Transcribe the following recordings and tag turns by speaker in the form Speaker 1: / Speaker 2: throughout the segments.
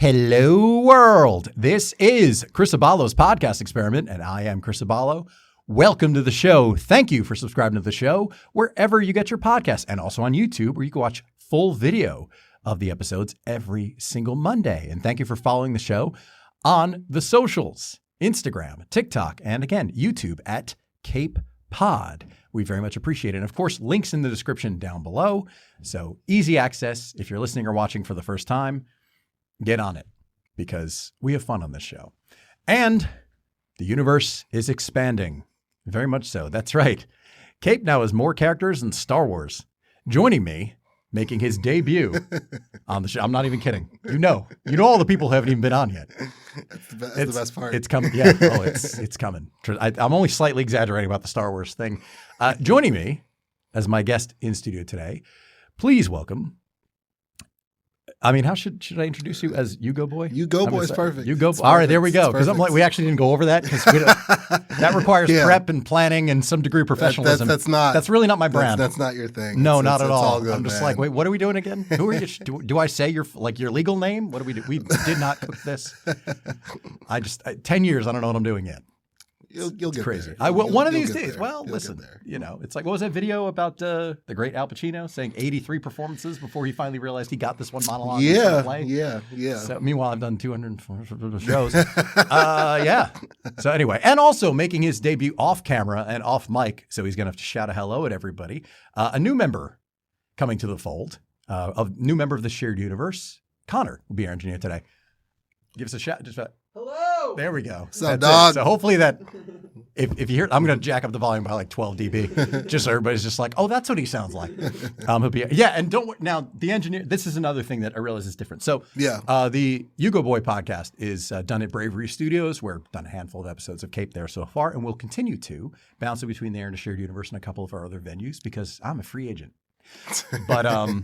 Speaker 1: Hello, world. This is Chris Aballo's podcast experiment, and I am Chris Aballo. Welcome to the show. Thank you for subscribing to the show wherever you get your podcasts, and also on YouTube, where you can watch full video of the episodes every single Monday. And thank you for following the show on the socials, Instagram, TikTok, and again, YouTube at Cape Pod. We very much appreciate it. And of course, links in the description down below. So easy access. If you're listening or watching for the first time, get on it because we have fun on this show. And the universe is expanding. Very much so. That's right. Cape now has more characters than Star Wars. Joining me, making his debut on the show. I'm not even kidding. You know all the people who haven't even been on yet.
Speaker 2: That's the best part.
Speaker 1: It's coming. Yeah. Oh, it's coming. I'm only slightly exaggerating about the Star Wars thing. Joining me as my guest in studio today, please welcome. I mean, how should I introduce you as U-Goboy?
Speaker 2: U-Goboy is perfect.
Speaker 1: U-Goboy. All right, there we go. Because I'm like, we actually didn't go over that because that requires prep and planning and some degree of professionalism. That's really not my brand.
Speaker 2: That's not your thing.
Speaker 1: No, not at all.
Speaker 2: Good,
Speaker 1: I'm just
Speaker 2: man.
Speaker 1: like, wait, what are we doing again? Who are you? Do I say your legal name? What do we do? We did not cook this. 10 years. I don't know what I'm doing yet.
Speaker 2: You'll get
Speaker 1: crazy.
Speaker 2: There.
Speaker 1: I will one of these days.
Speaker 2: There.
Speaker 1: Well, listen, it's like, what was that video about the great Al Pacino saying 83 performances before he finally realized he got this one monologue?
Speaker 2: Yeah.
Speaker 1: So meanwhile, I've done 204 shows. Yeah. So anyway, and also making his debut off camera and off mic. So he's going to have to shout a hello at everybody. A new member coming to the fold, a new member of the shared universe. Connor will be our engineer today. Give us a shout. Hello. There we go.
Speaker 2: What's up, dog?
Speaker 1: So hopefully that, if you hear, I'm going to jack up the volume by like 12 dB, just so everybody's just like, oh, that's what he sounds like. He'll be, and now the engineer. This is another thing that I realize is different. So the U-Goboy podcast is done at Bravery Studios. We've done a handful of episodes of Cape there so far, and we'll continue to bounce it between there and the shared universe and a couple of our other venues because I'm a free agent. But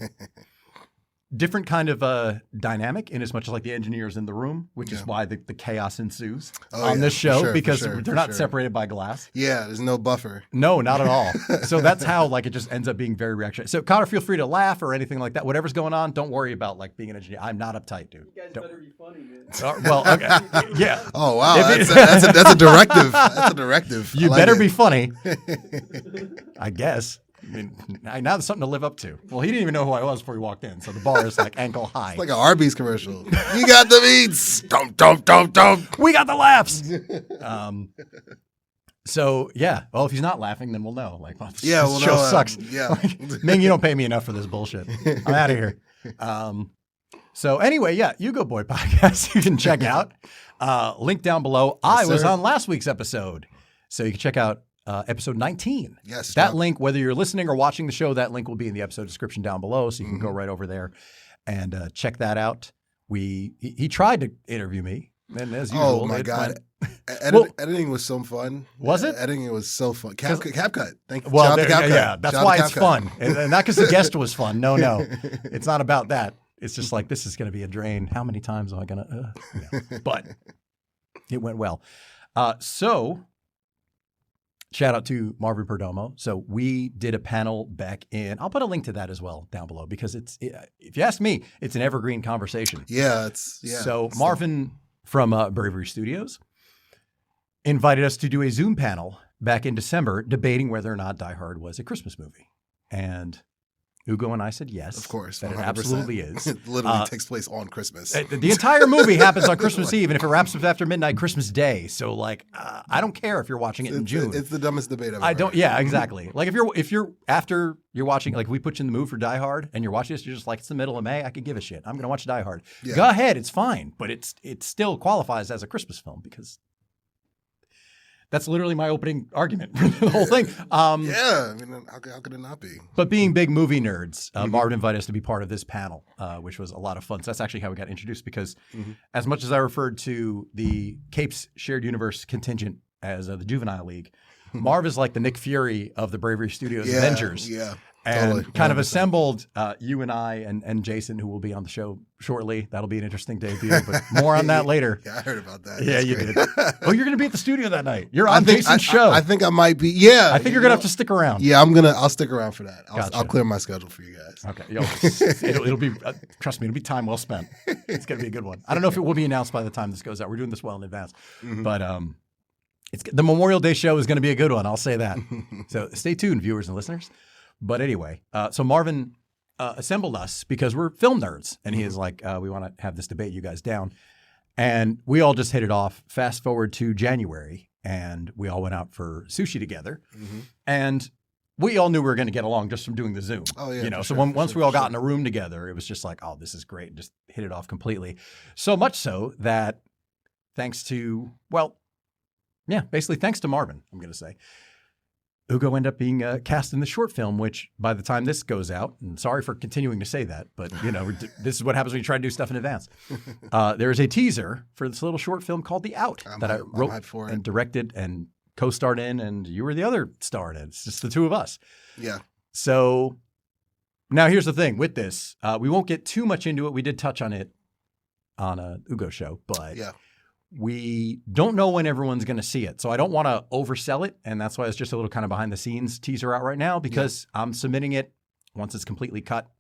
Speaker 1: different kind of dynamic in as much as like the engineer's in the room, which is why the chaos ensues on this show because they're not separated by glass.
Speaker 2: Yeah, there's no buffer.
Speaker 1: No, not at all. So that's how like it just ends up being very reactionary. So Connor, feel free to laugh or anything like that. Whatever's going on, don't worry about like being an engineer. I'm not uptight, dude.
Speaker 3: You guys better be funny, man.
Speaker 1: Well, okay. Yeah.
Speaker 2: Oh, wow. That's a directive. That's a directive.
Speaker 1: You better be funny, I guess. I mean, now there's something to live up to. Well, he didn't even know who I was before he walked in, so the bar is like ankle high.
Speaker 2: It's like an Arby's commercial. You got the meats. Don't.
Speaker 1: We got the laughs. So yeah. Well, if he's not laughing, then we'll know. Like, well, this show sucks. Like, Ming, you don't pay me enough for this bullshit. I'm out of here. So anyway, U-Goboy podcast you can check out. Link down below. I was on last week's episode, so you can check out. Episode 19.
Speaker 2: Yes.
Speaker 1: That link, whether you're listening or watching the show, that link will be in the episode description down below. So you can go right over there and check that out. He tried to interview me. And as usual.
Speaker 2: Oh my God. Editing was so fun.
Speaker 1: Was it?
Speaker 2: Editing was so fun. CapCut. Thank you.
Speaker 1: Well, that's why it's fun. And not because the guest was fun. No. It's not about that. It's just like, this is going to be a drain. How many times am I going to? But it went well. So shout out to Marvin Perdomo. So we did a panel back in, I'll put a link to that as well down below because if you ask me, it's an evergreen conversation. So Marvin from Bravery Studios invited us to do a Zoom panel back in December debating whether or not Die Hard was a Christmas movie. And Ugo and I said yes.
Speaker 2: Of course.
Speaker 1: That it absolutely is.
Speaker 2: It literally takes place on Christmas.
Speaker 1: The entire movie happens on Christmas Eve, and if it wraps up after midnight, Christmas Day. So, like, I don't care if you're watching it in June.
Speaker 2: It's the dumbest debate I've ever
Speaker 1: heard. Yeah, exactly. Like, if you're after you're watching, like, we put you in the mood for Die Hard, and you're watching this, you're just like, it's the middle of May, I could give a shit. I'm going to watch Die Hard. Yeah. Go ahead, it's fine. But it still qualifies as a Christmas film because that's literally my opening argument for the whole thing.
Speaker 2: I mean, how could it not be?
Speaker 1: But being big movie nerds, Marvin invited us to be part of this panel, which was a lot of fun. So that's actually how we got introduced because as much as I referred to the Cape's Shared Universe contingent as the Juvenile League, Marv is like the Nick Fury of the Bravery Studios Avengers.
Speaker 2: Yeah.
Speaker 1: and
Speaker 2: Totally.
Speaker 1: kind of
Speaker 2: 100%.
Speaker 1: assembled you and I and Jason, who will be on the show shortly. That'll be an interesting debut, but more on that later.
Speaker 2: Yeah, I heard about that.
Speaker 1: Yeah,
Speaker 2: That's
Speaker 1: you
Speaker 2: great.
Speaker 1: did. Oh, you're going to be at the studio that night. You're on Jason's show.
Speaker 2: I think I might be. Yeah.
Speaker 1: I think you're going to have to stick around.
Speaker 2: Yeah, I'll stick around for that.
Speaker 1: Gotcha.
Speaker 2: I'll clear my schedule for you guys.
Speaker 1: Okay. It'll be, trust me, it'll be time well spent. It's going to be a good one. I don't know if it will be announced by the time this goes out. We're doing this well in advance. But the Memorial Day show is going to be a good one. I'll say that. So stay tuned, viewers and listeners. But anyway, so Marvin assembled us because we're film nerds. And he is like, we want to have this debate you guys down. And we all just hit it off. Fast forward to January, and we all went out for sushi together. And we all knew we were going to get along just from doing the Zoom.
Speaker 2: Oh, yeah.
Speaker 1: You know,
Speaker 2: for
Speaker 1: so
Speaker 2: sure,
Speaker 1: once we all got in a room together, it was just like, oh, this is great. Just hit it off completely. So much so that thanks to, basically thanks to Marvin, I'm going to say, U-Go ended up being cast in the short film, which by the time this goes out, and sorry for continuing to say that, but you know, this is what happens when you try to do stuff in advance. There is a teaser for this little short film called The Out that I wrote and directed and co-starred in, and you were the other star in it. It's just the two of us.
Speaker 2: Yeah.
Speaker 1: So now here's the thing with this. We won't get too much into it. We did touch on it on a U-Go show, but we don't know when everyone's going to see it. So I don't want to oversell it. And that's why it's just a little kind of behind the scenes teaser out right now, because I'm submitting it once it's completely cut.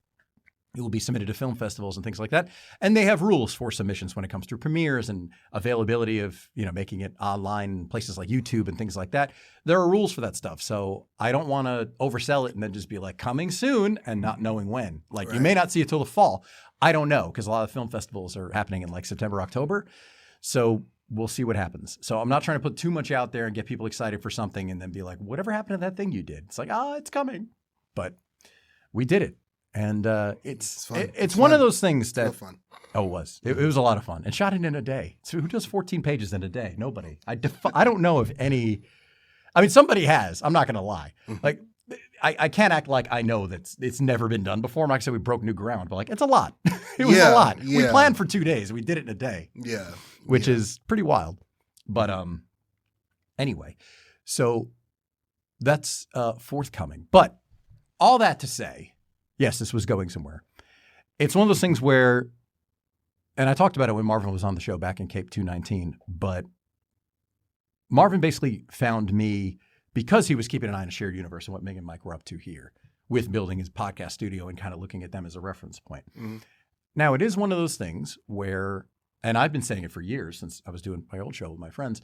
Speaker 1: It will be submitted to film festivals and things like that. And they have rules for submissions when it comes to premieres and availability of, you know, making it online in places like YouTube and things like that. There are rules for that stuff. So I don't want to oversell it and then just be like coming soon and not knowing when. Like you may not see it till the fall. I don't know, because a lot of film festivals are happening in like September, October. So we'll see what happens. So I'm not trying to put too much out there and get people excited for something and then be like, whatever happened to that thing you did? It's like, it's coming. But we did it. And it's one of those things that
Speaker 2: fun.
Speaker 1: It was. It was a lot of fun. And shot it in a day. So who does 14 pages in a day? Nobody. I don't know if any. I mean, somebody has. I'm not going to lie. Like I can't act like I know that it's never been done before. I'm not going to say we broke new ground, but like it's a lot. It was a lot. We planned for 2 days. We did it in a day.
Speaker 2: Yeah.
Speaker 1: Which is pretty wild. But anyway, so that's forthcoming. But all that to say, yes, this was going somewhere. It's one of those things where, and I talked about it when Marvin was on the show back in Cape 219, but Marvin basically found me because he was keeping an eye on a shared universe and what Meg and Mike were up to here with building his podcast studio and kind of looking at them as a reference point. Now, it is one of those things where, and I've been saying it for years since I was doing my old show with my friends,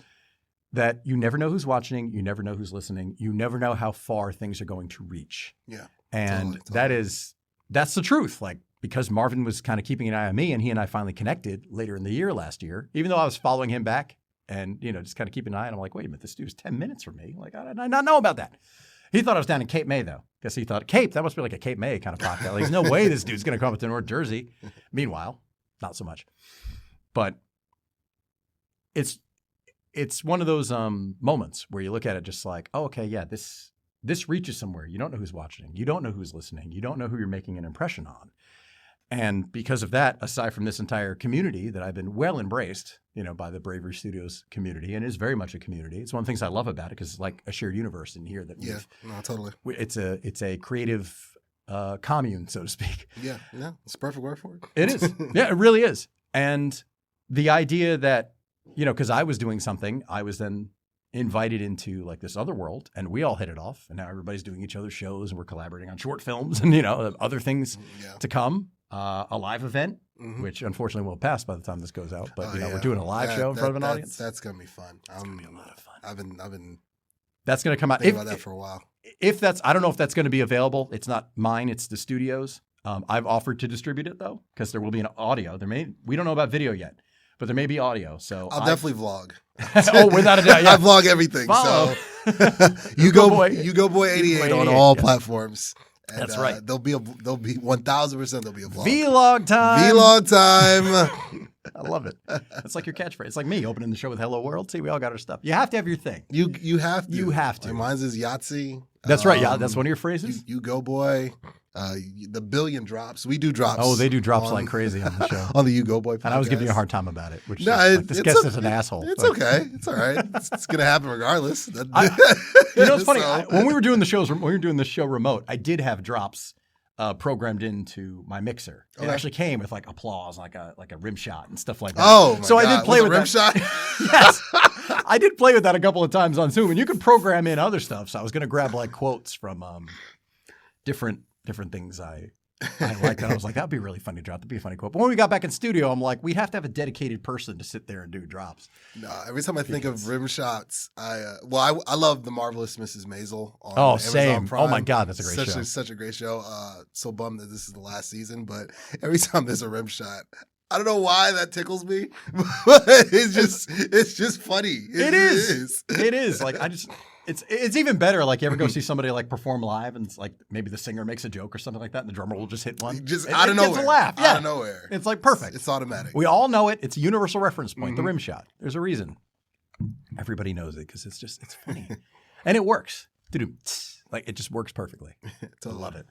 Speaker 1: that you never know who's watching, you never know who's listening, you never know how far things are going to reach.
Speaker 2: Yeah.
Speaker 1: And that's the truth. Like, because Marvin was kind of keeping an eye on me and he and I finally connected later in the year last year, even though I was following him back and, you know, just kind of keeping an eye on him. I'm like, wait a minute, this dude's 10 minutes from me. Like, I did not know about that. He thought I was down in Cape May, though. Guess he thought, Cape, that must be like a Cape May kind of podcast. Like, there's no way this dude's going to come up to North Jersey. Meanwhile, not so much. But it's one of those moments where you look at it just like, oh, okay, yeah, this reaches somewhere. You don't know who's watching. You don't know who's listening. You don't know who you're making an impression on. And because of that, aside from this entire community that I've been well embraced, you know, by the Bravery Studios community, and is very much a community. It's one of the things I love about it because it's like a shared universe in here that
Speaker 2: totally.
Speaker 1: It's a creative commune, so to speak.
Speaker 2: Yeah, it's a perfect word for it.
Speaker 1: It is. Yeah, it really is. And the idea that, you know, because I was doing something, I was then invited into like this other world and we all hit it off. And now everybody's doing each other's shows and we're collaborating on short films and, you know, other things to come. A live event, which unfortunately won't pass by the time this goes out. But, we're doing a live show in front of an audience.
Speaker 2: That's going to be fun.
Speaker 1: It's going to be a lot of fun.
Speaker 2: I've been
Speaker 1: that's going to come out.
Speaker 2: Thinking about that for a while.
Speaker 1: I don't know if that's going to be available. It's not mine. It's the studio's. I've offered to distribute it though, because there will be an audio. We don't know about video yet, but there may be audio. So
Speaker 2: I'll definitely vlog.
Speaker 1: Oh, without a doubt. Yeah.
Speaker 2: I vlog everything.
Speaker 1: Follow.
Speaker 2: So U-Goboy 88 on all platforms. And,
Speaker 1: that's right.
Speaker 2: There'll be 1,000% there'll be a vlog.
Speaker 1: Vlog time.
Speaker 2: Vlog time.
Speaker 1: I love it. It's like your catchphrase. It's like me opening the show with "Hello World." See, we all got our stuff. You have to have your thing.
Speaker 2: You have to.
Speaker 1: You have to.
Speaker 2: Mine's is Yahtzee.
Speaker 1: That's right. Yeah, that's one of your phrases.
Speaker 2: U-Goboy. The billion drops. We do drops.
Speaker 1: Oh, they do drops like crazy on the show.
Speaker 2: On the U-Goboy podcast.
Speaker 1: And I was giving you a hard time about it, which
Speaker 2: no,
Speaker 1: is, like, this guest is an asshole.
Speaker 2: It's
Speaker 1: like,
Speaker 2: okay. It's all right. It's going to happen regardless.
Speaker 1: You know, it's funny.
Speaker 2: So.
Speaker 1: When we were doing this show remote, I did have drops programmed into my mixer. It actually came with like applause, like a rim shot and stuff like that.
Speaker 2: Oh, my
Speaker 1: so
Speaker 2: God.
Speaker 1: I did play with
Speaker 2: rim
Speaker 1: that.
Speaker 2: shot.
Speaker 1: Yes, I did play with that a couple of times on Zoom, and you could program in other stuff. So I was going to grab like quotes from different things I liked, and I was like, that'd be really funny to drop. That'd be a funny quote. But when we got back in studio, I'm like, we have to have a dedicated person to sit there and do drops.
Speaker 2: No, every time I think of rim shots, I love The Marvelous Mrs. Maisel on
Speaker 1: Oh,
Speaker 2: Amazon
Speaker 1: same.
Speaker 2: Prime.
Speaker 1: Oh my God, that's a great show.
Speaker 2: Such a great show. So bummed that this is the last season, but every time there's a rim shot, I don't know why that tickles me, but it's just funny.
Speaker 1: It is. It is. Like It's even better. Like, you ever go see somebody like perform live, and it's like maybe the singer makes a joke or something like that, and the drummer will just hit one.
Speaker 2: Just out of nowhere.
Speaker 1: Gets a laugh. Yeah.
Speaker 2: Out of nowhere.
Speaker 1: It's like perfect.
Speaker 2: It's automatic.
Speaker 1: We all know it. It's a universal reference point. The rim shot. There's a reason. Everybody knows it because it's funny, and it works. Like, it just works perfectly.
Speaker 2: Totally.
Speaker 1: I love it.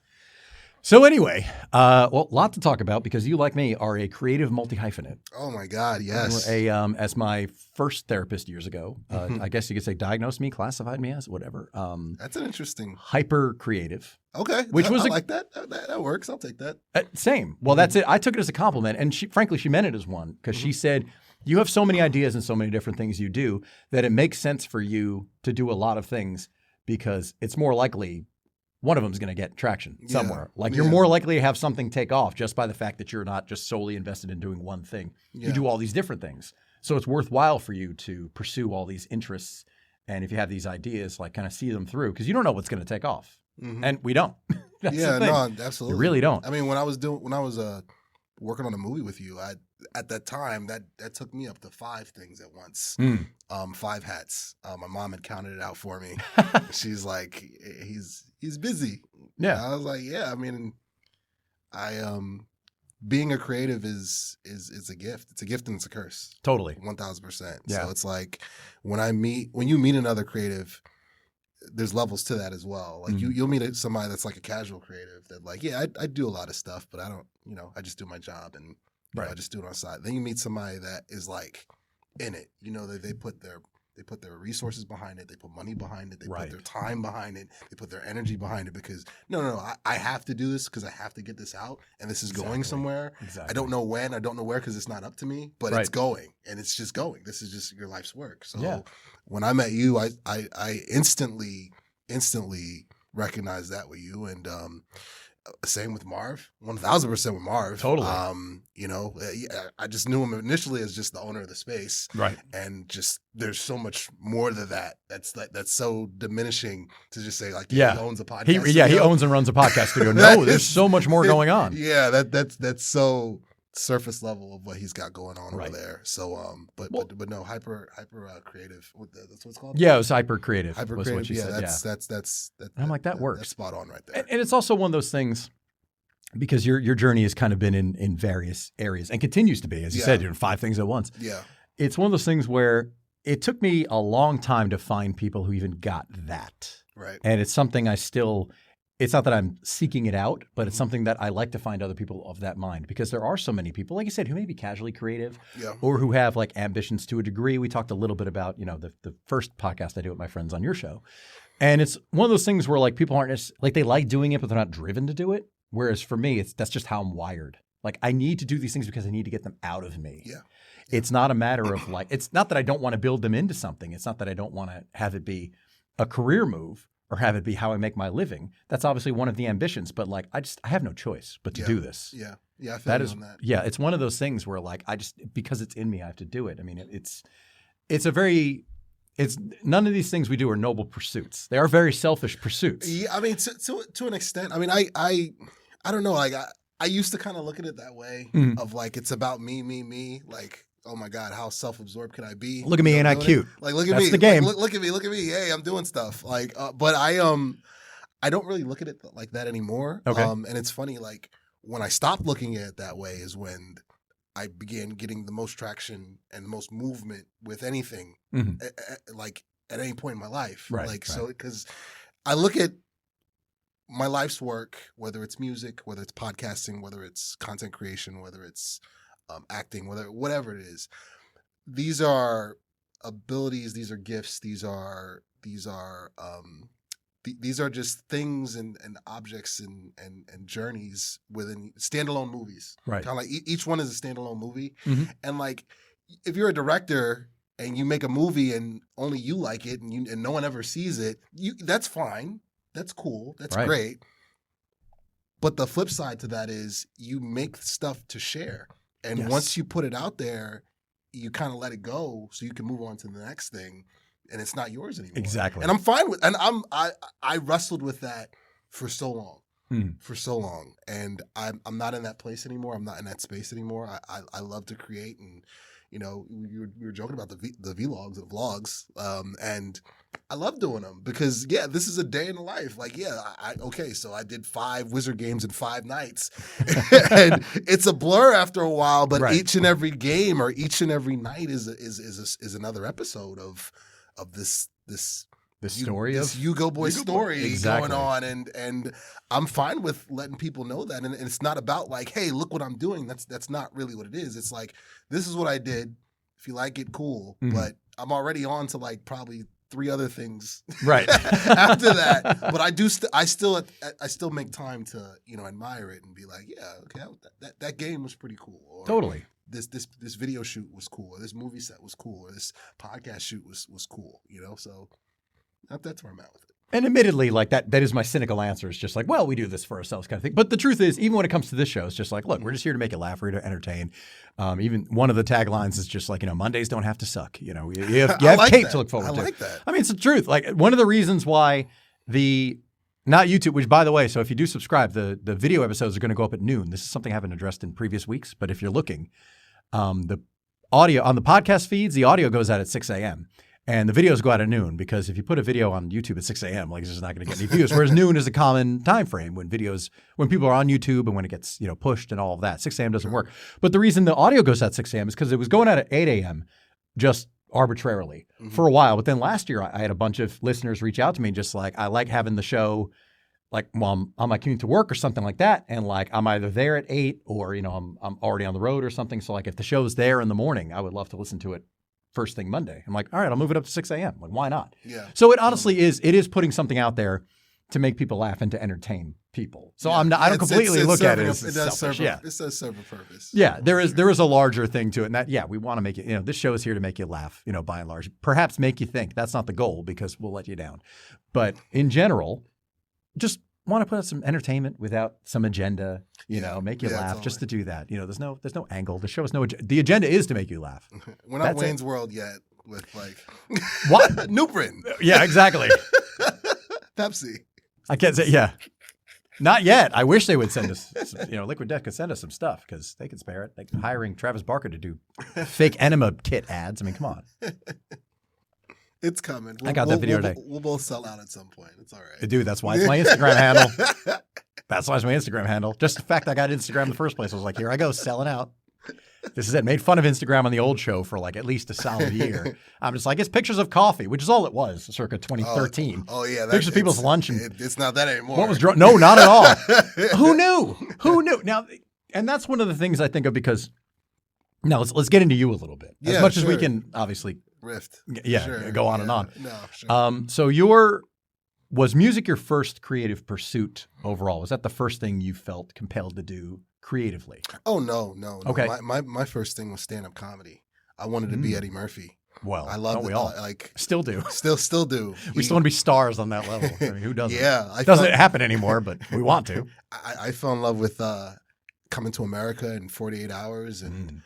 Speaker 1: So anyway, a lot to talk about because you, like me, are a creative multi-hyphenate.
Speaker 2: Oh my God, yes.
Speaker 1: As my first therapist years ago, I guess you could say diagnosed me, classified me as whatever.
Speaker 2: That's an interesting.
Speaker 1: Hyper creative.
Speaker 2: Okay,
Speaker 1: which was
Speaker 2: I like that. That works. I'll take that.
Speaker 1: Same. Well, that's it. I took it as a compliment, and frankly, she meant it as one because she said, you have so many ideas and so many different things you do that it makes sense for you to do a lot of things because it's more likely one of them is going to get traction somewhere. Like, you're more likely to have something take off just by the fact that you're not just solely invested in doing one thing. Yeah. You do all these different things. So it's worthwhile for you to pursue all these interests. And if you have these ideas, like, kind of see them through, because you don't know what's going to take off. And we don't. That's the thing.
Speaker 2: No, absolutely.
Speaker 1: You really don't.
Speaker 2: I mean, when I was working on a movie with you, at that time that took me up to 5 things at once. 5 hats. My mom had counted it out for me. She's like, he's busy.
Speaker 1: Yeah.
Speaker 2: And I was like, yeah. I mean, being a creative is a gift. It's a gift and it's a curse.
Speaker 1: Totally.
Speaker 2: 1,000%.
Speaker 1: Yeah.
Speaker 2: So it's like when you meet another creative, there's levels to that as well. Like you'll meet somebody that's like a casual creative that, like, yeah, I do a lot of stuff, but I don't, I just do my job and I just do it on the side. Then you meet somebody that is like in it. They put their resources behind it. They put money behind it. They put their time behind it. They put their energy behind it because I have to do this because I have to get this out, and this is going somewhere. Exactly. I don't know when, I don't know where because it's not up to me, but it's going, and it's just going. This is just your life's work. So when I met you, I instantly recognized that with you, and same with Marv, 1,000% with Marv.
Speaker 1: Totally.
Speaker 2: I just knew him initially as just the owner of the space,
Speaker 1: right? And
Speaker 2: just there's so much more to that. That's so diminishing to just say, like, he owns a podcast.
Speaker 1: He owns and runs a podcast studio. No, there's so much more going on.
Speaker 2: Yeah, that's so surface level of what he's got going on over there. So, but no, hyper creative. That's what it's called.
Speaker 1: Yeah, it was hyper creative.
Speaker 2: Hyper
Speaker 1: was
Speaker 2: creative.
Speaker 1: What she said.
Speaker 2: That's.
Speaker 1: I'm like, that works.
Speaker 2: That's spot on right there.
Speaker 1: And it's also one of those things because your journey has kind of been in various areas and continues to be, as you said, doing 5 things at once.
Speaker 2: Yeah,
Speaker 1: it's one of those things where it took me a long time to find people who even got that.
Speaker 2: Right.
Speaker 1: And it's something it's not that I'm seeking it out, but it's something that I like to find other people of that mind because there are so many people, like you said, who may be casually creative or who have like ambitions to a degree. We talked a little bit about, the first podcast I do with my friends on your show. And it's one of those things where like people aren't like, they like doing it, but they're not driven to do it. Whereas for me, that's just how I'm wired. Like, I need to do these things because I need to get them out of me.
Speaker 2: Yeah.
Speaker 1: It's not a matter of like, it's not that I don't want to build them into something. It's not that I don't want to have it be a career move or have it be how I make my living. That's obviously one of the ambitions, but like, I have no choice but to do this.
Speaker 2: Yeah. Yeah. I feel you on that.
Speaker 1: Yeah. It's one of those things where like, because it's in me, I have to do it. I mean, none of these things we do are noble pursuits. They are very selfish pursuits.
Speaker 2: Yeah. I mean, to an extent, I mean, I don't know. Like I used to kind of look at it that way of like, it's about me, like, oh my God, how self-absorbed can I be?
Speaker 1: Look at me, ain't I cute?
Speaker 2: Like, look at me.
Speaker 1: That's the game.
Speaker 2: Like, look at me. Hey, I'm doing stuff. Like, but I don't really look at it like that anymore.
Speaker 1: Okay.
Speaker 2: And it's funny, like when I stopped looking at it that way is when I began getting the most traction and the most movement with anything, like at any point in my life.
Speaker 1: Right.
Speaker 2: Like, so, because I look at my life's work, whether it's music, whether it's podcasting, whether it's content creation, whether it's acting, whatever it is, these are abilities, these are gifts, these are just things and objects and journeys within standalone movies.
Speaker 1: Right.
Speaker 2: Kind of like each one is a standalone movie.
Speaker 1: Mm-hmm.
Speaker 2: And like, if you're a director and you make a movie and only you like it and no one ever sees it, that's fine. That's cool. That's
Speaker 1: right.
Speaker 2: great. But the flip side to that is you make stuff to share. And
Speaker 1: yes.
Speaker 2: once you put it out there, you kind of let it go so you can move on to the next thing. And it's not yours anymore.
Speaker 1: Exactly.
Speaker 2: And I'm fine with, and I wrestled with that for so long, and I'm not in that place anymore. I'm not in that space anymore. I love to create, and you know, we were joking about the vlogs, and I love doing them because this is a day in the life. Like so I did 5 Wizard games in 5 nights, and it's a blur after a while. But
Speaker 1: right.
Speaker 2: each and every game or each and every night is another episode of this
Speaker 1: story
Speaker 2: this U-Goboy story
Speaker 1: exactly.
Speaker 2: going on, and I'm fine with letting people know that, and it's not about like, hey, look what I'm doing. That's not really what it is. It's like, this is what I did. If you like it, cool.
Speaker 1: Mm-hmm.
Speaker 2: But I'm already on to like probably 3 other things
Speaker 1: right
Speaker 2: after that. But I still make time to admire it and be like, yeah, okay, that game was pretty cool. Or,
Speaker 1: totally.
Speaker 2: This video shoot was cool, or this movie set was cool, or this podcast shoot was cool, so that's where I'm at with it.
Speaker 1: And admittedly, like that is my cynical answer. It's just like, well, we do this for ourselves kind of thing. But the truth is, even when it comes to this show, it's just like, look, we're just here to make you laugh, we're here to entertain. Even one of the taglines is just like, Mondays don't have to suck. You have
Speaker 2: like
Speaker 1: Kate
Speaker 2: that.
Speaker 1: to look forward to.
Speaker 2: I like that.
Speaker 1: I mean, it's the truth. Like one of the reasons why not YouTube, which by the way, so if you do subscribe, the video episodes are going to go up at noon. This is something I haven't addressed in previous weeks, but if you're looking, the audio on the podcast feeds, the audio goes out at 6 a.m. and the videos go out at noon, because if you put a video on YouTube at 6 a.m., like it's just not going to get any views. Whereas noon is a common time frame when people are on YouTube and when it gets pushed and all of that. 6 a.m. doesn't work. But the reason the audio goes out at 6 a.m. is because it was going out at 8 a.m. just arbitrarily for a while. But then last year I had a bunch of listeners reach out to me just like, I like having the show like while I'm on my commute to work or something like that. And like, I'm either there at 8 or, I'm already on the road or something. So like if the show's there in the morning, I would love to listen to it first thing Monday. I'm like, all right, I'll move it up to 6 a.m. Like, why not?
Speaker 2: Yeah.
Speaker 1: So it honestly is putting something out there to make people laugh and to entertain people. So I don't completely look at it as selfish.
Speaker 2: It does serve a purpose.
Speaker 1: Yeah, there is a larger thing to it. And that, we want to make it, this show is here to make you laugh, by and large. Perhaps make you think. That's not the goal because we'll let you down. But in general, just want to put out some entertainment without some agenda, make you laugh totally. Just to do that. There's no angle. The show is the agenda is to make you laugh.
Speaker 2: We're not Wayne's World yet with like
Speaker 1: what?
Speaker 2: Nuprin.
Speaker 1: Yeah, exactly.
Speaker 2: Pepsi.
Speaker 1: I can't say, not yet. I wish they would send us, Liquid Death could send us some stuff because they could spare it. Like hiring Travis Barker to do fake enema kit ads. I mean, come on.
Speaker 2: It's coming.
Speaker 1: I got that video today.
Speaker 2: We'll both sell out at some point. It's all right.
Speaker 1: Dude, that's why it's my Instagram handle. That's why it's my Instagram handle. Just the fact I got Instagram in the first place. I was like, here I go, selling out. This is it. Made fun of Instagram on the old show for like at least a solid year. I'm just like, it's pictures of coffee, which is all it was, circa 2013.
Speaker 2: Oh yeah.
Speaker 1: Pictures of people's lunch. And
Speaker 2: it's not that anymore.
Speaker 1: What was no, not at all. Who knew? Now, and that's one of the things I think of because, now let's get into you a little bit. As much as we can obviously
Speaker 2: rift.
Speaker 1: Go on and on.
Speaker 2: No, sure.
Speaker 1: So was music your first creative pursuit overall? Was that the first thing you felt compelled to do creatively?
Speaker 2: Oh, no.
Speaker 1: Okay.
Speaker 2: My first thing was stand-up comedy. I wanted to be Eddie Murphy.
Speaker 1: Well,
Speaker 2: I love it.
Speaker 1: We all still do.
Speaker 2: Still do.
Speaker 1: We still want to be stars on that level. I mean, who doesn't?
Speaker 2: Yeah.
Speaker 1: It doesn't happen anymore, but we want to.
Speaker 2: I fell in love with Coming to America in 48 Hours and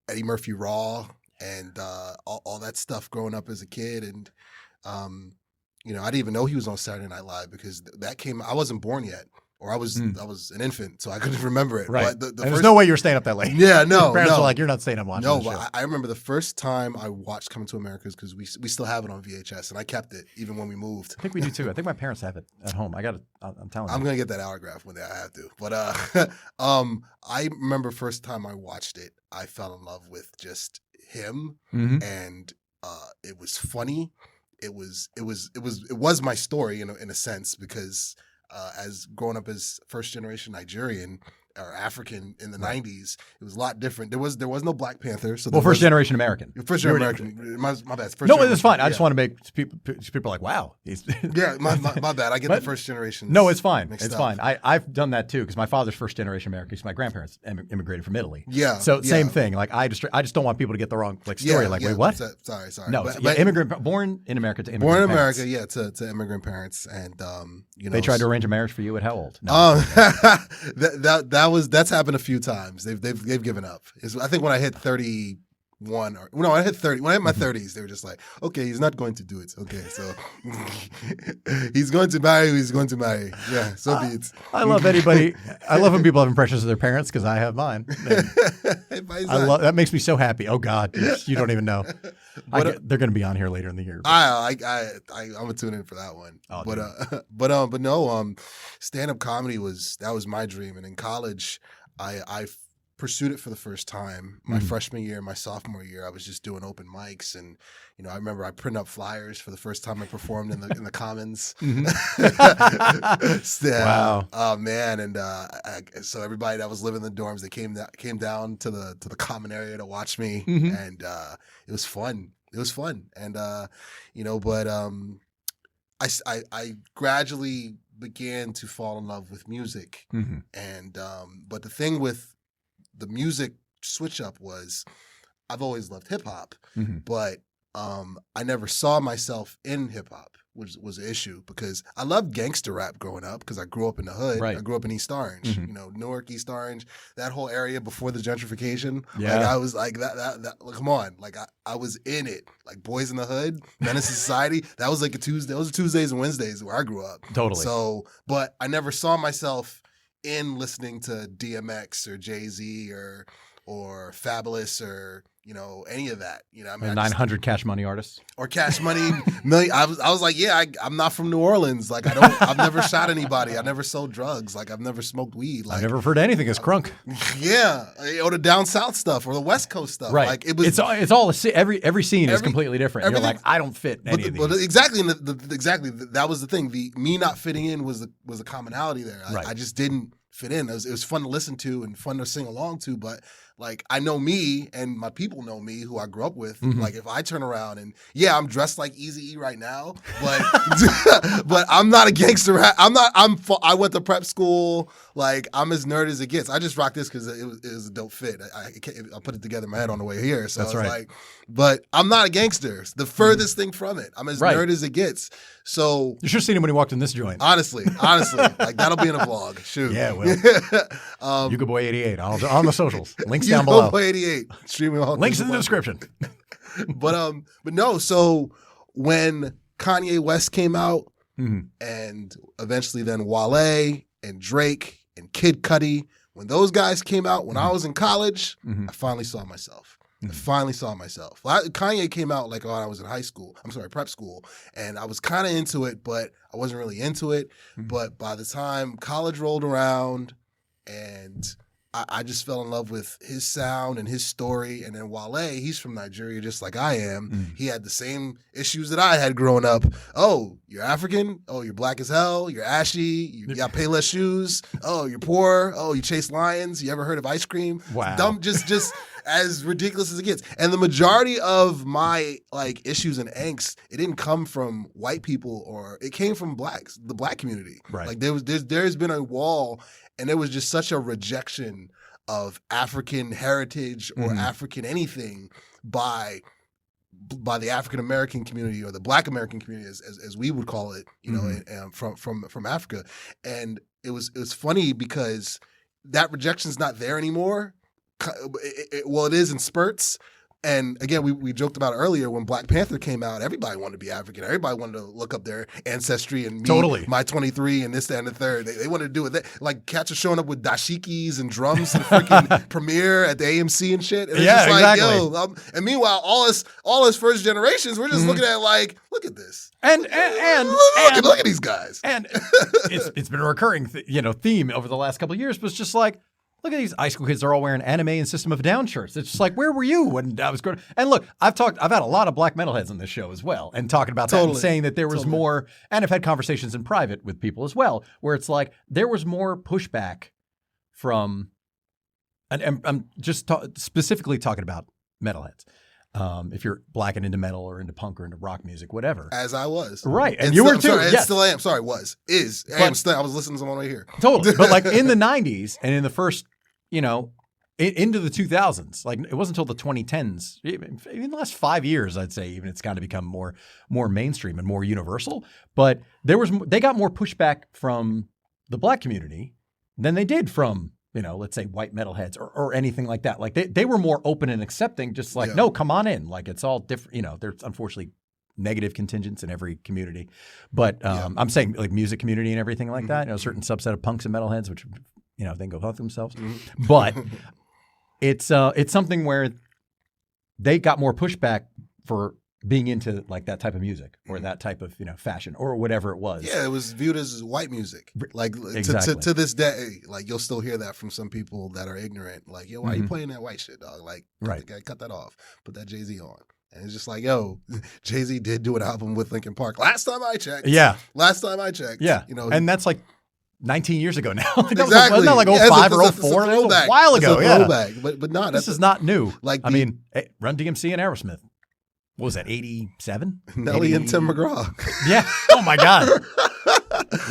Speaker 2: Eddie Murphy Raw and all that stuff growing up as a kid. And, I didn't even know he was on Saturday Night Live because that came, I wasn't born yet. Or I was an infant, so I couldn't remember it.
Speaker 1: Right.
Speaker 2: But
Speaker 1: there's no way you were staying up that late.
Speaker 2: Yeah, no.
Speaker 1: Parents were like, you're not staying up watching
Speaker 2: No,
Speaker 1: the show.
Speaker 2: but I remember the first time I watched Coming to America is because we still have it on VHS, and I kept it even when we moved.
Speaker 1: I think we do too. I think my parents have it at home. I'm telling you.
Speaker 2: I'm going to get that autograph one day. I have to. But I remember first time I watched it, I fell in love with just him, and it was funny. it was my story in a sense, because as growing up as first generation Nigerian or African in the 90s, it was a lot different. There was no Black Panther. So
Speaker 1: first generation American.
Speaker 2: First generation American. My bad.
Speaker 1: No, it's fine. I just want to make people like, wow.
Speaker 2: Yeah, my bad. I get the first generation.
Speaker 1: No, it's fine. It's fine. I've done that too, because my father's first generation American, because my grandparents immigrated from Italy.
Speaker 2: Yeah.
Speaker 1: So same thing. Like I just don't want people to get the wrong story. Wait, what?
Speaker 2: Sorry.
Speaker 1: No, immigrant, born in America to immigrant
Speaker 2: Born in
Speaker 1: parents.
Speaker 2: America, to immigrant parents, and
Speaker 1: they tried to arrange a marriage for you at how old? No.
Speaker 2: That's happened a few times. They've given up. I think when I hit 31, I hit 30. When I hit my 30s, they were just like, okay, he's not going to do it. Okay, so he's going to marry who he's going to marry. Yeah, so be it.
Speaker 1: I love when people have impressions of their parents, because I have mine. That makes me so happy. Oh God, you don't even know. They're going to be on here later in the year.
Speaker 2: I'm gonna tune in for that one. But no, stand-up comedy was my dream, and in college, I pursued it for the first time. My freshman year, my sophomore year, I was just doing open mics, and I remember I printed up flyers for the first time I performed in the Commons.
Speaker 1: Wow!
Speaker 2: Oh man! And so everybody that was living in the dorms, they came down to the common area to watch me, and it was fun. It was fun, and but I gradually began to fall in love with music, and but the thing with the music switch up was I've always loved hip hop, but I never saw myself in hip hop, which was an issue, because I loved gangster rap growing up, because I grew up in the hood. Right. I grew up in East Orange, Newark, East Orange, that whole area before the gentrification. Yeah. Like I was like that come on. Like I was in it. Like Boys in the Hood, Menace to Society. That was like a Tuesday. Those were Tuesdays and Wednesdays where I grew up.
Speaker 1: Totally.
Speaker 2: So, but I never saw myself in listening to DMX or Jay-Z or Fabulous or any of that. I mean,
Speaker 1: 900 Cash Money artists
Speaker 2: or Cash Money million. I was like, yeah, I'm not from New Orleans. Like I've never shot anybody. I never sold drugs. Like I've never smoked weed. Like
Speaker 1: I've never heard anything as crunk.
Speaker 2: Yeah, or the down south stuff or the West Coast stuff.
Speaker 1: Right.
Speaker 2: Like it was.
Speaker 1: It's all every scene is completely different. You're like, I don't fit any of these.
Speaker 2: But exactly, exactly. That was the thing. Me not fitting in was the commonality there. I just didn't fit in. It was fun to listen to and fun to sing along to, but like I know me and my people know me who I grew up with. Like if I turn around and I'm dressed like Eazy-E right now, but but I'm not a gangster. I went to prep school. Like I'm as nerd as it gets. I just rocked this because it was a dope fit. I put it together in my head on the way here. So
Speaker 1: that's right.
Speaker 2: Like, but I'm not a gangster. It's the furthest thing from it. I'm as nerd as it gets. So
Speaker 1: you should have seen him when he walked in this joint.
Speaker 2: Honestly, like that'll be in a vlog. Shoot.
Speaker 1: Yeah, well. U-Goboy 88 on the socials. Links down below.
Speaker 2: U-Goboy 88. Streaming all
Speaker 1: links in the description.
Speaker 2: But no. So when Kanye West came out, and eventually then Wale and Drake and Kid Cudi, when those guys came out, when I was in college, I finally saw myself. Kanye came out like when I was in prep school, and I was kind of into it, but I wasn't really into it. But by the time college rolled around, and I just fell in love with his sound and his story. And then Wale, he's from Nigeria just like I am. He had the same issues that I had growing up. Oh, you're African? Oh, you're black as hell? You're ashy? You got Payless shoes? Oh, you're poor? Oh, you chase lions? You ever heard of ice cream?
Speaker 1: Wow.
Speaker 2: Dumb, just as ridiculous as it gets. And the majority of my like issues and angst, it didn't come from white people, or it came from the black community. Right. Like there's been a wall, and there was just such a rejection of African heritage or African anything by the African American community, or the Black American community, as we would call it, from Africa. And it was funny because that rejection's not there anymore. It is in spurts. And again, we joked about it earlier when Black Panther came out. Everybody wanted to be African. Everybody wanted to look up their ancestry and my 23 and this, that, and the third. They wanted to do it. Like cats are showing up with dashikis and drums to the freaking premiere at the AMC and shit. And it's just like, exactly. And meanwhile, all us first generations, we're just looking at like, look at this.
Speaker 1: And
Speaker 2: look at these guys.
Speaker 1: And it's been a recurring theme over the last couple of years, but it's just like, look at these high school kids. They're all wearing anime and System of a Down shirts. It's just like, where were you when I was growing? And look, I've had a lot of black metalheads on this show as well, and talking about that and saying that there was more. And I've had conversations in private with people as well, where it's like there was more pushback from, and I'm just specifically talking about metalheads. If you're black and into metal or into punk or into rock music, whatever.
Speaker 2: As I was.
Speaker 1: Right. And you were too.
Speaker 2: Sorry,
Speaker 1: yes.
Speaker 2: Still am. Sorry, was. Is. I am still. I was listening to someone right here.
Speaker 1: Totally. But like in the 90s and in the first, into the 2000s, like it wasn't until the 2010s, even the last 5 years, I'd say, even it's kind of become more mainstream and more universal. But they got more pushback from the black community than they did from, let's say white metalheads or anything like that. Like they were more open and accepting, just like, no, come on in. Like it's all different. There's unfortunately negative contingents in every community. But I'm saying like music community and everything like that, a certain subset of punks and metalheads, which, they can go fuck themselves. Mm-hmm. But it's something where they got more pushback for being into like that type of music or that type of, fashion or whatever it was.
Speaker 2: Yeah, it was viewed as white music. Like
Speaker 1: exactly.
Speaker 2: to this day, like you'll still hear that from some people that are ignorant. Like, yo, why are you playing that white shit, dog? Like, cut that off. Put that Jay-Z on. And it's just like, yo, Jay-Z did do an album with Linkin Park. Last time I checked.
Speaker 1: Yeah.
Speaker 2: Yeah.
Speaker 1: And that's like 19 years ago now. Like
Speaker 2: exactly.
Speaker 1: Wasn't that like 05 or 04? That was a while ago.
Speaker 2: It's a throwback. But no,
Speaker 1: this is not new.
Speaker 2: Like
Speaker 1: Run DMC and Aerosmith. What was that, 87?
Speaker 2: Nelly and Tim McGraw.
Speaker 1: Yeah. Oh, my God.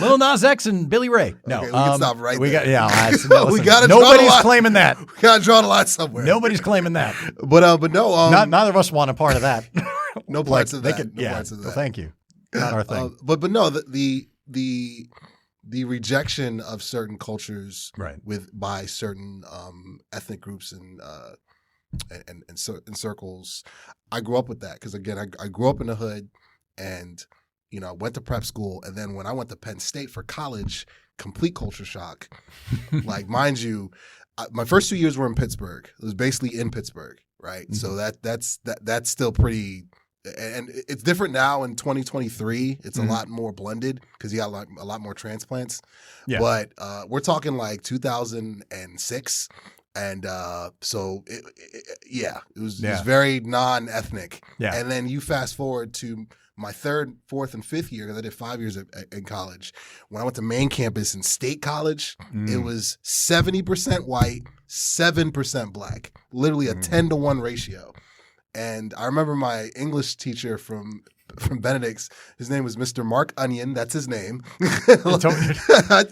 Speaker 1: Lil Nas X and Billy Ray. No.
Speaker 2: Okay, we can stop right there.
Speaker 1: We
Speaker 2: got
Speaker 1: nobody's claiming that.
Speaker 2: We got to draw the line somewhere.
Speaker 1: Nobody's claiming that.
Speaker 2: But no.
Speaker 1: Neither of us want a part of that.
Speaker 2: No parts of that. No parts of that.
Speaker 1: Well, thank you. Not our thing.
Speaker 2: But no, the rejection of certain cultures by certain ethnic groups and circles. I grew up with that because, again, I grew up in the hood and, I went to prep school. And then when I went to Penn State for college, complete culture shock. Like, mind you, my first 2 years were in Pittsburgh. It was basically in Pittsburgh, right? Mm-hmm. So that's still pretty – and it's different now in 2023. It's a lot more blended because you got a lot more transplants. Yeah. But we're talking like 2006. And so, it was very non-ethnic. Yeah. And then you fast forward to my third, fourth, and fifth year, because I did 5 years in college. When I went to main campus in State College, it was 70% white, 7% black, literally a 10-to-1 ratio. And I remember my English teacher from Benedict's. His name was Mr. Mark Onion. That's his name.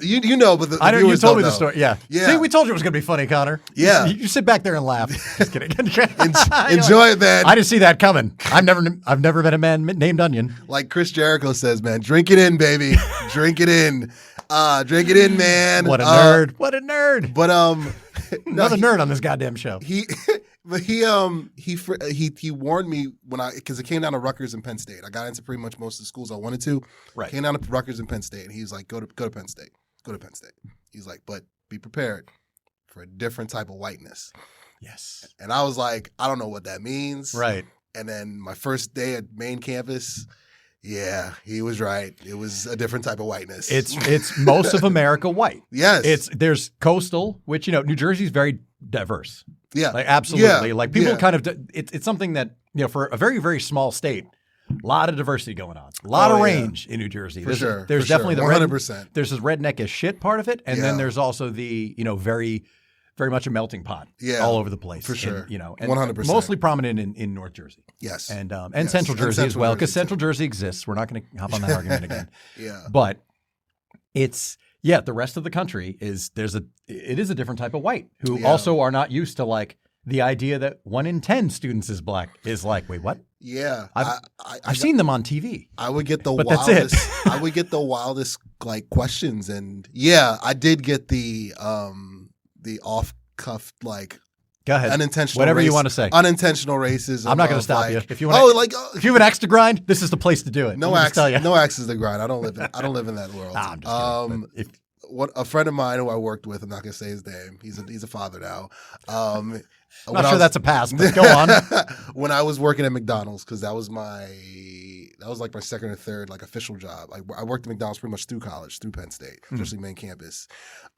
Speaker 2: you know, but
Speaker 1: I don't. You told me the story. Yeah.
Speaker 2: Yeah.
Speaker 1: See, we told you it was going to be funny, Connor.
Speaker 2: Yeah.
Speaker 1: You sit back there and laugh. Just kidding.
Speaker 2: Enjoy it, man.
Speaker 1: I didn't see that coming. I've never met a man named Onion.
Speaker 2: Like Chris Jericho says, man, drink it in, baby. Drink it in. Drink it in, man.
Speaker 1: What a nerd. What a nerd.
Speaker 2: But
Speaker 1: another nerd on this goddamn show.
Speaker 2: But he warned me because it came down to Rutgers and Penn State. I got into pretty much most of the schools I wanted to. Right. Came down to Rutgers and Penn State, and he was like, "Go to Penn State. Go to Penn State." He's like, "But be prepared for a different type of whiteness."
Speaker 1: Yes.
Speaker 2: And I was like, I don't know what that means.
Speaker 1: Right.
Speaker 2: And then my first day at main campus, yeah, he was right. It was a different type of whiteness.
Speaker 1: It's most of America white.
Speaker 2: Yes.
Speaker 1: There's coastal, which New Jersey's very diverse.
Speaker 2: Yeah.
Speaker 1: Like absolutely. Yeah. Like people kind of it's something that, for a very, very small state, a lot of diversity going on. A lot of range in New Jersey.
Speaker 2: There's
Speaker 1: definitely the
Speaker 2: 100%.
Speaker 1: There's this redneck as shit part of it, and then there's also the, very very much a melting pot all over the place.
Speaker 2: For sure.
Speaker 1: And,
Speaker 2: 100%.
Speaker 1: Mostly prominent in North Jersey.
Speaker 2: Yes.
Speaker 1: And Central Jersey as well, because Central Jersey exists. We're not going to hop on that argument again.
Speaker 2: Yeah.
Speaker 1: But it's the rest of the country it is a different type of white who also are not used to like the idea that 1 in 10 students is black is like, wait, what?
Speaker 2: Yeah.
Speaker 1: I've seen them on TV.
Speaker 2: I would get the
Speaker 1: wildest
Speaker 2: that's it. I would get the wildest like questions, and I did get the off cuff like
Speaker 1: go ahead.
Speaker 2: Unintentional
Speaker 1: whatever you want to say.
Speaker 2: Unintentional racism.
Speaker 1: I'm not going to stop you. If you want if you have an axe to grind, this is the place to do it.
Speaker 2: No axe is the grind. I don't live in that world.
Speaker 1: Nah, I'm just kidding.
Speaker 2: A friend of mine who I worked with, I'm not going to say his name. He's a father now.
Speaker 1: I'm not sure that's a pass, but go on.
Speaker 2: When I was working at McDonald's, because that was like my second or third like official job. I worked at McDonald's pretty much through college, through Penn State, especially main campus.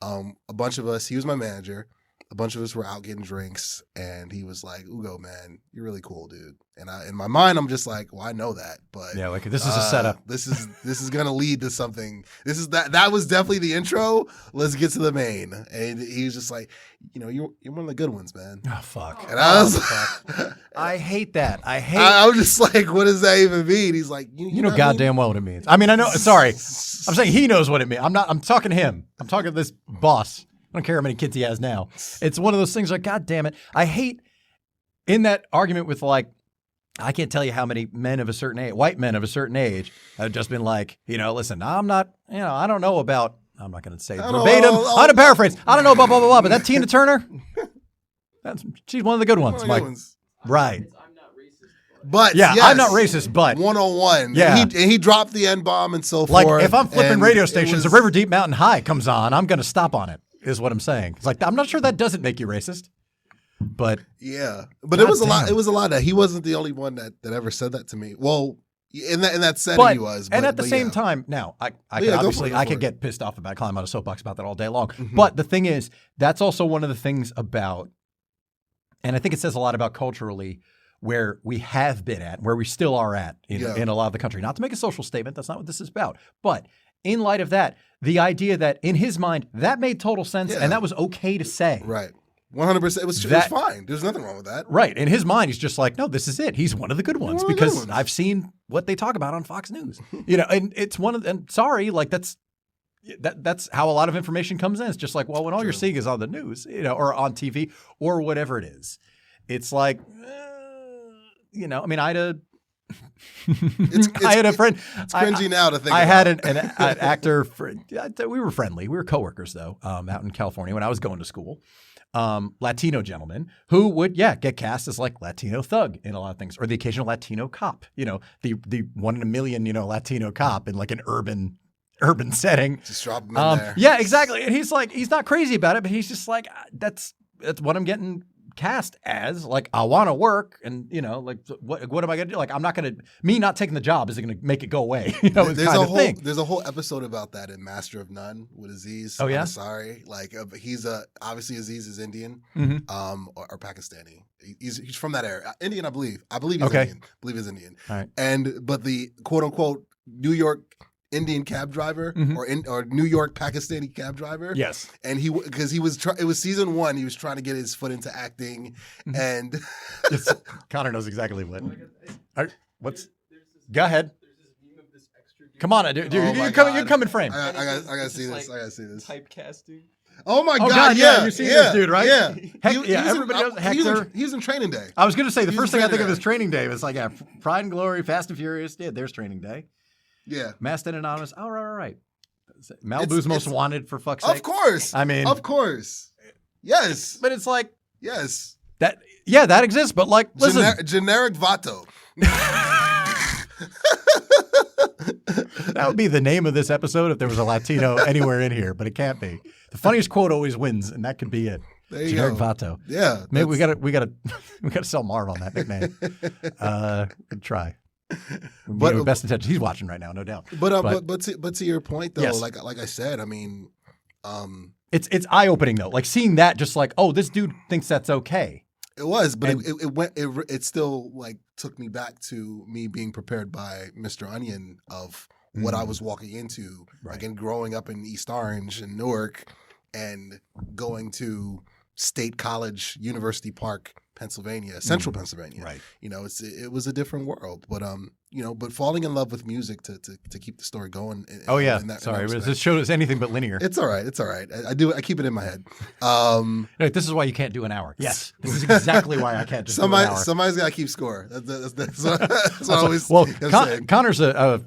Speaker 2: A bunch of us. He was my manager. a bunch of us were out getting drinks, and he was like, "Ugo, man, you're really cool, dude." And in my mind, I'm just like, "Well, I know that, but
Speaker 1: yeah, like this is a setup.
Speaker 2: This is gonna lead to something. This is that was definitely the intro. Let's get to the main." And he was just like, "You're one of the good ones, man."
Speaker 1: Oh fuck!
Speaker 2: And I was
Speaker 1: fuck. I hate that.
Speaker 2: I was just like, "What does that even mean?" He's like,
Speaker 1: "You know goddamn well what it means." I mean, I know. Sorry, I'm saying he knows what it means. I'm talking to him. I'm talking to this boss. I don't care how many kids he has now. It's one of those things like, God damn it. I hate in that argument with like, I can't tell you how many men of a certain age, white men of a certain age, have just been like, listen, I'm not, I don't know about, I'm not going to say verbatim. I'm going to paraphrase. I don't know about blah, blah, blah, but that Tina Turner, she's one of the good ones. Mike. Right.
Speaker 2: But
Speaker 1: yeah,
Speaker 2: yes,
Speaker 1: I'm not racist, but
Speaker 2: 101.
Speaker 1: Yeah,
Speaker 2: and he dropped the N-bomb and so forth.
Speaker 1: Like if I'm flipping radio stations, the River Deep Mountain High comes on, I'm going to stop on it. Is what I'm saying. It's like I'm not sure that doesn't make you racist, but
Speaker 2: yeah, but it was a lot. It was a lot that he wasn't the only one that ever said that to me. Well, in that setting he was,
Speaker 1: and at the same time, now I can obviously I could get pissed off about climb on a soapbox about that all day long. Mm-hmm. But the thing is, that's also one of the things about, and I think it says a lot about culturally where we have been at, where we still are at in a lot of the country. Not to make a social statement, that's not what this is about, but. In light of that, the idea that in his mind, that made total sense and that was okay to say.
Speaker 2: Right. 100%. It was fine. There's nothing wrong with that.
Speaker 1: Right. In his mind, he's just like, no, this is it. He's one of the good ones because I've seen what they talk about on Fox News. And it's one of and sorry, like that's how a lot of information comes in. It's just like, well, when all you're seeing is on the news, or on TV or whatever it is. It's like, I mean, I had a friend.
Speaker 2: It's cringy now to think.
Speaker 1: I had an actor. We were friendly. We were coworkers though, out in California when I was going to school. Latino gentleman who would get cast as like Latino thug in a lot of things, or the occasional Latino cop. The one in a million Latino cop in like an urban setting.
Speaker 2: Just drop him in there.
Speaker 1: Yeah, exactly. And he's like, he's not crazy about it, but he's just like, that's what I'm getting cast as. Like, I want to work, and like what am I gonna do? Like, I'm not gonna not taking the job isn't gonna make it go away. There's
Speaker 2: a whole episode about that in Master of None with Aziz.
Speaker 1: Oh yeah,
Speaker 2: sorry. Like he's obviously Aziz is Indian, or Pakistani. He's from that area. Indian, I believe. I believe he's Indian. I believe he's Indian.
Speaker 1: All right.
Speaker 2: But the quote unquote New York Indian cab driver or New York Pakistani cab driver.
Speaker 1: Yes.
Speaker 2: And it was season 1. He was trying to get his foot into acting, and
Speaker 1: Connor knows exactly what. Go ahead. Come on, dude. You're coming frame.
Speaker 2: I gotta see this. I gotta see this.
Speaker 3: Typecasting.
Speaker 2: Oh my God! Yeah,
Speaker 1: you see this dude, right?
Speaker 2: Yeah,
Speaker 1: everybody knows Hector.
Speaker 2: He was in Training Day.
Speaker 1: I was gonna say the first thing I think of is Training Day. It's like Pride and Glory, Fast and Furious. Yeah, there's Training Day.
Speaker 2: Yeah.
Speaker 1: Masked and Anonymous. Oh, right. Malibu's Most Wanted, for fuck's sake.
Speaker 2: Of course.
Speaker 1: I mean.
Speaker 2: Of course. Yes.
Speaker 1: But it's like.
Speaker 2: Yes.
Speaker 1: That exists, but like, listen.
Speaker 2: Generic Vato.
Speaker 1: That would be the name of this episode if there was a Latino anywhere in here, but it can't be. The funniest quote always wins, and that could be it.
Speaker 2: There you
Speaker 1: Generic
Speaker 2: go.
Speaker 1: Vato.
Speaker 2: Yeah.
Speaker 1: Maybe we gotta sell Marv on that nickname. Good try. But best intentions. He's watching right now, no doubt.
Speaker 2: But to your point though,
Speaker 1: yes.
Speaker 2: like I said, I mean,
Speaker 1: it's eye opening though. Like seeing that, just like, oh, this dude thinks that's okay.
Speaker 2: It was, but it still like took me back to me being prepared by Mr. Onion of what I was walking into.
Speaker 1: Right.
Speaker 2: Again, growing up in East Orange and Newark, and going to State College, University Park, Pennsylvania, Central Pennsylvania.
Speaker 1: Right.
Speaker 2: It was a different world, but but falling in love with music to keep the story going.
Speaker 1: Sorry, this show is anything but linear.
Speaker 2: It's all right. It's all right. I keep it in my head.
Speaker 1: This is why you can't do an hour. Yes, this is exactly why I can't just do an hour.
Speaker 2: Somebody's got to keep score. That's what I always.
Speaker 1: Connor's a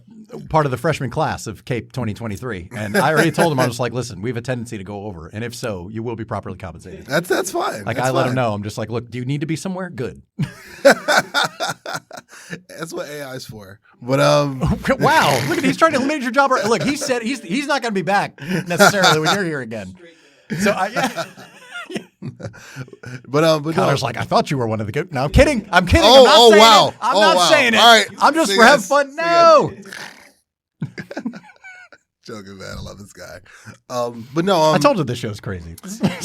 Speaker 1: part of the freshman class of CAPE 2023, and I already told him, I was like, listen, we have a tendency to go over, and if so, you will be properly compensated.
Speaker 2: That's fine.
Speaker 1: Like
Speaker 2: that's
Speaker 1: I let
Speaker 2: fine.
Speaker 1: him know. I'm just like, look, do you need to be somewhere? Good.
Speaker 2: That's what AI is for. But
Speaker 1: wow, look at he's trying to eliminate your job. Look, he said he's not going to be back necessarily when you're here again. So
Speaker 2: but
Speaker 1: Connor's like, I thought you were one of the good. No, I'm kidding. I'm kidding. I'm not saying it.
Speaker 2: All right.
Speaker 1: I'm just we're having fun. No.
Speaker 2: Joking, man. I love this guy. But no,
Speaker 1: I told you this show's crazy.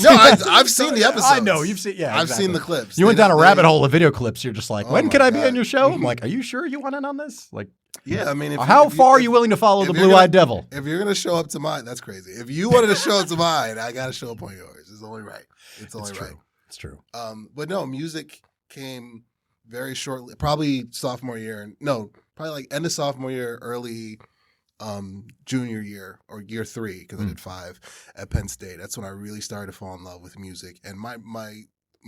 Speaker 2: no, I've seen the episodes.
Speaker 1: I know you've seen. Yeah,
Speaker 2: I've
Speaker 1: exactly.
Speaker 2: seen the clips.
Speaker 1: You went down a rabbit hole of video clips. You're just like,
Speaker 2: Oh
Speaker 1: when
Speaker 2: my
Speaker 1: can I be
Speaker 2: God.
Speaker 1: on your show? I'm like, are you sure you want in on this? Like,
Speaker 2: Yeah, I mean,
Speaker 1: how far are you willing to follow the blue-eyed devil?
Speaker 2: If you're gonna show up to mine, that's crazy. If you wanted to show up to mine, I gotta show up on yours. It's only right. It's only right.
Speaker 1: It's true.
Speaker 2: But no, music came very shortly, probably sophomore year. No, probably like end of sophomore year, early junior year or year 3, because I did 5 at Penn State. That's when I really started to fall in love with music. And my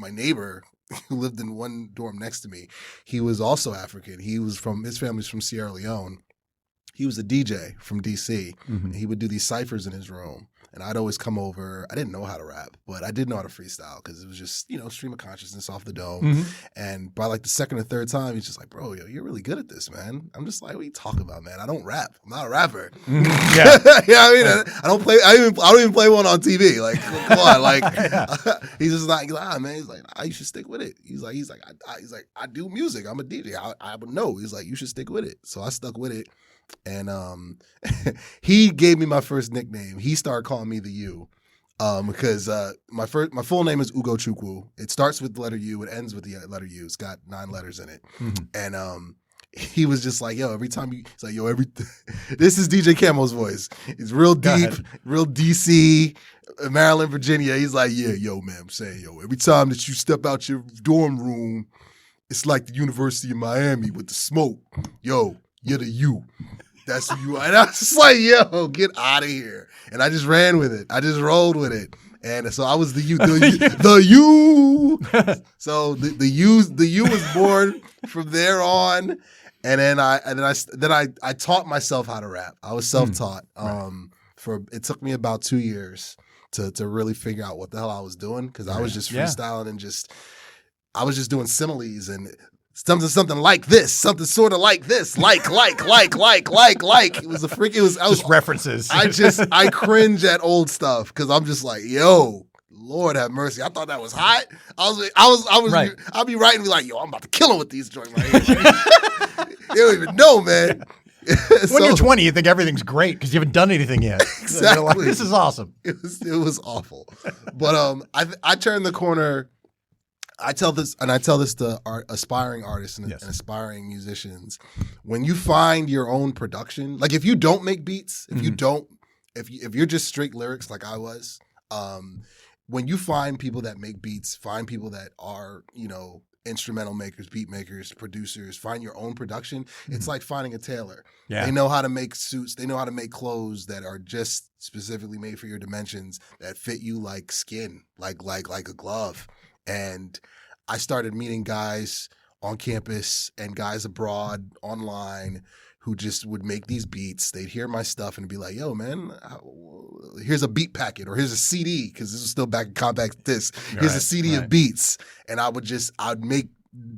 Speaker 2: neighbor who lived in one dorm next to me, he was also African. His family's from Sierra Leone. He was a DJ from DC. And he would do these ciphers in his room. And I'd always come over. I didn't know how to rap, but I did know how to freestyle because it was just, stream of consciousness off the dome. And by like the second or third time, he's just like, bro, yo, you're really good at this, man. I'm just like, what are you talking about, man? I don't rap. I'm not a rapper.
Speaker 1: Yeah.
Speaker 2: I don't play. I don't even play one on TV. Like, come on. Like, he's just like, man. He's like, you should stick with it. He's like, I do music. I'm a DJ. I would know. He's like, you should stick with it. So I stuck with it. And he gave me my first nickname. He started calling me the U, because my full name is U-Goboy. It starts with the letter U. It ends with the letter U. It's got 9 letters in it. And he was just like, yo, every time he's like, yo, this is DJ Camo's voice. It's real deep, real DC, Maryland, Virginia. He's like, yeah, yo, man, I'm saying, yo, every time that you step out your dorm room, it's like the University of Miami with the smoke. Yo, you're the U. That's who you are. And I was just like, yo, get out of here. And I just ran with it. I just rolled with it. And so I was the U. The U. So the U was born from there on. And then I taught myself how to rap. I was self-taught. It took me about 2 years to really figure out what the hell I was doing, because I was just freestyling and I was just doing similes and something like this, something sort of like this, like. It was just
Speaker 1: references.
Speaker 2: I cringe at old stuff because I'm just like, yo, Lord have mercy. I thought that was hot. I'll be writing and be like, yo, I'm about to kill him with these joints right here. You don't even know, man.
Speaker 1: When you're 20, you think everything's great because you haven't done anything yet.
Speaker 2: Exactly.
Speaker 1: You're like, this is awesome.
Speaker 2: It was awful. But I turned the corner. I tell this to aspiring artists and aspiring musicians. When you find your own production, like if you don't make beats, if you're just straight lyrics like I was, when you find people that make beats, find people that are, instrumental makers, beat makers, producers, find your own production, it's like finding a tailor. Yeah. They know how to make suits, they know how to make clothes that are just specifically made for your dimensions, that fit you like skin, like a glove. And I started meeting guys on campus and guys abroad online who just would make these beats. They'd hear my stuff and be like, yo, man, here's a beat packet, or here's a CD, because this was still back in compact disc. Here's a CD of beats. And I'd make,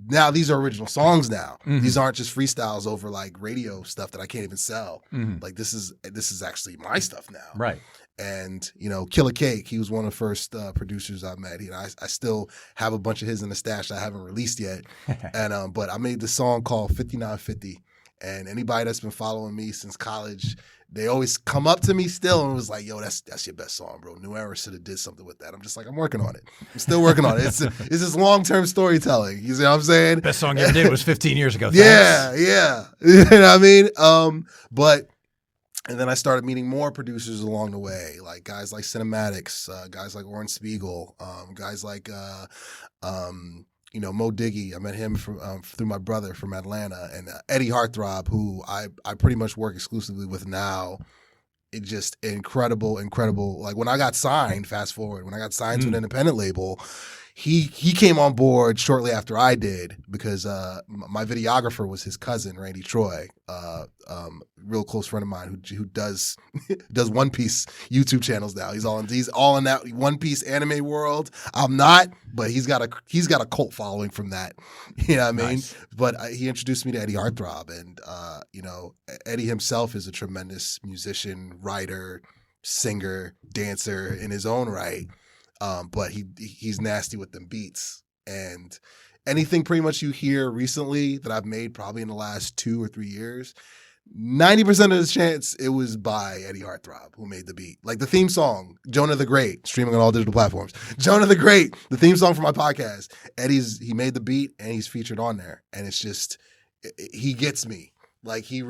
Speaker 2: now these are original songs now. These aren't just freestyles over like radio stuff that I can't even sell. Like this is actually my stuff now.
Speaker 1: Right.
Speaker 2: And, Killer Cake, he was one of the first producers I met. I still have a bunch of his in the stash that I haven't released yet. And but I made this song called 5950. And anybody that's been following me since college, they always come up to me still and was like, yo, that's your best song, bro. New Era should have did something with that. I'm just like, I'm working on it. I'm still working on it. It's this long-term storytelling. You see what I'm saying?
Speaker 1: Best song you ever did was 15 years ago.
Speaker 2: Yeah. You know what I mean? And then I started meeting more producers along the way, like guys like Cinematics, guys like Oren Spiegel, guys like Mo Diggy. I met him through my brother from Atlanta, and Eddie Heartthrob, who I pretty much work exclusively with now. It just incredible. Like when I got signed, fast forward, when I got signed to an independent label, he came on board shortly after I did, because my videographer was his cousin, Randy Troy, real close friend of mine who does One Piece YouTube channels now. He's all in that One Piece anime world. I'm not, but he's got a cult following from that. You know what I mean? Nice. But he introduced me to Eddie Heartthrob, and Eddie himself is a tremendous musician, writer, singer, dancer in his own right. But he's nasty with them beats, and anything pretty much you hear recently that I've made probably in the last 2 or 3 years, 90% of the chance it was by Eddie Heartthrob who made the beat. Like the theme song, Jonah the Great, streaming on all digital platforms. Jonah the Great, the theme song for my podcast. He made the beat and he's featured on there. And it's just, he gets me. Like I'm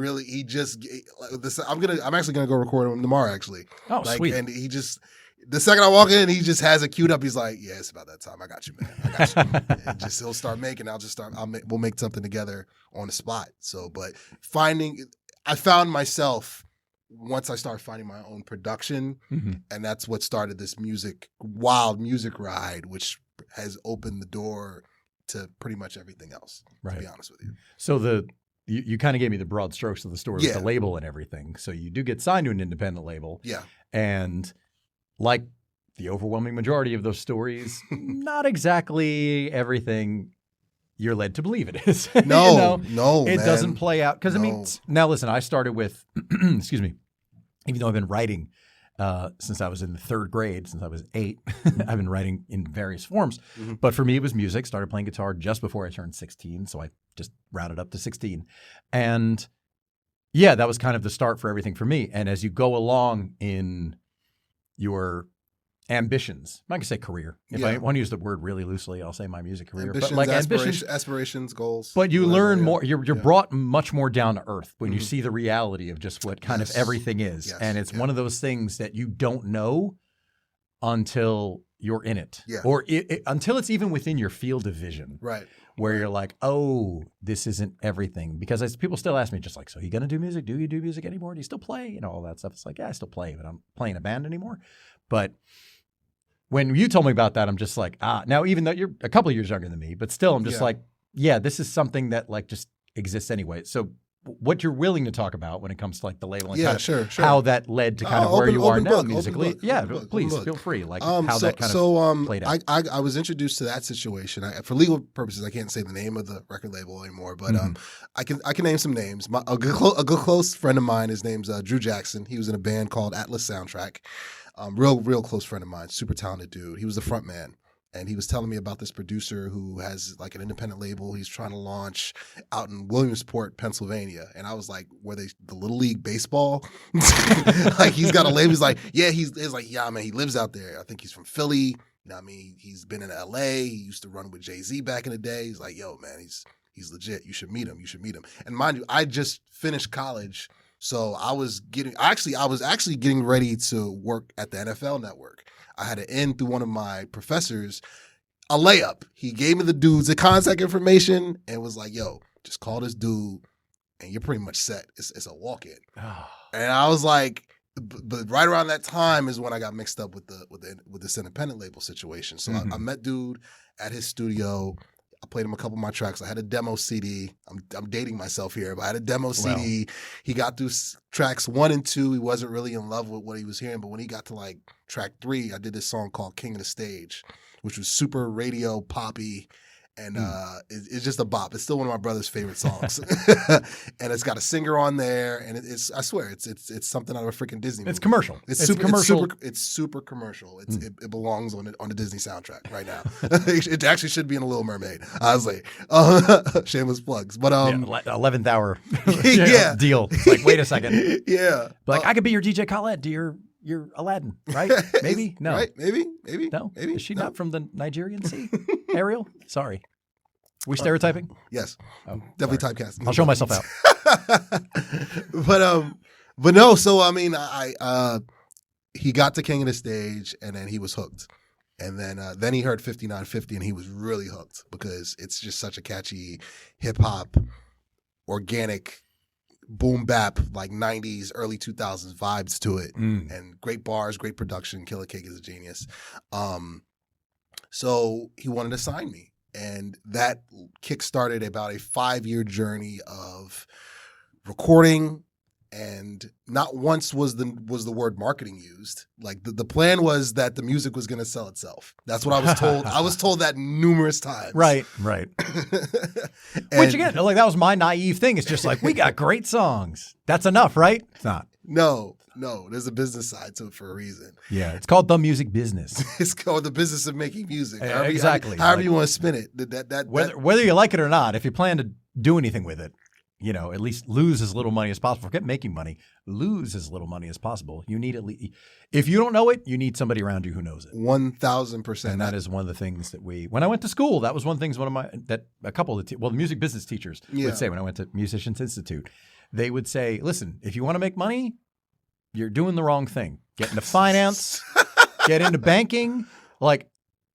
Speaker 2: actually gonna go record him tomorrow actually.
Speaker 1: Oh, sweet.
Speaker 2: And he just, the second I walk in, he just has it queued up. He's like, yeah, it's about that time. I got you, man. I got you. And just, he'll start making, we'll make something together on the spot. So, but I found myself once I started finding my own production, and that's what started this wild music ride, which has opened the door to pretty much everything else, to be honest with you.
Speaker 1: So you kind of gave me the broad strokes of the story with the label and everything. So you do get signed to an independent label. Yeah. And like the overwhelming majority of those stories, not exactly everything you're led to believe it is.
Speaker 2: No,
Speaker 1: it doesn't play out. Because I mean, now listen, I started with, excuse me, even though I've been writing since I was in the third grade, since I was 8, I've been writing in various forms. But for me, it was music. Started playing guitar just before I turned 16. So I just rounded up to 16. And yeah, that was kind of the start for everything for me. And as you go along in your ambitions, I'm not gonna say career. If I want to use the word really loosely, I'll say my music career.
Speaker 2: Ambitions,
Speaker 1: but like
Speaker 2: aspirations, goals.
Speaker 1: But you learn more. You're brought much more down to earth when you see the reality of just what kind of everything is. And it's one of those things that you don't know until you're in it, or until it's even within your field of vision.
Speaker 2: Right.
Speaker 1: Where you're like, oh, this isn't everything. Because people still ask me just like, so you gonna do music? Do you do music anymore? Do you still play? You know, all that stuff. It's like, yeah, I still play, but I'm playing a band anymore. But when you told me about that, I'm just like, now even though you're a couple of years younger than me, but still I'm just like, yeah, this is something that like just exists anyway. So what you're willing to talk about when it comes to like the label and
Speaker 2: sure.
Speaker 1: how that led to kind of where you are now musically. Please feel free. Like how that kind of played out.
Speaker 2: I was introduced to that situation. For legal purposes, I can't say the name of the record label anymore, but I can name some names. A good close friend of mine, his name's Drew Jackson. He was in a band called Atlas Soundtrack. Real close friend of mine, super talented dude. He was the front man. And he was telling me about this producer who has like an independent label he's trying to launch out in Williamsport, Pennsylvania. And I was like, were they the Little League baseball? Like he's got a label. He's like, yeah, man, he lives out there. I think he's from Philly. You know what I mean? He's been in LA. He used to run with Jay-Z back in the day. He's like, yo, man, he's legit. You should meet him. And mind you, I just finished college. So I was actually getting ready to work at the NFL Network. I had to end through one of my professors a layup. He gave me the contact information and was like, yo, just call this dude and you're pretty much set. It's a walk-in. And I was like, but right around that time is when I got mixed up with this independent label situation. So I met dude at his studio. I played him a couple of my tracks. I had a demo CD. I'm dating myself here, but I had a demo CD. He got through tracks 1 and 2. He wasn't really in love with what he was hearing, but when he got to like track 3, I did this song called King of the Stage, which was super radio poppy. And it's just a bop. It's still one of my brother's favorite songs, and it's got a singer on there. And I swear, it's something out of a freaking Disney movie.
Speaker 1: It's commercial.
Speaker 2: It's super commercial. It's super commercial. It belongs on the Disney soundtrack right now. It actually should be in a Little Mermaid. Honestly, shameless plugs. But
Speaker 1: 11th hour deal. Like, wait a second. Like I could be your DJ Khaled to your Aladdin, right? Maybe? No.
Speaker 2: Right? Maybe?
Speaker 1: No? Is she not from the Nigerian sea? Ariel? Sorry. We stereotyping?
Speaker 2: Yes. Definitely typecasting.
Speaker 1: I'll show myself out.
Speaker 2: But no, so I mean, he got to King of the Stage and then he was hooked. And then he heard 5950 and he was really hooked because it's just such a catchy hip hop, organic, boom bap, like 90s, early 2000s vibes to it. And great bars, great production. Killer Cake is a genius. So he wanted to sign me. And that kickstarted about a 5-year journey of recording. And not once was the word marketing used. Like the plan was that the music was going to sell itself. That's what I was told. I was told that numerous times.
Speaker 1: Right. Which again, like that was my naive thing. It's just like, we got great songs. That's enough, right? It's not.
Speaker 2: No. There's a business side to it for a reason.
Speaker 1: Yeah, it's called the music business.
Speaker 2: It's called the business of making music.
Speaker 1: Exactly.
Speaker 2: However you want to spin it.
Speaker 1: Whether you like it or not, if you plan to do anything with it, at least lose as little money as possible. Forget making money, lose as little money as possible. You need at least, if you don't know it, you need somebody around you who knows it.
Speaker 2: 1,000%.
Speaker 1: And that is one of the things that when I went to school, that was one of the things a couple of the music business teachers would say when I went to Musicians Institute. They would say, listen, if you want to make money, you're doing the wrong thing. Get into finance, get into banking. Like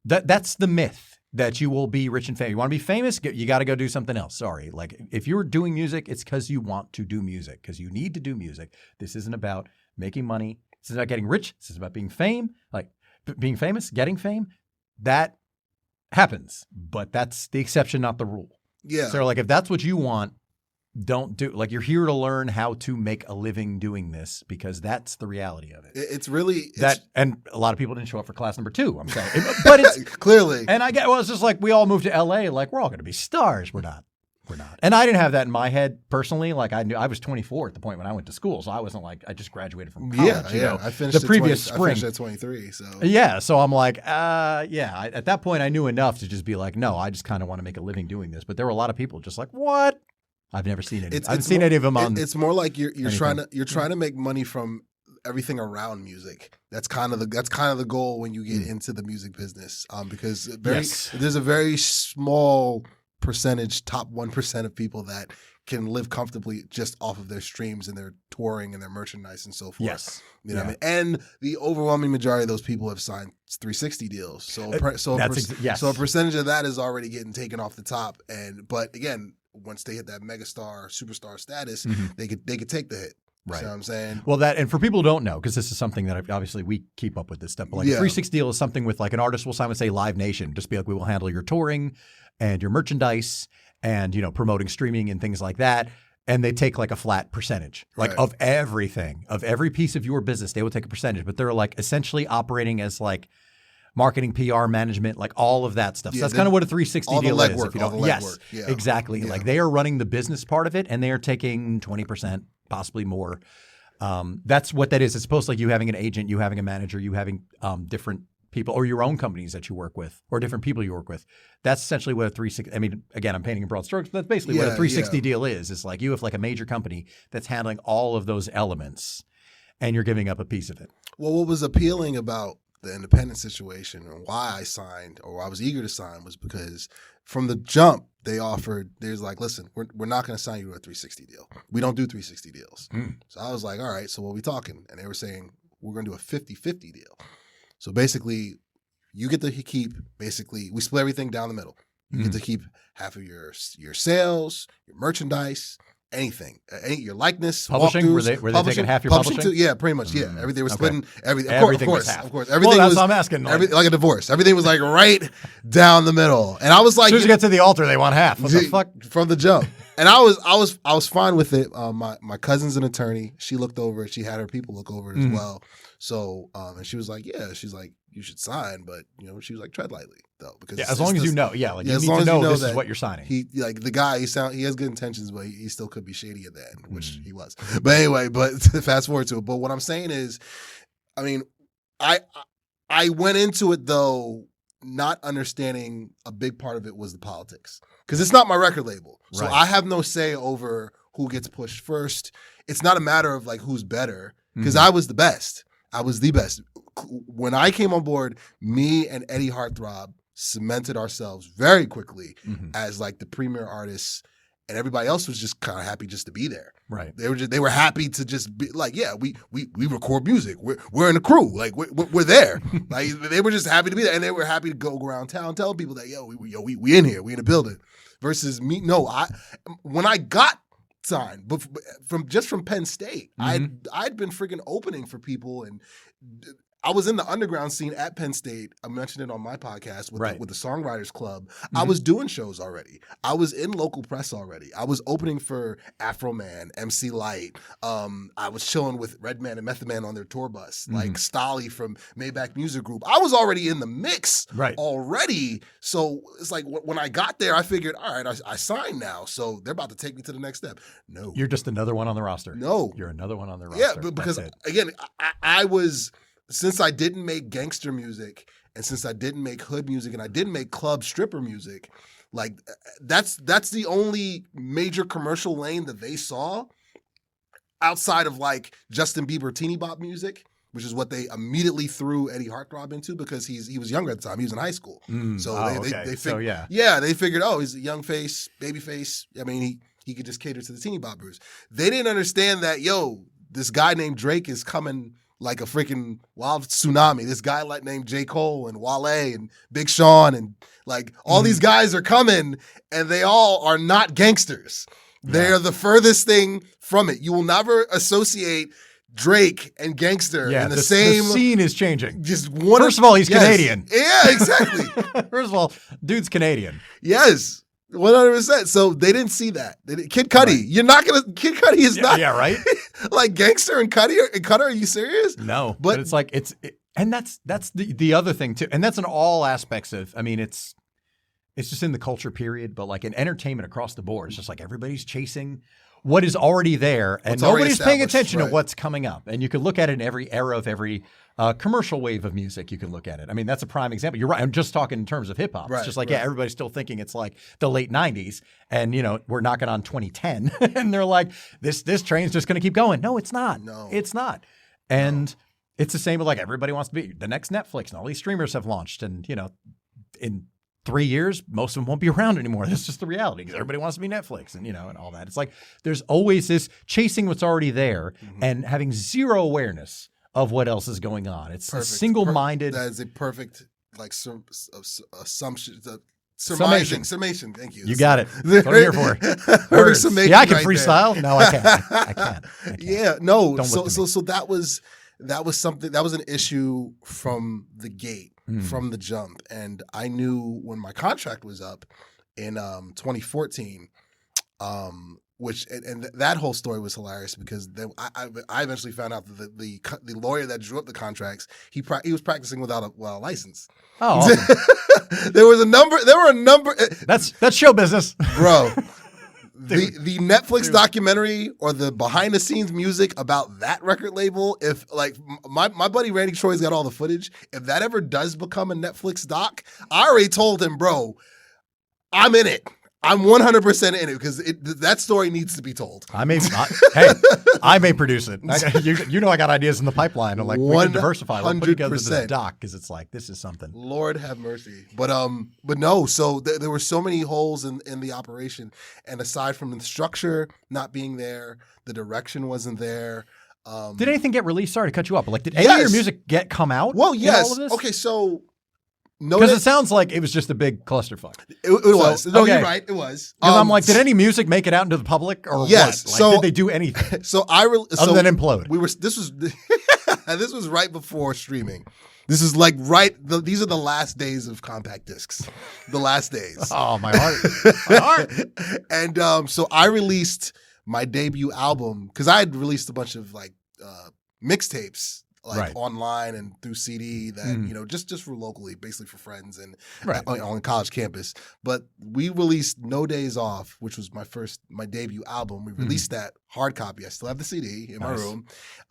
Speaker 1: that's the myth. That you will be rich and famous. You want to be famous? You got to go do something else. Sorry. Like if you're doing music, it's because you want to do music, because you need to do music. This isn't about making money. This is about getting rich. This is about being being famous, getting fame. That happens, but that's the exception, not the rule.
Speaker 2: Yeah.
Speaker 1: So like if that's what you want, don't do you're here to learn how to make a living doing this, because that's the reality of it.
Speaker 2: It's really
Speaker 1: and a lot of people didn't show up for class number 2. I'm saying, but it's
Speaker 2: clearly.
Speaker 1: And it's just like we all moved to LA, like we're all going to be stars. We're not. And I didn't have that in my head personally. Like I knew I was 24 at the point when I went to school, so I wasn't like I just graduated from college.
Speaker 2: Yeah. I finished
Speaker 1: the previous spring.
Speaker 2: I finished at 23. So
Speaker 1: so I'm like, at that point I knew enough to just be like, no, I just kind of want to make a living doing this. But there were a lot of people just like, what? I've never seen it. I haven't seen any of them on.
Speaker 2: It's more like you're trying to make money from everything around music. That's kind of the goal when you get into the music business. Because there's a very small percentage, top 1% of people that can live comfortably just off of their streams and their touring and their merchandise and so forth.
Speaker 1: Yes.
Speaker 2: You know what I mean? And the overwhelming majority of those people have signed 360 deals. So a percentage of that is already getting taken off the top. But again, once they hit that megastar, superstar status, they could take the hit.
Speaker 1: Right.
Speaker 2: You know what I'm saying?
Speaker 1: Well, and for people who don't know, because this is something that obviously we keep up with this stuff, but like a 360 deal is something with like an artist will sign with, say, Live Nation. Just be like, we will handle your touring and your merchandise and, promoting streaming and things like that. And they take like a flat percentage, of everything, of every piece of your business, they will take a percentage, but they're like essentially operating as like marketing, PR, management, like all of that stuff. So that's kind of what a 360 deal is. If you don't, yes, exactly. Yeah. Like they are running the business part of it, and they are taking 20%, possibly more. That's what that is. It's supposed to like you having an agent, you having a manager, you having different people, or your own companies that you work with, or different people you work with. That's essentially what a 360. I mean, again, I'm painting in broad strokes, but that's basically what a 360 deal is. It's like you have like a major company that's handling all of those elements, and you're giving up a piece of it.
Speaker 2: Well, what was appealing about the independent situation and why I signed, or I was eager to sign, was because from the jump there's like, listen, we're not going to sign you to a 360 deal. We don't do 360 deals. So I was like, all right, so what are we talking? And they were saying, we're going to do a 50-50 deal. So basically you get to keep, we split everything down the middle. You get to keep half of your sales, your merchandise, anything, your likeness,
Speaker 1: publishing. Were they taking half your publishing?
Speaker 2: Too? Yeah, pretty much. Yeah, everything was splitting. Everything.
Speaker 1: Everything
Speaker 2: Of
Speaker 1: was half.
Speaker 2: Of course. Everything
Speaker 1: that's what I'm asking.
Speaker 2: Like a divorce. Everything was like right down the middle, and I was like,
Speaker 1: as soon as you get to the altar, they want half. What the fuck?
Speaker 2: From the jump. And I was fine with it. My cousin's an attorney. She looked over it. She had her people look over it as well. So, and she was like, yeah, she's like, you should sign, but she was like, tread lightly though, because
Speaker 1: as long as you know, you need to know this is what you're signing.
Speaker 2: He the guy, he has good intentions, but he still could be shady at the end, which he was. But anyway, fast forward to it. But what I'm saying is, I mean, I went into it though not understanding a big part of it was the politics, because it's not my record label, so I have no say over who gets pushed first. It's not a matter of like who's better, because I was the best. I was the best. When I came on board, me and Eddie Heartthrob cemented ourselves very quickly as like the premier artists, and everybody else was just kind of happy just to be there.
Speaker 1: Right.
Speaker 2: They were happy to just be like, yeah, we record music. We're in a crew. Like we're there. Like they were just happy to be there, and they were happy to go around town telling people that we in here, we in the building. Versus me, when I got signed, but from Penn State, I'd been freaking opening for people, and I was in the underground scene at Penn State. I mentioned it on my podcast with the Songwriters Club. I was doing shows already. I was in local press already. I was opening for Afro Man, MC Light. I was chilling with Redman and Method Man on their tour bus, like Stolly from Maybach Music Group. I was already in the mix already. So it's like when I got there, I figured, all right, I signed now. So they're about to take me to the next step. No.
Speaker 1: You're just another one on the roster.
Speaker 2: No.
Speaker 1: You're another one on the roster.
Speaker 2: Yeah, but because, again, I was... Since I didn't make gangster music, and since I didn't make hood music, and I didn't make club stripper music, Like that's the only major commercial lane that they saw outside of like Justin Bieber teeny bop music, which is what they immediately threw Eddie Heartthrob into because he was younger at the time. He was in high school. They figured, they figured, oh, he's a young face, baby face. I mean, he could just cater to the teeny boppers. They didn't understand that, this guy named Drake is coming like a freaking wild tsunami. This guy named J. Cole and Wale and Big Sean and like all these guys are coming and they all are not gangsters. They are the furthest thing from it. You will never associate Drake and gangster in the same.
Speaker 1: The scene is changing.
Speaker 2: First
Speaker 1: of all, he's Canadian.
Speaker 2: Yeah, exactly.
Speaker 1: First of all, dude's Canadian.
Speaker 2: Yes. 100%. So they didn't see that. Kid Cudi, right. You're not gonna. Kid Cudi is not.
Speaker 1: Yeah, right.
Speaker 2: Like gangster and Cutter. Are you serious?
Speaker 1: No, but it's like and that's the other thing too, and that's in all aspects of. I mean, it's just in the culture period, but like in entertainment across the board, it's just like everybody's chasing what is already there, and nobody's paying attention to what's coming up. And you could look at it in every era of every commercial wave of music. You can look at it. I mean, that's a prime example. You're right. I'm just talking in terms of hip hop. It's just like, everybody's still thinking it's like the late 90s, and we're knocking on 2010, and they're like, this train's just going to keep going. No, it's not.
Speaker 2: No,
Speaker 1: it's not. And it's the same with like everybody wants to be the next Netflix, and all these streamers have launched, and in 3 years, most of them won't be around anymore. That's just the reality because everybody wants to be Netflix and, and all that. It's like there's always this chasing what's already there and having zero awareness of what else is going on. It's a single-minded.
Speaker 2: That is a perfect assumption. Summation. Thank you.
Speaker 1: You got it. That's what I'm here for.
Speaker 2: Perfect summation.
Speaker 1: Yeah, I can freestyle. There. No, I can't. I can't.
Speaker 2: Yeah, no. So that was something that was an issue from the gate. From the jump. And I knew when my contract was up in 2014, which that whole story was hilarious because I eventually found out that the lawyer that drew up the contracts, he was practicing without a license.
Speaker 1: Oh, awesome.
Speaker 2: There were a number.
Speaker 1: That's show business.
Speaker 2: Bro. The Netflix documentary or the behind the scenes music about that record label, if like my buddy Randy Troy's got all the footage, if that ever does become a Netflix doc, I already told him, bro, I'm in it. I'm 100% in it because that story needs to be told. I may
Speaker 1: produce it. I got ideas in the pipeline. I'm like, we can diversify. We'll put together this doc because it's like, this is something.
Speaker 2: Lord have mercy. But no. So there were so many holes in the operation, and aside from the structure not being there, the direction wasn't there.
Speaker 1: Did anything get released? Sorry to cut you up. But like, did any of your music come out?
Speaker 2: Well, yes.
Speaker 1: All of this?
Speaker 2: Okay, so.
Speaker 1: Because it sounds like it was just a big clusterfuck.
Speaker 2: It was. No, you're right. It was.
Speaker 1: Because I'm like, did any music make it out into the public or what? Like, did they do anything? Other than implode.
Speaker 2: This was right before streaming. This is like these are the last days of compact discs. The last days.
Speaker 1: Oh, my heart.
Speaker 2: And so I released my debut album because I had released a bunch of like mixtapes. Online and through CD that just for locally, basically for friends and on college campus. But we released No Days Off, which was my debut album. We released that hard copy. I still have the CD in my room.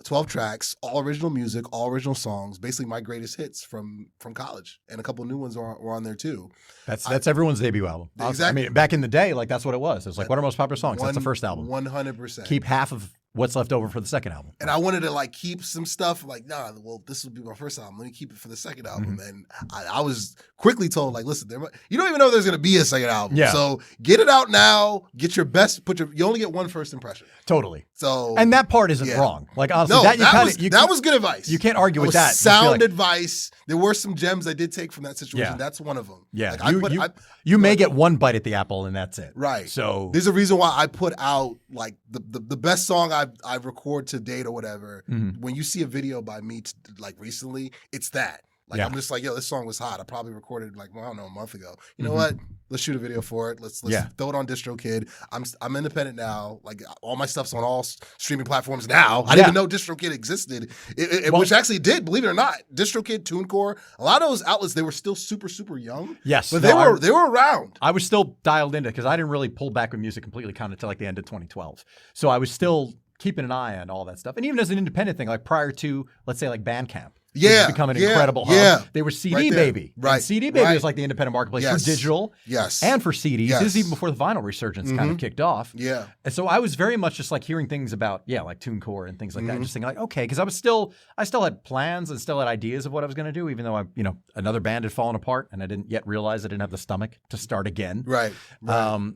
Speaker 2: 12 tracks, all original music, all original songs. Basically my greatest hits from college, and a couple new ones were on there too.
Speaker 1: That's everyone's debut album.
Speaker 2: Exactly.
Speaker 1: I mean, back in the day, like that's what it was. It was like, what are most popular songs? That's the first album.
Speaker 2: 100%.
Speaker 1: Keep half of what's left over for the second album.
Speaker 2: And I wanted to like keep some stuff like, this will be my first album. Let me keep it for the second album. And I was quickly told, like, listen, you don't even know there's going to be a second album. Yeah. So get it out now. Get your best. You only get one first impression.
Speaker 1: Totally.
Speaker 2: So
Speaker 1: and that part isn't wrong. Like honestly,
Speaker 2: that was good advice.
Speaker 1: You can't argue with that.
Speaker 2: Sound advice. There were some gems I did take from that situation. Yeah. That's one of them.
Speaker 1: Yeah. Like you may get one bite at the apple and that's it.
Speaker 2: Right.
Speaker 1: So
Speaker 2: there's a reason why I put out like the best song I've recorded to date or whatever. When you see a video by me like recently, it's that. Like I'm just like, this song was hot. I probably recorded like, I don't know, a month ago. You know what? Let's shoot a video for it. Let's throw it on DistroKid. I'm independent now. Like all my stuff's on all streaming platforms now. I didn't even know DistroKid existed. Which actually did, believe it or not. DistroKid, TuneCore, a lot of those outlets, they were still super, super young.
Speaker 1: Yes.
Speaker 2: But they were around.
Speaker 1: I was still dialed into because I didn't really pull back with music completely kind of until like the end of 2012. So I was still keeping an eye on all that stuff. And even as an independent thing, like prior to, let's say like Bandcamp.
Speaker 2: Yeah,
Speaker 1: It's become an incredible hub.
Speaker 2: Yeah.
Speaker 1: They were CD
Speaker 2: Right there.
Speaker 1: Baby.
Speaker 2: Right.
Speaker 1: And CD Baby
Speaker 2: Right.
Speaker 1: was like the independent marketplace
Speaker 2: Yes.
Speaker 1: for digital
Speaker 2: Yes.
Speaker 1: and for CDs.
Speaker 2: Yes.
Speaker 1: This is even before the vinyl resurgence kind of kicked off.
Speaker 2: Yeah.
Speaker 1: And so I was very much just like hearing things about, like TuneCore and things like that. And just thinking like, okay, because I still had plans and still had ideas of what I was going to do, even though another band had fallen apart and I didn't yet realize I didn't have the stomach to start again.
Speaker 2: Right.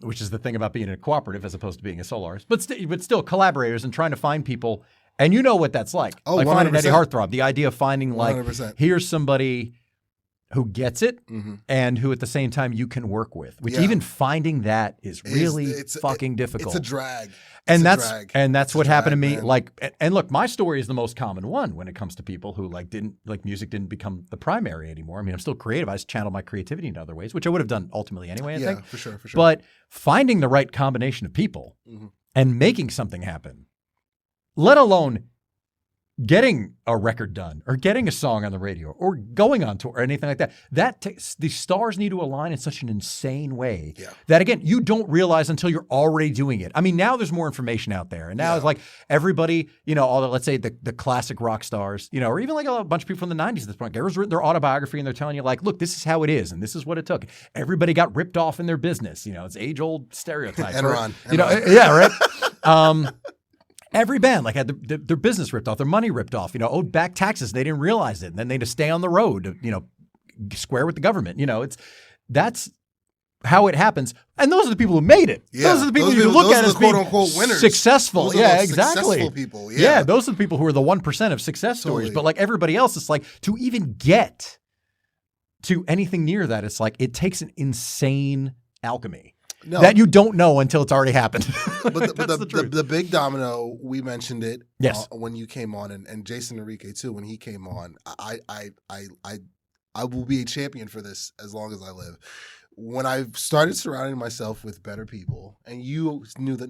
Speaker 1: Which is the thing about being in a cooperative as opposed to being a solo artist. But still collaborators and trying to find people. And you know what that's like.
Speaker 2: Oh,
Speaker 1: like finding
Speaker 2: 100%.
Speaker 1: Eddie Heartthrob. The idea of finding like,
Speaker 2: 100%.
Speaker 1: here's somebody who gets it and who at the same time you can work with, which even finding that is really fucking difficult.
Speaker 2: It's a drag.
Speaker 1: And that's what happened to me.
Speaker 2: Man.
Speaker 1: Like, and look, my story is the most common one when it comes to people who music didn't become the primary anymore. I mean, I'm still creative. I just channel my creativity in other ways, which I would have done ultimately anyway, I think.
Speaker 2: For sure.
Speaker 1: But finding the right combination of people and making something happen, let alone getting a record done or getting a song on the radio or going on tour or anything like that, the stars need to align in such an insane way that, again, you don't realize until you're already doing it. I mean, now there's more information out there. And now it's like everybody, all the, let's say the classic rock stars, or even like a bunch of people from the 90s at this point, everyone's written their autobiography and they're telling you like, look, this is how it is and this is what it took. Everybody got ripped off in their business. It's age-old stereotype.
Speaker 2: Enron.
Speaker 1: Yeah, right? Every band had their business ripped off, their money ripped off, owed back taxes. They didn't realize it. And then they had to stay on the road to, square with the government. That's how it happens. And those are the people who made it.
Speaker 2: Yeah.
Speaker 1: Those are the people you look at as being
Speaker 2: quote unquote winners.
Speaker 1: Successful.
Speaker 2: Those are
Speaker 1: Yeah,
Speaker 2: the
Speaker 1: exactly.
Speaker 2: Successful people.
Speaker 1: Yeah, those are the people who are the 1% of success stories. But like everybody else, it's like to even get to anything near that, it's like it takes an insane alchemy. No. That you don't know until it's already happened.
Speaker 2: But the big domino, we mentioned it when you came on, and Jason Enrique too when he came on. I will be a champion for this as long as I live. When I started surrounding myself with better people, and you knew that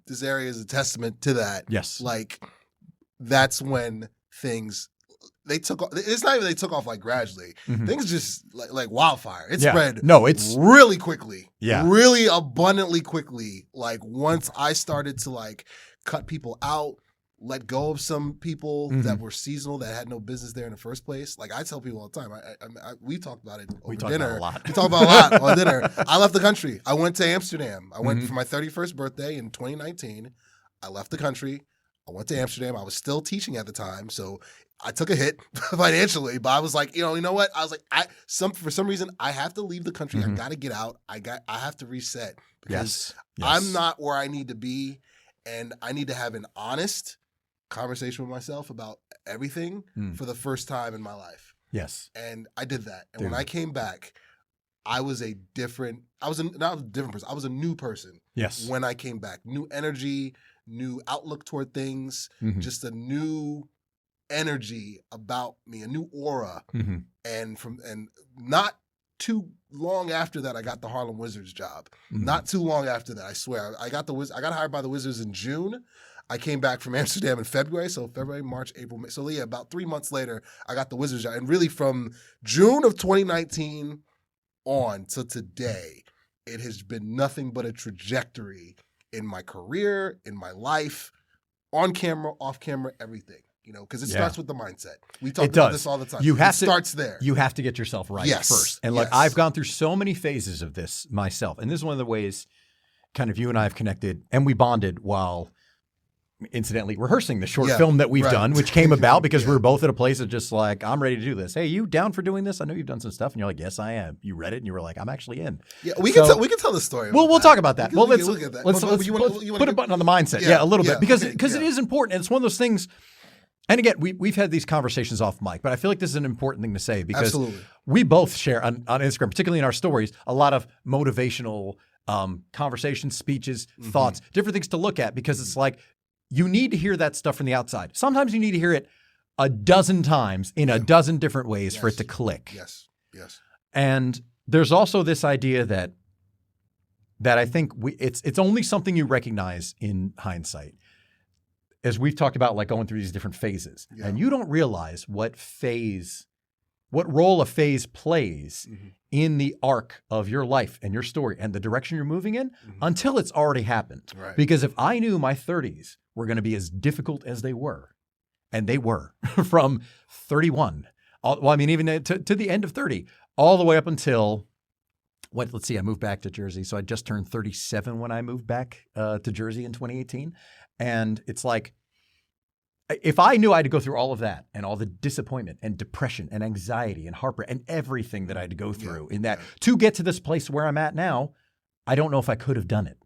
Speaker 2: this area is a testament to that.
Speaker 1: Yes,
Speaker 2: like that's when things. They took off. It's not even they took off like gradually. Things just like wildfire. It spread.
Speaker 1: No, it's
Speaker 2: really quickly.
Speaker 1: Yeah,
Speaker 2: really abundantly quickly. Like once I started to like cut people out, let go of some people that were seasonal that had no business there in the first place. Like I tell people all the time. We talked about it over dinner. We talk about a lot on dinner. I left the country. I went to Amsterdam. I went for my 31st birthday in 2019. I left the country. I went to Amsterdam. I was still teaching at the time, so I took a hit financially. But I was like, you know what? I was like, for some reason, I have to leave the country. I got to get out. I have to reset because I'm not where I need to be, and I need to have an honest conversation with myself about everything for the first time in my life.
Speaker 1: Yes,
Speaker 2: and I did that. And when I came back, I was not a different person. I was a new person.
Speaker 1: Yes, when
Speaker 2: I came back, new energy. New outlook toward things, just a new energy about me, a new aura, and not too long after that, I got the Harlem Wizards job. Not too long after that, I swear, I got hired by the Wizards in June. I came back from Amsterdam in February, so February, March, April, May. So about 3 months later, I got the Wizards job, and really from June of 2019 on to today, it has been nothing but a trajectory. In my career, in my life, on camera, off camera, everything. Because it starts with the mindset. We talk about this all the time. It starts there.
Speaker 1: You have to get yourself right first. And look, I've gone through so many phases of this myself. And this is one of the ways kind of you and I have connected and we bonded while incidentally rehearsing the short film that we've done, which came about because we were both at a place of just like, I'm ready to do this. Hey, you down for doing this? I know you've done some stuff. And you're like, yes, I am. You read it and you were like, I'm actually in.
Speaker 2: Yeah, we can tell the story.
Speaker 1: We'll talk about that.
Speaker 2: Let's look at that.
Speaker 1: Let's put a button on the mindset. Yeah, a little bit. Because it is important. And it's one of those things. And again, we've had these conversations off mic, but I feel like this is an important thing to say because we both share on Instagram, particularly in our stories, a lot of motivational conversations, speeches, thoughts, different things to look at because it's like, you need to hear that stuff from the outside. Sometimes you need to hear it a dozen times in a dozen different ways for it to click.
Speaker 2: Yes.
Speaker 1: And there's also this idea that I think it's only something you recognize in hindsight. As we've talked about, like going through these different phases, and you don't realize what role a phase plays in the arc of your life and your story and the direction you're moving in until it's already happened.
Speaker 2: Right.
Speaker 1: Because if I knew my 30s were going to be as difficult as they were, And they were from 31. Even to the end of 30, all the way up until let's see, I moved back to Jersey. So I just turned 37 when I moved back to Jersey in 2018. And it's like, if I knew I had to go through all of that and all the disappointment and depression and anxiety and heartbreak and everything that I had to go through in that to get to this place where I'm at now, I don't know if I could have done it.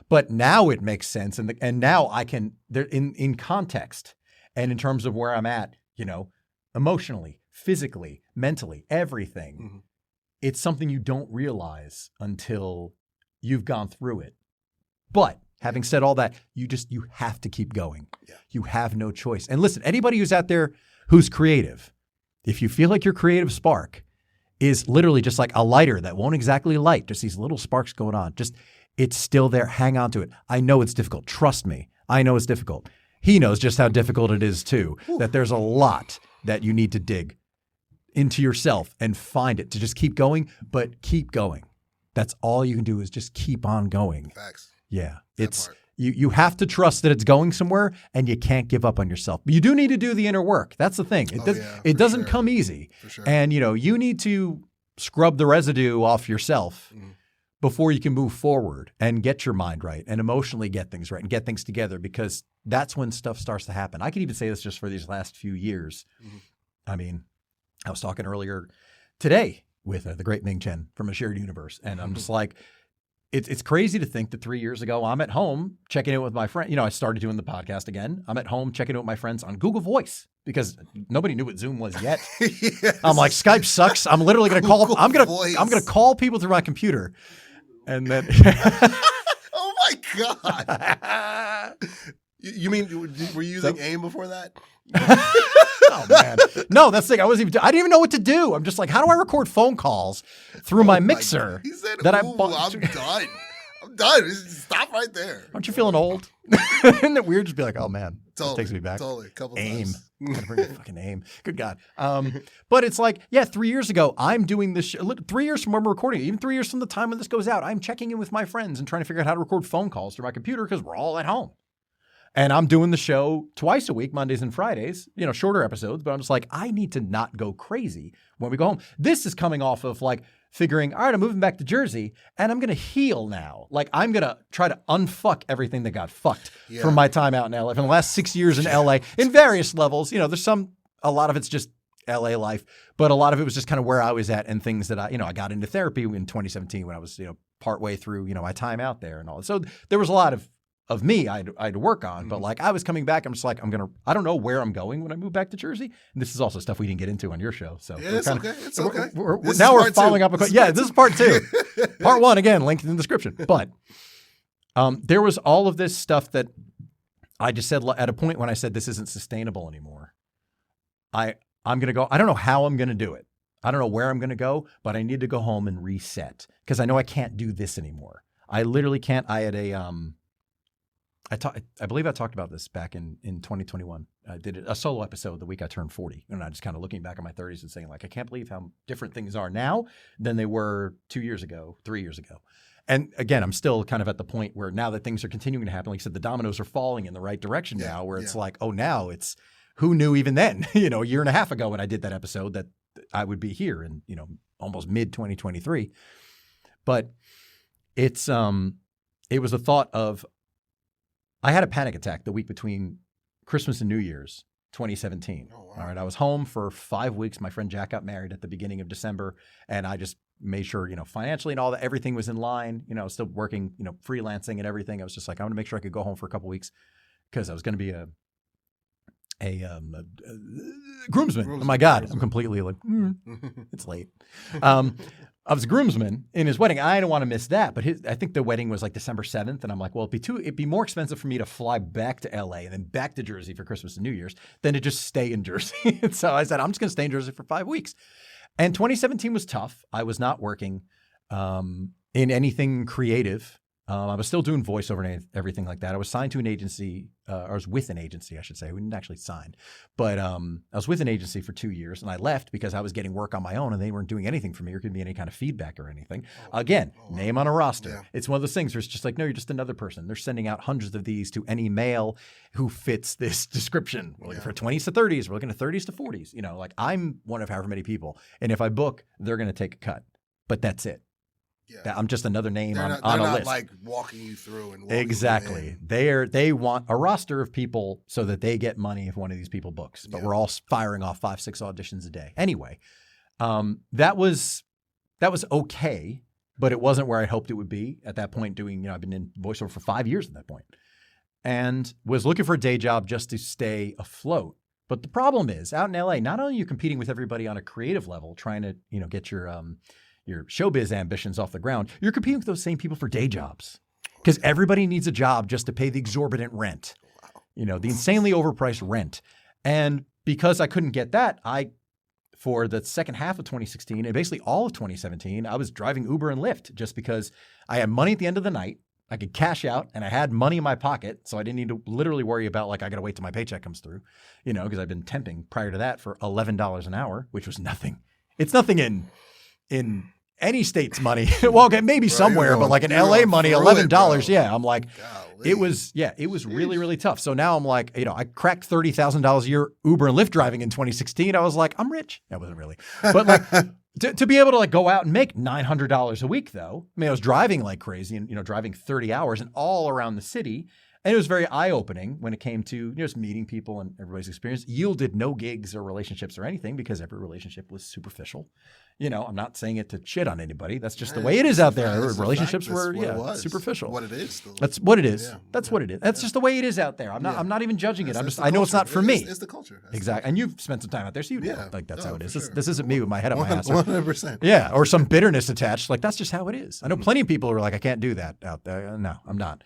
Speaker 1: But now it makes sense. And now I can, in context and in terms of where I'm at, emotionally, physically, mentally, everything. Mm-hmm. It's something you don't realize until you've gone through it. But having said all that, you have to keep going. Yeah. You have no choice. And listen, anybody who's out there who's creative, if you feel like your creative spark is literally just like a lighter that won't exactly light, just these little sparks going on, it's still there. Hang on to it. I know it's difficult. Trust me. I know it's difficult. He knows just how difficult it is too, that there's a lot that you need to dig into yourself and find it to just keep going, but keep going. That's all you can do is just keep on going.
Speaker 2: Facts.
Speaker 1: Yeah. You have to trust that it's going somewhere and you can't give up on yourself. But you do need to do the inner work. That's the thing. It doesn't come easy. For sure. And you need to scrub the residue off yourself before you can move forward and get your mind right and emotionally get things right and get things together, because that's when stuff starts to happen. I could even say this just for these last few years. I mean, I was talking earlier today with the great Ming Chen from A Shared Universe. And I'm just like, it's crazy to think that 3 years ago, I'm at home checking in with my friend. I started doing the podcast again. I'm at home checking in with my friends on Google Voice because nobody knew what Zoom was yet. Yes. I'm like, Skype sucks. I'm literally going to call. I'm going to call people through my computer. And then.
Speaker 2: Oh my God. You mean, were you using AIM before that?
Speaker 1: Oh man. No, that's the thing. I didn't even know what to do. I'm just like, how do I record phone calls through my mixer?
Speaker 2: He said,
Speaker 1: I bought?
Speaker 2: I'm done. I'm done. Stop right there.
Speaker 1: Aren't you feeling old? Isn't it weird? Just be like, oh man,
Speaker 2: totally,
Speaker 1: it takes me back.
Speaker 2: Totally. Couple
Speaker 1: AIM.
Speaker 2: times.
Speaker 1: Gotta bring a fucking AIM. Good God. But it's like, 3 years ago, I'm doing this. 3 years from when we're recording, even 3 years from the time when this goes out, I'm checking in with my friends and trying to figure out how to record phone calls through my computer because we're all at home. And I'm doing the show twice a week, Mondays and Fridays, shorter episodes, but I'm just like, I need to not go crazy when we go home. This is coming off of like figuring, all right, I'm moving back to Jersey and I'm going to heal now. Like I'm going to try to unfuck everything that got fucked from my time out in LA, from the last 6 years in LA in various levels. There's a lot of it's just LA life, but a lot of it was just kind of where I was at and things that I got into therapy in 2017 when I was, partway through, my time out there and all. So there was a lot of me I had to work on, but like I was coming back, I'm just like, I don't know where I'm going when I move back to Jersey. And this is also stuff we didn't get into on your show. So
Speaker 2: yeah, it's okay. It's okay.
Speaker 1: Now we're following up. This is part 2. Part 1, again, linked in the description. But there was all of this stuff that I just said at a point when I said this isn't sustainable anymore. I'm going to go, I don't know how I'm going to do it. I don't know where I'm going to go, but I need to go home and reset because I know I can't do this anymore. I literally can't. I had I believe I talked about this back in 2021. I did a solo episode the week I turned 40. And I just kind of looking back at my 30s and saying like, I can't believe how different things are now than they were 2 years ago, 3 years ago. And again, I'm still kind of at the point where now that things are continuing to happen, like I said, the dominoes are falling in the right direction now where it's like, oh, now it's who knew even then, a year and a half ago when I did that episode that I would be here in, almost mid 2023. But it was a thought of, I had a panic attack the week between Christmas and New Year's 2017. Oh, wow. All right. I was home for 5 weeks. My friend Jack got married at the beginning of December. And I just made sure, financially and all that, everything was in line. I was still working, freelancing and everything. I was just like, I want to make sure I could go home for a couple of weeks because I was going to be a groomsman. Oh my God. I'm completely like, it's late. I was a groomsman in his wedding. I didn't want to miss that, but I think the wedding was like December 7th. And I'm like, well, it'd be more expensive for me to fly back to LA and then back to Jersey for Christmas and New Year's than to just stay in Jersey. And so I said, I'm just going to stay in Jersey for 5 weeks. And 2017 was tough. I was not working in anything creative. I was still doing voiceover and everything like that. I was signed to an agency, or I was with an agency, I should say. We didn't actually sign. But I was with an agency for 2 years, and I left because I was getting work on my own, and they weren't doing anything for me or giving me any kind of feedback or anything. Again, name on a roster. Yeah. It's one of those things where it's just like, no, you're just another person. They're sending out hundreds of these to any male who fits this description. We're looking for 20s to 30s. We're looking at 30s to 40s. You know, like I'm one of however many people. And if I book, they're going to take a cut. But that's it. Yeah. I'm just another name on a list. They're not
Speaker 2: like walking you through and
Speaker 1: exactly. They want a roster of people so that they get money if one of these people books. But we're all firing off 5-6 auditions a day. Anyway, that was okay, but it wasn't where I hoped it would be at that point. I've been in voiceover for 5 years at that point, and was looking for a day job just to stay afloat. But the problem is, out in LA, not only are you competing with everybody on a creative level, trying to get your showbiz ambitions off the ground, you're competing with those same people for day jobs because everybody needs a job just to pay the exorbitant rent, the insanely overpriced rent. And because I couldn't get that, for the second half of 2016 and basically all of 2017, I was driving Uber and Lyft just because I had money at the end of the night. I could cash out and I had money in my pocket. So I didn't need to literally worry about I got to wait till my paycheck comes through, because I've been temping prior to that for $11 an hour, which was nothing. It's nothing in any state's money. Well, okay, maybe somewhere, but like in LA money, $11. Yeah. I'm like, golly. It was really, really tough. So now I'm like, I cracked $30,000 a year Uber and Lyft driving in 2016. I was like, I'm rich. I wasn't really, but like to be able to go out and make $900 a week though. I mean, I was driving like crazy and, driving 30 hours and all around the city. And it was very eye-opening when it came to just meeting people and everybody's experience. Yielded no gigs or relationships or anything because every relationship was superficial. I'm not saying it to shit on anybody. That's just the way it is out there. Relationships were superficial.
Speaker 2: What it is.
Speaker 1: That's what it is. That's what it is. That's just the way it is out there. I'm not even judging it. I know it's not for me.
Speaker 2: It's the culture.
Speaker 1: Exactly. And you've spent some time out there, so you know. That's how it is. Sure. This isn't me with my head up my ass.
Speaker 2: 100%.
Speaker 1: Yeah, or some bitterness attached. Like that's just how it is. I know plenty of people who are like, I can't do that out there. No, I'm not.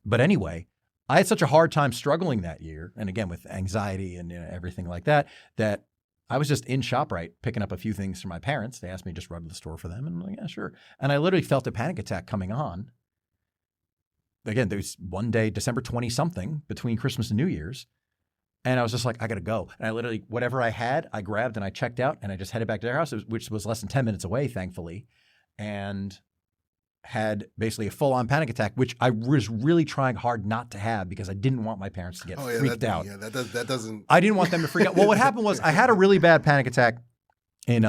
Speaker 1: But anyway, I had such a hard time struggling that year, and again with anxiety and everything like that, that I was just in ShopRite picking up a few things from my parents. They asked me to just run to the store for them, and I'm like, yeah, sure. And I literally felt a panic attack coming on. Again, there was one day, December 20-something, between Christmas and New Year's, and I was just like, I got to go. And I literally, whatever I had, I grabbed and I checked out, and I just headed back to their house, which was less than 10 minutes away, thankfully, and had basically a full-on panic attack, which I was really trying hard not to have because I didn't want my parents to get freaked out.
Speaker 2: Yeah, that doesn't.
Speaker 1: I didn't want them to freak out. Well, what happened was I had a really bad panic attack in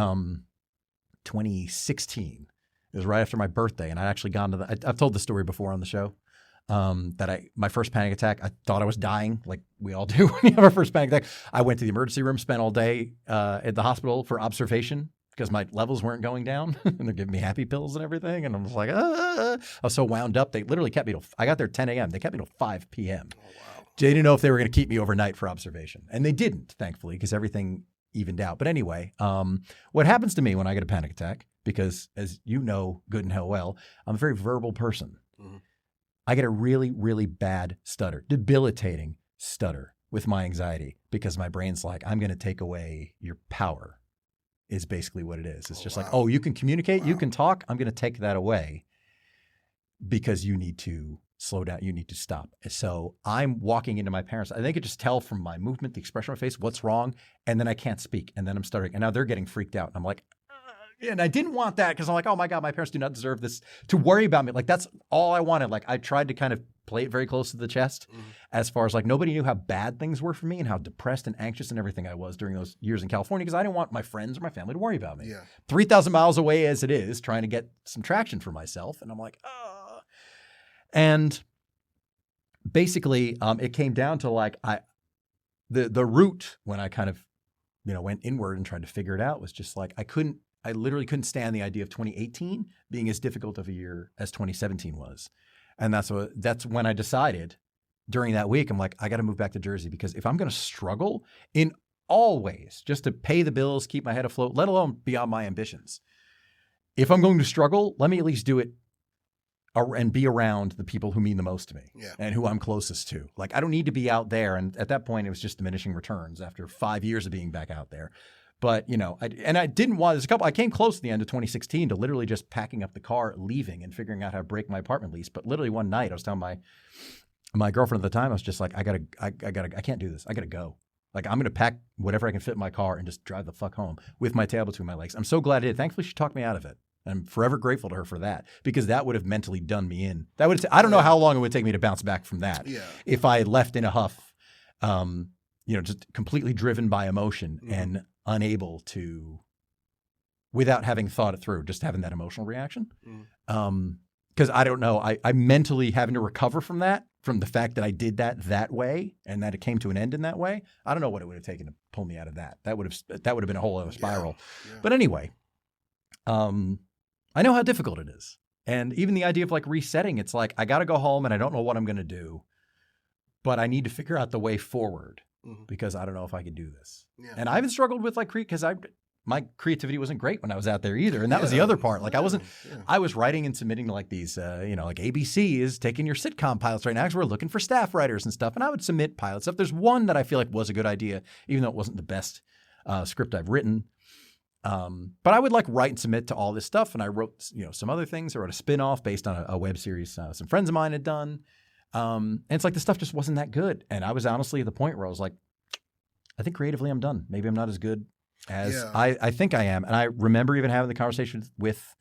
Speaker 1: 2016. It was right after my birthday, and I'd actually gone to I've told the story before on the show. My first panic attack, I thought I was dying, like we all do when you have our first panic attack. I went to the emergency room, spent all day at the hospital for observation, because my levels weren't going down and they're giving me happy pills and everything. And I'm just like, I was so wound up. They literally kept me I got there at 10 a.m. They kept me till 5 p.m. Oh, wow. They didn't know if they were going to keep me overnight for observation. And they didn't, thankfully, because everything evened out. But anyway, what happens to me when I get a panic attack, because as you know good and hell well, I'm a very verbal person. Mm-hmm. I get a really, really bad stutter, debilitating stutter with my anxiety because my brain's like, I'm going to take away your power. Is basically what it is. It's just like, you can communicate, you can talk. I'm going to take that away because you need to slow down. You need to stop. So I'm walking into my parents. They could just tell from my movement, the expression on my face, what's wrong. And then I can't speak. And then I'm stuttering. And now they're getting freaked out. And I'm like, and I didn't want that because I'm like, oh my God, my parents do not deserve this to worry about me. Like that's all I wanted. Like I tried to kind of play it very close to the chest as far as like nobody knew how bad things were for me and how depressed and anxious and everything I was during those years in California because I didn't want my friends or my family to worry about me. Yeah. 3,000 miles away as it is, trying to get some traction for myself. And I'm like, And basically it came down to like the route when I kind of, went inward and tried to figure it out was just like I literally couldn't stand the idea of 2018 being as difficult of a year as 2017 was. And that's when I decided during that week, I'm like, I got to move back to Jersey because if I'm going to struggle in all ways just to pay the bills, keep my head afloat, let alone beyond my ambitions, if I'm going to struggle, let me at least do it and be around the people who mean the most to me and who I'm closest to. Like, I don't need to be out there. And at that point, it was just diminishing returns after 5 years of being back out there. But, I didn't want, there's a couple, I came close at the end of 2016 to literally just packing up the car, leaving and figuring out how to break my apartment lease. But literally one night I was telling my girlfriend at the time, I was just like, I can't do this. I got to go. Like, I'm going to pack whatever I can fit in my car and just drive the fuck home with my tail between my legs. I'm so glad I did. Thankfully, she talked me out of it. I'm forever grateful to her for that, because that would have mentally done me in. That would, I don't know how long it would take me to bounce back from that.
Speaker 2: Yeah.
Speaker 1: If I had left in a huff, just completely driven by emotion and unable to, without having thought it through, just having that emotional reaction. Because I don't know, I mentally having to recover from that, from the fact that I did that way and that it came to an end in that way. I don't know what it would have taken to pull me out of that. That would have been a whole other spiral.
Speaker 2: Yeah.
Speaker 1: But anyway, I know how difficult it is. And even the idea of like resetting, it's like, I got to go home and I don't know what I'm going to do, but I need to figure out the way forward. Because I don't know if I could do this. Yeah. And I haven't struggled with like because my creativity wasn't great when I was out there either. And that was the other part. Like I was writing and submitting to like these, like ABC is taking your sitcom pilots right now because we're looking for staff writers and stuff. And I would submit pilot stuff. There's one that I feel like was a good idea, even though it wasn't the best script I've written. But I would like write and submit to all this stuff. And I wrote, some other things. I wrote a spin-off based on a web series some friends of mine had done. And it's like the stuff just wasn't that good. And I was honestly at the point where I was like, I think creatively I'm done. Maybe I'm not as good as I think I am. And I remember even having the conversation with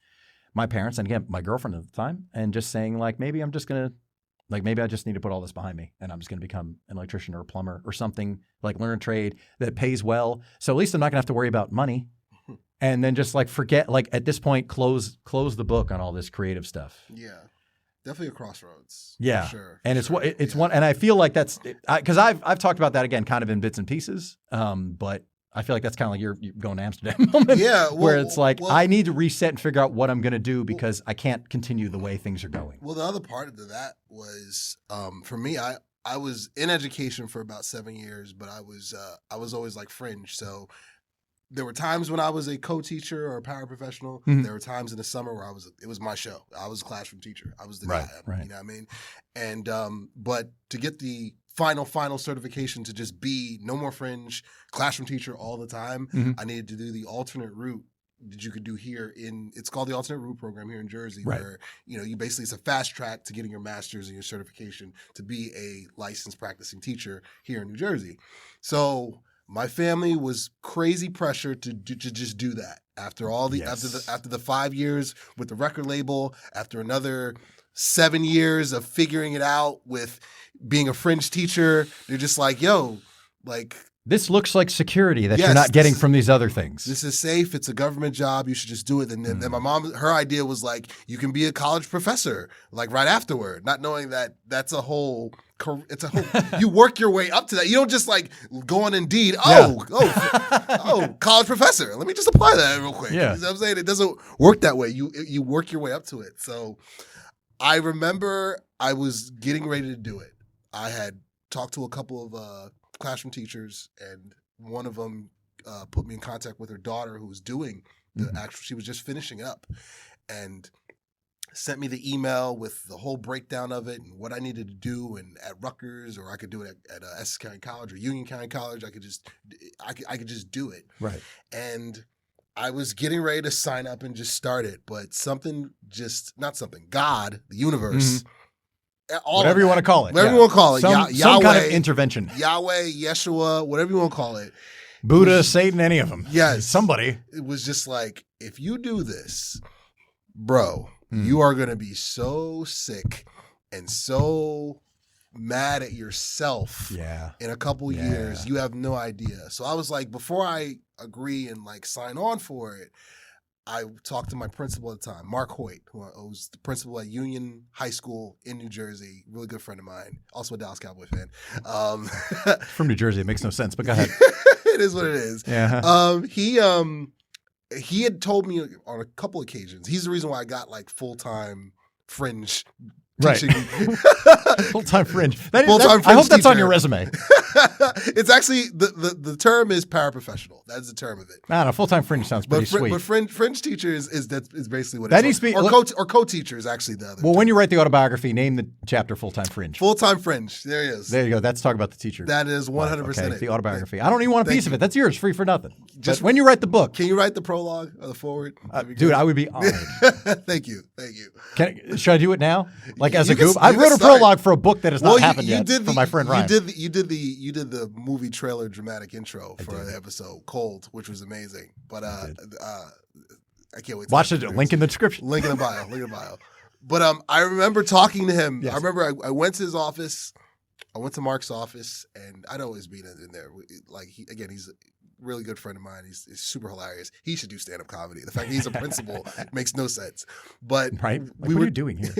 Speaker 1: my parents and again, my girlfriend at the time, and just saying like, maybe I'm just going to, like, maybe I just need to put all this behind me and I'm just going to become an electrician or a plumber or something, like learn a trade that pays well. So at least I'm not going to have to worry about money. And then just like forget, like at this point, close the book on all this creative stuff.
Speaker 2: Yeah. Definitely a crossroads.
Speaker 1: Yeah,
Speaker 2: for sure.
Speaker 1: And it's one, and I feel like that's because I've talked about that again, kind of in bits and pieces. But I feel like that's kind of like you're going to Amsterdam moment.
Speaker 2: Yeah,
Speaker 1: where it's like I need to reset and figure out what I'm going to do because I can't continue the way things are going.
Speaker 2: Well, the other part of that was for me, I was in education for about 7 years, but I was always like fringe, so. There were times when I was a co-teacher or a paraprofessional. There were times in the summer where it was my show. I was a classroom teacher. I was the guy.
Speaker 1: Right.
Speaker 2: You know what I mean? And but to get the final certification to just be no more fringe, classroom teacher all the time, I needed to do the alternate route that you could do here it's called the alternate route program here in Jersey, where you basically, it's a fast track to getting your master's and your certification to be a licensed practicing teacher here in New Jersey. So my family was crazy pressure to just do that. After all the after the 5 years with the record label, after another 7 years of figuring it out with being a fringe teacher, they're just like, yo, like,
Speaker 1: this looks like security that you're not getting from these other things.
Speaker 2: This is safe. It's a government job. You should just do it. And then my mom, her idea was like, you can be a college professor, like right afterward, not knowing that that's a whole, you work your way up to that. You don't just like go on Indeed. College professor. Let me just apply that real quick.
Speaker 1: Yeah.
Speaker 2: You know what I'm saying? It doesn't work that way. You work your way up to it. So I remember I was getting ready to do it. I had talked to a couple of classroom teachers, and one of them put me in contact with her daughter who was doing the actual, she was just finishing up, and sent me the email with the whole breakdown of it and what I needed to do, and at Rutgers, or I could do it at Essex County College or Union County College. I could just do it. Right. And I was getting ready to sign up and just start it, but God, the universe,
Speaker 1: whatever you want to call it.
Speaker 2: Whatever you want to call it.
Speaker 1: Some kind of intervention.
Speaker 2: Yahweh, Yeshua, whatever you want to call it.
Speaker 1: Buddha, Satan, any of them.
Speaker 2: Yes.
Speaker 1: Somebody.
Speaker 2: It was just like, if you do this, bro, you are going to be so sick and so mad at yourself in a couple years. You have no idea. So I was like, before I agree and like sign on for it, I talked to my principal at the time, Mark Hoyt, who was the principal at Union High School in New Jersey, really good friend of mine, also a Dallas Cowboy fan.
Speaker 1: From New Jersey, it makes no sense, but go ahead.
Speaker 2: It is what it is. Yeah. He had told me on a couple occasions, he's the reason why I got like full-time fringe
Speaker 1: Right.
Speaker 2: teaching.
Speaker 1: Full-time fringe.
Speaker 2: Full-time
Speaker 1: I hope
Speaker 2: fringe
Speaker 1: that's on
Speaker 2: teacher.
Speaker 1: your resume.
Speaker 2: It's actually the term is paraprofessional. That's the term of it.
Speaker 1: I don't know. Full-time fringe sounds pretty sweet.
Speaker 2: But fringe teacher is basically what
Speaker 1: That
Speaker 2: it's
Speaker 1: needs to be-
Speaker 2: or co-teacher is actually the other.
Speaker 1: Well,
Speaker 2: term.
Speaker 1: when you write the autobiography, name the chapter Full-Time Fringe.
Speaker 2: Full-time fringe, there he is.
Speaker 1: There you go. Let's talk about the teacher.
Speaker 2: That is 100%
Speaker 1: Okay,
Speaker 2: it.
Speaker 1: the autobiography. I don't even want a
Speaker 2: Thank
Speaker 1: piece of
Speaker 2: you.
Speaker 1: it. That's yours, free for nothing.
Speaker 2: Just
Speaker 1: But when you write the book,
Speaker 2: Can you write the prologue or the forward?
Speaker 1: dude, I would be honored.
Speaker 2: Thank you.
Speaker 1: Should I do it now? Like as
Speaker 2: You
Speaker 1: a
Speaker 2: can-
Speaker 1: goof? I
Speaker 2: you can
Speaker 1: wrote a
Speaker 2: start.
Speaker 1: prologue for a book that has not happened yet
Speaker 2: did
Speaker 1: for my friend Ryan.
Speaker 2: You did the movie trailer dramatic intro for the episode Cold, which was amazing. But I can't wait to
Speaker 1: Watch
Speaker 2: watch
Speaker 1: the link in the description.
Speaker 2: Link in the bio. Link in the bio. But I remember talking to him.
Speaker 1: Yes.
Speaker 2: I remember I went to his office. I went to Mark's office, and I'd always be in there. Like he's a really good friend of mine. He's super hilarious. He should do stand-up comedy. The fact that he's a principal makes no sense. But
Speaker 1: Right? Like, what are you doing here?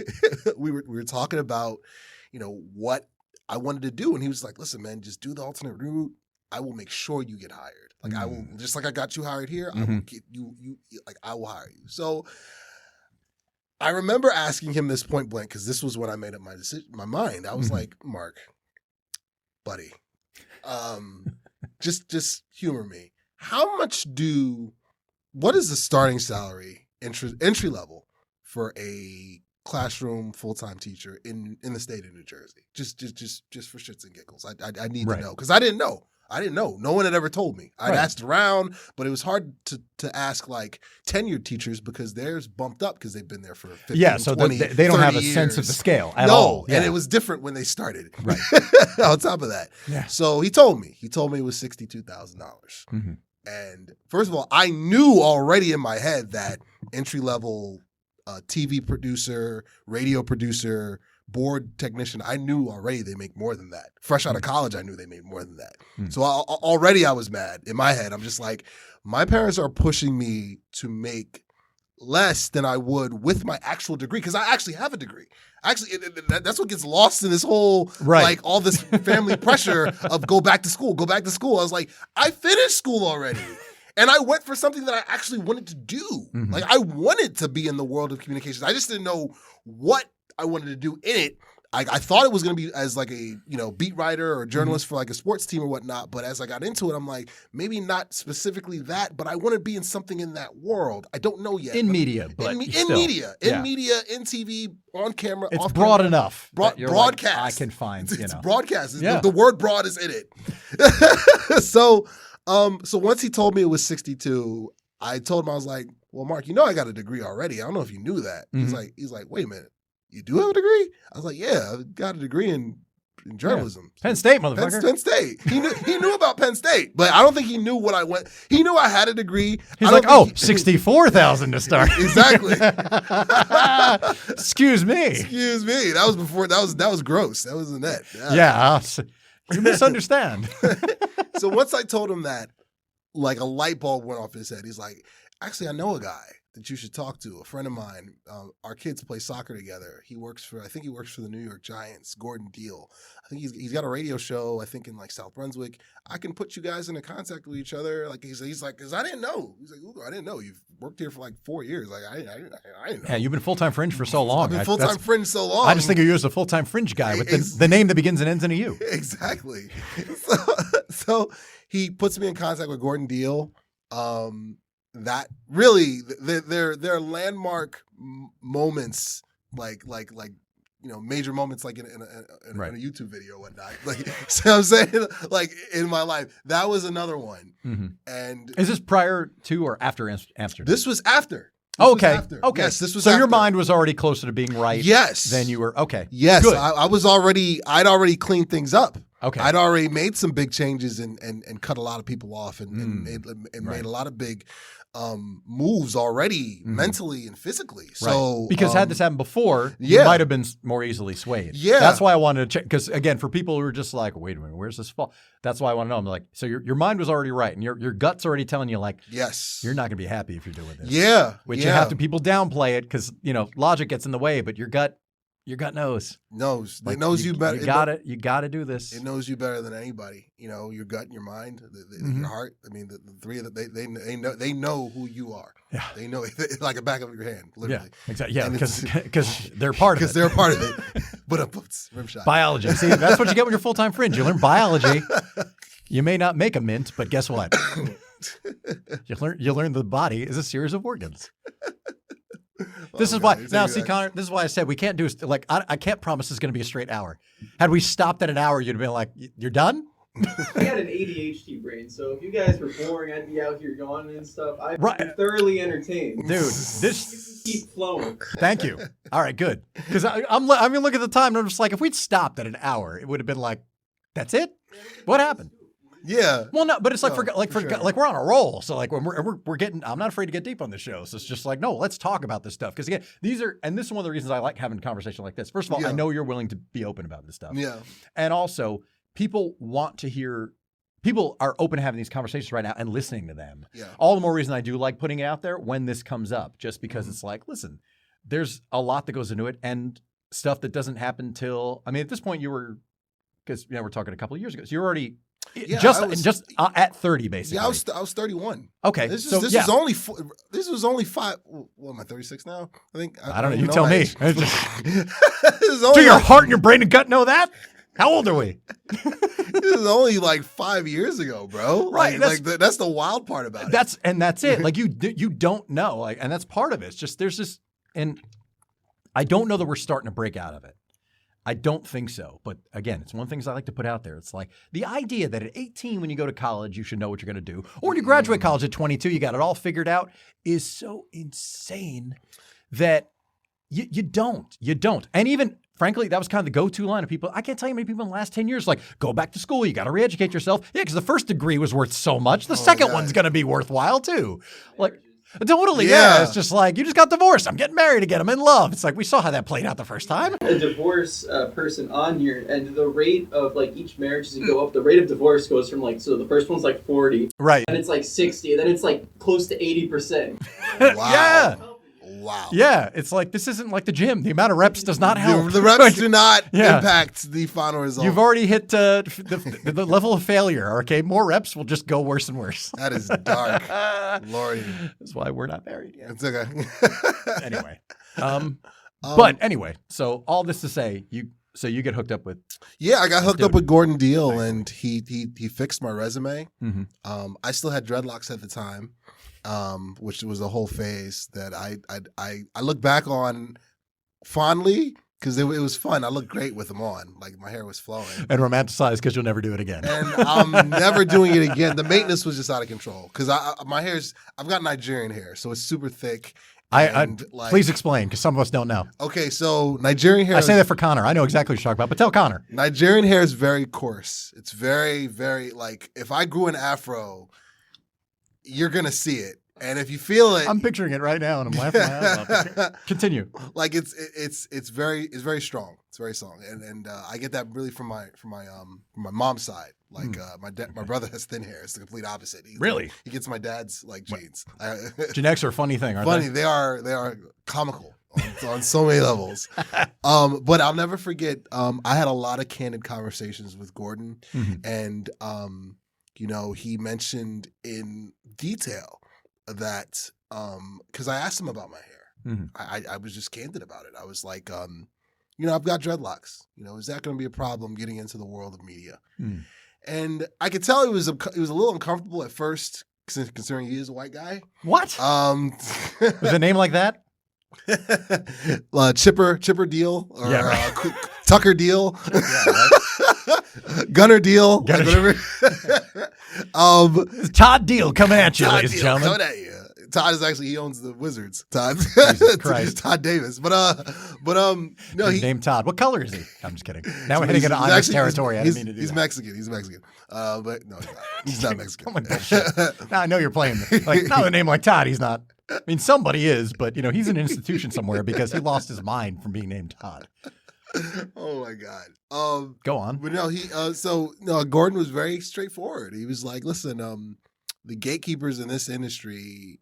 Speaker 2: we were talking about, what I wanted to do, and he was like, "Listen, man, just do the alternate route. I will make sure you get hired. Like I will, just like I got you hired here. I will get you. Like I will hire you." So I remember asking him this point blank because this was when I made up my decision, my mind. I was like, "Mark, buddy, just humor me. What is the starting salary entry level for a classroom full-time teacher in the state of New Jersey? Just for shits and giggles. I need to know because I didn't know. No one had ever told me. I'd asked around, but it was hard to ask like tenured teachers because theirs bumped up because they've been there for 15,
Speaker 1: so
Speaker 2: 20,
Speaker 1: they don't have a
Speaker 2: 30
Speaker 1: sense of
Speaker 2: years.
Speaker 1: the scale at all.
Speaker 2: And it was different when they started.
Speaker 1: Right.
Speaker 2: On top of that.
Speaker 1: Yeah.
Speaker 2: So he told me it was $62,000. And first of all, I knew already in my head that entry-level TV producer, radio producer, board technician, I knew already they make more than that. Fresh out of college, I knew they made more than that. So already I was mad. In my head, I'm just like, my parents are pushing me to make less than I would with my actual degree because I actually have a degree. Actually, that's what gets lost in this whole, like all this family pressure of go back to school. I was like, I finished school already. And I went for something that I actually wanted to do. Like I wanted to be in the world of communications. I just didn't know what I wanted to do in it. I thought it was going to be as like a beat writer or journalist for like a sports team or whatnot. But as I got into it, I'm like, maybe not specifically that, but I want to be in something in that world. I don't know yet.
Speaker 1: In media, but
Speaker 2: in
Speaker 1: still.
Speaker 2: media, in TV, on camera.
Speaker 1: It's
Speaker 2: off
Speaker 1: broad
Speaker 2: camera.
Speaker 1: enough. that you're
Speaker 2: Broadcast.
Speaker 1: Like, I can find.
Speaker 2: It's broadcast.
Speaker 1: Yeah.
Speaker 2: The word broad is in it. So once he told me it was 62, I told him, I was like, well, Mark, I got a degree already. I don't know if you knew that. He's like, wait a minute. You do have a degree? I was like, yeah, I got a degree in journalism.
Speaker 1: Penn State, motherfucker.
Speaker 2: Penn State. He knew about Penn State, but I don't think he knew what I went. He knew I had a degree.
Speaker 1: He's like, 64,000 to start.
Speaker 2: Exactly.
Speaker 1: Excuse me.
Speaker 2: Excuse me. That was before. That was gross. That was the net.
Speaker 1: Yeah. You misunderstand.
Speaker 2: So once I told him that, like a light bulb went off his head. He's like, actually, I know a guy that you should talk to, a friend of mine. Our kids play soccer together. I think he works for the New York Giants, Gordon Deal. I think he's got a radio show, I think in like South Brunswick. I can put you guys into contact with each other. Like he's like, because I didn't know. He's like, I didn't know. You've worked here for like 4 years. Like I didn't know.
Speaker 1: Yeah, you've been full-time fringe for so long.
Speaker 2: I've been full-time fringe so long.
Speaker 1: I just think of you as a full-time fringe guy with the name that begins and ends in a U.
Speaker 2: Exactly. So he puts me in contact with Gordon Deal. That really, they're landmark moments, like major moments, like in a YouTube video or whatnot. Like, so I'm saying, like in my life, that was another one. And
Speaker 1: is this prior to or after Amsterdam?
Speaker 2: This was after.
Speaker 1: Okay.
Speaker 2: Yes, this was
Speaker 1: so
Speaker 2: after.
Speaker 1: your mind was already closer to being right.
Speaker 2: Yes.
Speaker 1: Than you were. Okay.
Speaker 2: Yes.
Speaker 1: Good.
Speaker 2: I'd already cleaned things up.
Speaker 1: Okay.
Speaker 2: I'd already made some big changes and cut a lot of people off and made a lot of big moves already mentally and physically. So
Speaker 1: because had this happened before,
Speaker 2: yeah.
Speaker 1: you might have been more easily swayed.
Speaker 2: Yeah.
Speaker 1: That's why I wanted to check. Because again, for people who are just like, wait a minute, where's this fall? That's why I want to know. I'm like, so your mind was already right, and your gut's already telling you like,
Speaker 2: yes,
Speaker 1: you're not going to be happy if you're doing this.
Speaker 2: Yeah.
Speaker 1: Which you have to people downplay it because logic gets in the way, but your gut. Your gut knows.
Speaker 2: It knows you better.
Speaker 1: You got to do this.
Speaker 2: It knows you better than anybody. You know, your gut and your mind, your heart. I mean, the three of them, they know who you are.
Speaker 1: Yeah.
Speaker 2: They know it like a back of your hand, literally.
Speaker 1: Yeah, exactly. Yeah, because they're part of it.
Speaker 2: Because they're part of it. But rim shot.
Speaker 1: Biology. See, that's what you get when you're full-time Fringe. You learn biology. You may not make a mint, but guess what? You learn the body is a series of organs. This is why now, see, Connor. This is why I said we can't do like I can't promise it's going to be a straight hour. Had we stopped at an hour, you'd have been like, "You're done."
Speaker 3: I got an ADHD brain, so if you guys were boring, I'd be out here yawning and stuff. I'd be thoroughly entertained.
Speaker 1: Dude, this
Speaker 3: you can keep flowing.
Speaker 1: Thank you. All right, good. Because I mean, look at the time, and I'm just like, if we'd stopped at an hour, it would have been like, "That's it." What happened?
Speaker 2: Yeah.
Speaker 1: Well, no, but it's like
Speaker 2: sure.
Speaker 1: like we're on a roll. So like when we're getting, I'm not afraid to get deep on this show. So it's just like, no, let's talk about this stuff. Because again, this is one of the reasons I like having a conversation like this. First of all, I know you're willing to be open about this stuff.
Speaker 2: Yeah.
Speaker 1: And also, people are open to having these conversations right now and listening to them.
Speaker 2: Yeah.
Speaker 1: All the more reason I do like putting it out there when this comes up, just because it's like, listen, there's a lot that goes into it and stuff that doesn't happen till, I mean, at this point because we're talking a couple of years ago. So you're already at 30, basically.
Speaker 2: Yeah, I was 31.
Speaker 1: Okay,
Speaker 2: this was only 5. What am I, 36 now? I think.
Speaker 1: I don't know. You tell me.
Speaker 2: Do
Speaker 1: your heart and your brain and gut know that? How old are we?
Speaker 2: This is only like 5 years ago, bro.
Speaker 1: Right.
Speaker 2: That's the wild part about it.
Speaker 1: That's it. Like you don't know. Like, and that's part of it. It's just there's this, and I don't know that we're starting to break out of it. I don't think so. But again, it's one of the things I like to put out there. It's like the idea that at 18, when you go to college, you should know what you're going to do. Or when you graduate college at 22, you got it all figured out is so insane that you don't. And even, frankly, that was kind of the go-to line of people. I can't tell you how many people in the last 10 years, like, go back to school. You got to re-educate yourself. Yeah, because the first degree was worth so much. The second one's going to be worthwhile too. Like, totally, yeah. It's just like, you just got divorced. I'm getting married again. I'm in love. It's like, we saw how that played out the first time.
Speaker 3: A divorce person on here, and the rate of, like, each marriage as you go up, the rate of divorce goes from, like, so the first one's, like, 40.
Speaker 1: Right.
Speaker 3: And it's, like, 60. And then it's, like, close to 80%.
Speaker 2: Wow.
Speaker 1: Yeah.
Speaker 2: Wow.
Speaker 1: Yeah. It's like, this isn't like the gym. The amount of reps does not help.
Speaker 2: The reps do not impact the final result.
Speaker 1: You've already hit the level of failure. Okay. More reps will just go worse and worse.
Speaker 2: That is dark. Lordy.
Speaker 1: That's why we're not married yet.
Speaker 2: It's okay.
Speaker 1: Anyway. But anyway, so all this to say, you get hooked up with.
Speaker 2: Yeah, I got hooked up with Gordon Deal, and he fixed my resume.
Speaker 1: Mm-hmm.
Speaker 2: I still had dreadlocks at the time, which was a whole phase that I look back on fondly because it was fun. I looked great with them on, like my hair was flowing.
Speaker 1: And romanticized because you'll never do it again.
Speaker 2: And I'm never doing it again. The maintenance was just out of control because I've got Nigerian hair, so it's super thick.
Speaker 1: Please explain, because some of us don't know.
Speaker 2: Okay, so Nigerian hair.
Speaker 1: I say that for Connor. I know exactly what you're talking about, but tell Connor.
Speaker 2: Nigerian hair is very coarse. It's very, very, like, if I grew an afro, you're going to see it. And if you feel it.
Speaker 1: I'm picturing it right now, and I'm laughing my ass off. Continue.
Speaker 2: Like, it's very strong. It's very strong. And I get that really from my mom's side. Like my brother has thin hair. It's the complete opposite.
Speaker 1: Really?
Speaker 2: He gets my dad's like genes.
Speaker 1: Genetics are a funny thing, aren't
Speaker 2: they?
Speaker 1: Funny.
Speaker 2: They are comical on so many levels. But I'll never forget. I had a lot of candid conversations with Gordon, and he mentioned in detail that because I asked him about my hair. I was just candid about it. I was like, I've got dreadlocks. Is that going to be a problem getting into the world of media? And I could tell he was a little uncomfortable at first, considering he is a white guy.
Speaker 1: What? With a name like that?
Speaker 2: Chipper Deal or
Speaker 1: right.
Speaker 2: Tucker Deal,
Speaker 1: right.
Speaker 2: Gunner Deal, like whatever.
Speaker 1: Todd Deal coming at you, ladies and gentlemen.
Speaker 2: Coming at you. Todd is actually, he owns the Wizards. Todd.
Speaker 1: Jesus Christ.
Speaker 2: Todd Davis. But no,
Speaker 1: he's named Todd. What color is he? I'm just kidding. Now we're heading into honest territory. I didn't mean to do
Speaker 2: he's
Speaker 1: that.
Speaker 2: Mexican. He's Mexican. But no, he's not Mexican.
Speaker 1: Oh my bullshit. Now I know you're playing. Like, not with a name like Todd, he's not. I mean, somebody is, but he's in an institution somewhere because he lost his mind from being named Todd.
Speaker 2: Oh my God.
Speaker 1: Go on.
Speaker 2: But no, Gordon was very straightforward. He was like, listen, the gatekeepers in this industry,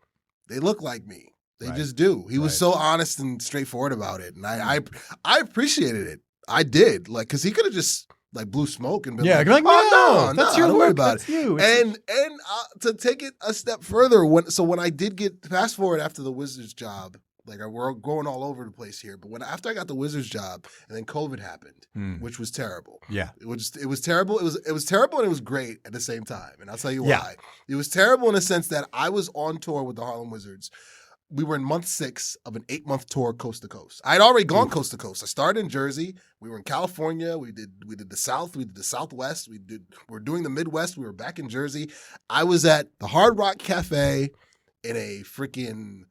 Speaker 2: they look like me. They
Speaker 1: Right.
Speaker 2: just do. He was
Speaker 1: Right.
Speaker 2: so honest and straightforward about it, and I appreciated it. I did, like, because he could have just like blew smoke and been
Speaker 1: Yeah,
Speaker 2: like,
Speaker 1: like,
Speaker 2: "Oh no,
Speaker 1: that's
Speaker 2: no,
Speaker 1: your
Speaker 2: don't worry
Speaker 1: look.
Speaker 2: about
Speaker 1: That's
Speaker 2: it."
Speaker 1: you.
Speaker 2: And to take it a step further, when I did get fast forward after the Wizards job, like we're going all over the place here, but after I got the Wizards job and then COVID happened, which was terrible.
Speaker 1: Yeah.
Speaker 2: It was terrible. It was terrible and it was great at the same time, and I'll tell you why.
Speaker 1: Yeah.
Speaker 2: It was terrible in the sense that I was on tour with the Harlem Wizards. We were in month 6 of an 8-month tour coast to coast. I had already gone coast to coast. I started in Jersey. We were in California. We did the South. We did the Southwest. We were doing the Midwest. We were back in Jersey. I was at the Hard Rock Cafe in a freaking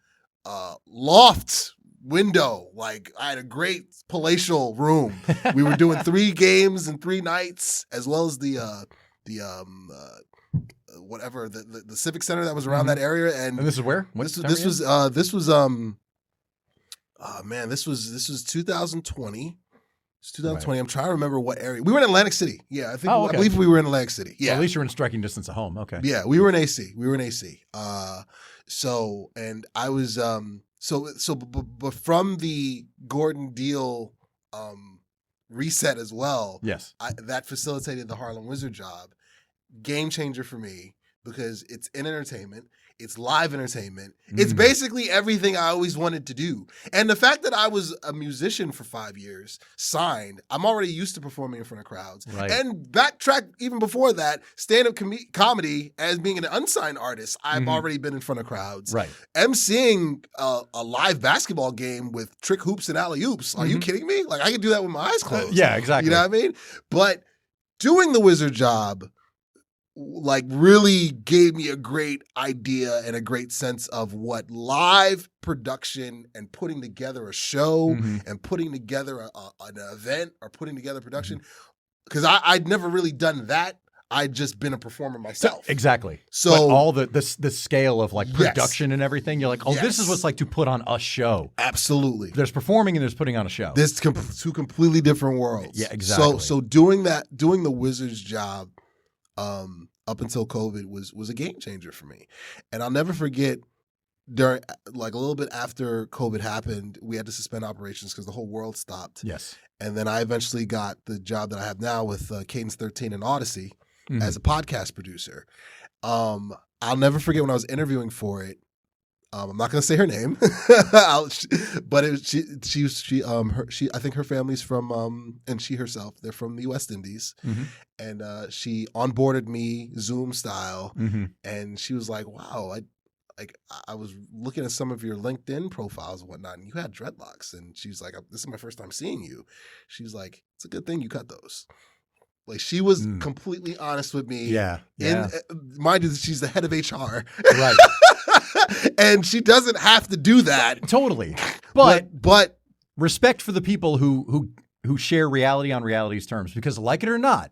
Speaker 2: loft window. Like, I had a great palatial room. We were doing 3 games in 3 nights, as well as the whatever the Civic Center that was around that area. And
Speaker 1: this is where?
Speaker 2: This was 2020. It's 2020.
Speaker 1: Right.
Speaker 2: I'm trying to remember what area. We were in Atlantic City. Yeah, I think
Speaker 1: Oh, okay.
Speaker 2: I believe we were in Atlantic City. Yeah.
Speaker 1: Well, at least you're in striking distance of home. Okay.
Speaker 2: Yeah, we were in AC. And I was but from the Gordon Deal reset as well.
Speaker 1: Yes.
Speaker 2: That facilitated the Harlem Wizard job. Game changer for me, because it's in entertainment, it's live entertainment, it's basically everything I always wanted to do. And the fact that I was a musician for 5 years, signed, I'm already used to performing in front of crowds.
Speaker 1: Right.
Speaker 2: And backtrack even before that, stand-up comedy as being an unsigned artist, I've already been in front of crowds.
Speaker 1: Right.
Speaker 2: MCing a live basketball game with trick hoops and alley-oops. Are you kidding me? Like, I could do that with my eyes closed.
Speaker 1: Yeah, exactly.
Speaker 2: You know what I mean? But doing the Wizard job, like, really gave me a great idea and a great sense of what live production and putting together a show and putting together an event or putting together production. Because I'd never really done that. I'd just been a performer myself.
Speaker 1: Exactly.
Speaker 2: So
Speaker 1: but all the scale of like production and everything, you're like, oh, this is what's like to put on a show.
Speaker 2: Absolutely.
Speaker 1: There's performing and there's putting on a show.
Speaker 2: There's 2 completely different worlds.
Speaker 1: Yeah, exactly.
Speaker 2: So doing the Wizards job, up until COVID was a game changer for me. And I'll never forget, during, like, a little bit after COVID happened, we had to suspend operations because the whole world stopped.
Speaker 1: Yes.
Speaker 2: And then I eventually got the job that I have now with Cadence 13 and Odyssey as a podcast producer. I'll never forget when I was interviewing for it. I'm not going to say her name, but I think her family's from, and she herself, they're from the West Indies. And she onboarded me Zoom style. And she was like, wow, I was looking at some of your LinkedIn profiles and whatnot, and you had dreadlocks. And she's like, this is my first time seeing you. She's like, it's a good thing you cut those. Like, she was completely honest with me.
Speaker 1: Yeah.
Speaker 2: Mind you, she's the head of HR.
Speaker 1: Right.
Speaker 2: And she doesn't have to do that.
Speaker 1: Totally. But
Speaker 2: respect
Speaker 1: for the people who share reality on reality's terms, because like it or not,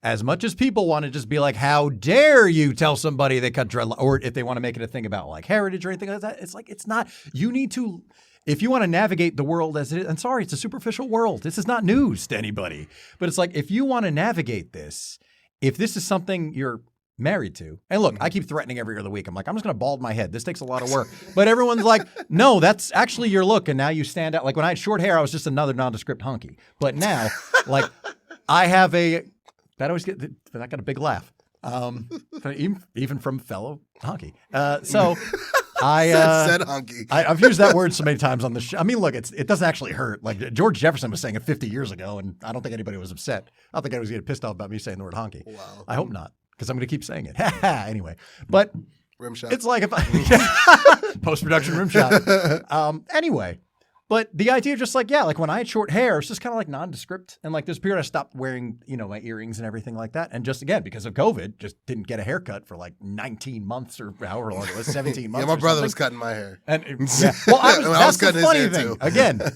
Speaker 1: as much as people want to just be like, how dare you tell somebody they cut dreadlocks, or if they want to make it a thing about like heritage or anything like that, it's like, it's not, you need to, if you want to navigate the world as it is, and sorry, it's a superficial world. This is not news to anybody, but it's like, if you want to navigate this, if this is something you're married to, and look, I keep threatening every other week. I'm like, I'm just going to bald my head. This takes a lot of work. But everyone's like, no, that's actually your look. And now you stand out. Like when I had short hair, I was just another nondescript hunky. But now, like, I have that always that got a big laugh. Even from fellow hunky. So I
Speaker 2: said hunky.
Speaker 1: I've used that word so many times on the show. I mean, look, it doesn't actually hurt. Like George Jefferson was saying it 50 years ago, and I don't think anybody was upset. I don't think anybody was getting pissed off about me saying the word honky.
Speaker 2: Wow.
Speaker 1: I hope not, because I'm going to keep saying it. Anyway, but
Speaker 2: rim shot.
Speaker 1: it's like if I post-production rim shot. Anyway, but the idea of just like, yeah, like when I had short hair, it's just kind of like nondescript. And like this period I stopped wearing, my earrings and everything like that. And just again, because of COVID, just didn't get a haircut for like 19 months or however long it was, 17 months.
Speaker 2: Yeah, my brother was cutting my hair.
Speaker 1: And well, I was cutting the funny
Speaker 2: his hair
Speaker 1: thing.
Speaker 2: too.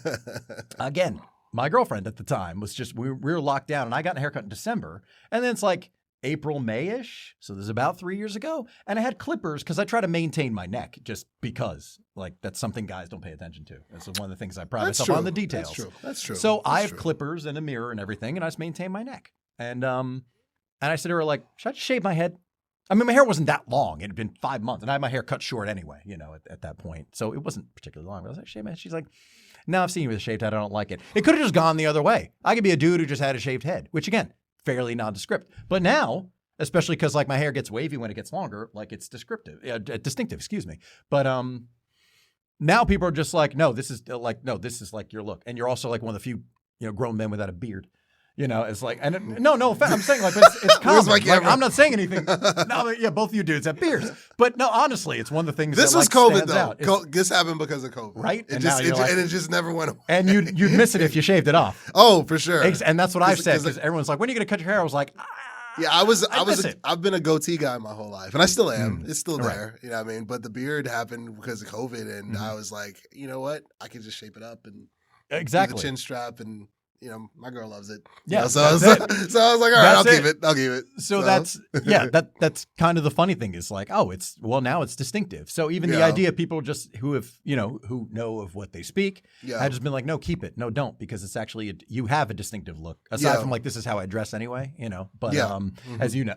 Speaker 1: Again, my girlfriend at the time was just, we were locked down and I got a haircut in December. And then it's like April, May-ish. So this is about 3 years ago. And I had clippers because I try to maintain my neck just because like that's something guys don't pay attention to. That's one of the things I pride myself on, the details.
Speaker 2: That's true.
Speaker 1: So I have clippers and a mirror and everything, and I just maintain my neck. And I said to her, like, should I just shave my head? I mean, my hair wasn't that long. It had been 5 months, and I had my hair cut short anyway, at that point. So it wasn't particularly long. But I was like, shave my head. She's like, no, I've seen you with a shaved head. I don't like it. It could have just gone the other way. I could be a dude who just had a shaved head, which again, fairly nondescript. But now, especially because like my hair gets wavy when it gets longer, like it's distinctive, excuse me. But now people are just like, no, this is like your look. And you're also like one of the few, grown men without a beard. It's like, and no offense. I'm saying like, it's common. Like, I'm not saying anything. No, yeah, both of you dudes have beards. But no, honestly, it's one of the things
Speaker 2: this
Speaker 1: that
Speaker 2: was
Speaker 1: like,
Speaker 2: COVID though. This happened because of COVID.
Speaker 1: Right?
Speaker 2: And it just never went away.
Speaker 1: And you'd miss it if you shaved it off.
Speaker 2: Oh, for sure.
Speaker 1: And that's what I've said, because everyone's like, when are you going to cut your hair? I was like,
Speaker 2: yeah, I've been a goatee guy my whole life, and I still am. It's still there, you know what I mean? But the beard happened because of COVID, and I was like, you know what? I can just shape it up and do the chin strap, and my girl loves it.
Speaker 1: Yeah,
Speaker 2: so I was like, all right, I'll keep it.
Speaker 1: So that's that's kind of the funny thing is like, now it's distinctive. So even the idea, people just who have who know of what they speak, I've just been like, no, keep it, no, don't, because it's actually you have a distinctive look aside from like this is how I dress anyway, But as you know,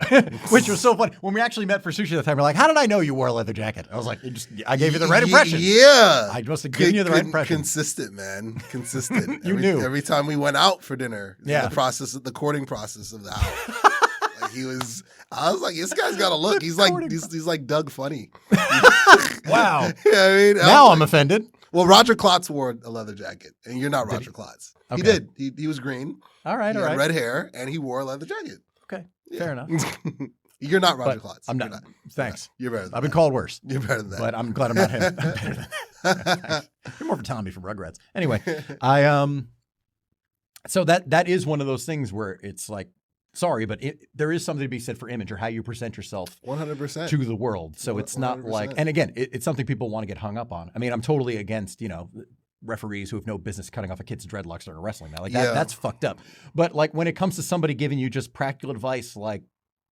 Speaker 1: which was so funny when we actually met for sushi that time. We're like, how did I know you wore a leather jacket? I was like, I gave you the right impression.
Speaker 2: Yeah,
Speaker 1: I must have given you the right impression.
Speaker 2: Consistent, man, consistent.
Speaker 1: You knew
Speaker 2: every time we went out for dinner. The courting process of the house. I was like, this guy's got a look. He's like Doug Funny.
Speaker 1: Wow.
Speaker 2: I mean,
Speaker 1: now I'm offended.
Speaker 2: Well, Roger Klotz wore a leather jacket, and you're not Roger Klotz. Okay. He did. He was green.
Speaker 1: All right.
Speaker 2: He had red hair, and he wore a leather jacket.
Speaker 1: Okay, fair enough.
Speaker 2: You're not Roger Klotz.
Speaker 1: I'm not. Thanks.
Speaker 2: You're better than that.
Speaker 1: I've been called worse.
Speaker 2: You're better than that.
Speaker 1: But I'm glad I'm not him. I'm better than that. You're more of a Tommy from Rugrats. Anyway, so that is one of those things where it's like, sorry, but there is something to be said for image or how you present yourself
Speaker 2: 100%
Speaker 1: to the world. So it's not
Speaker 2: 100%.
Speaker 1: like, and again, it's something people want to get hung up on. I mean, I'm totally against, referees who have no business cutting off a kid's dreadlocks during a wrestling match. Like that's fucked up. But like when it comes to somebody giving you just practical advice, like,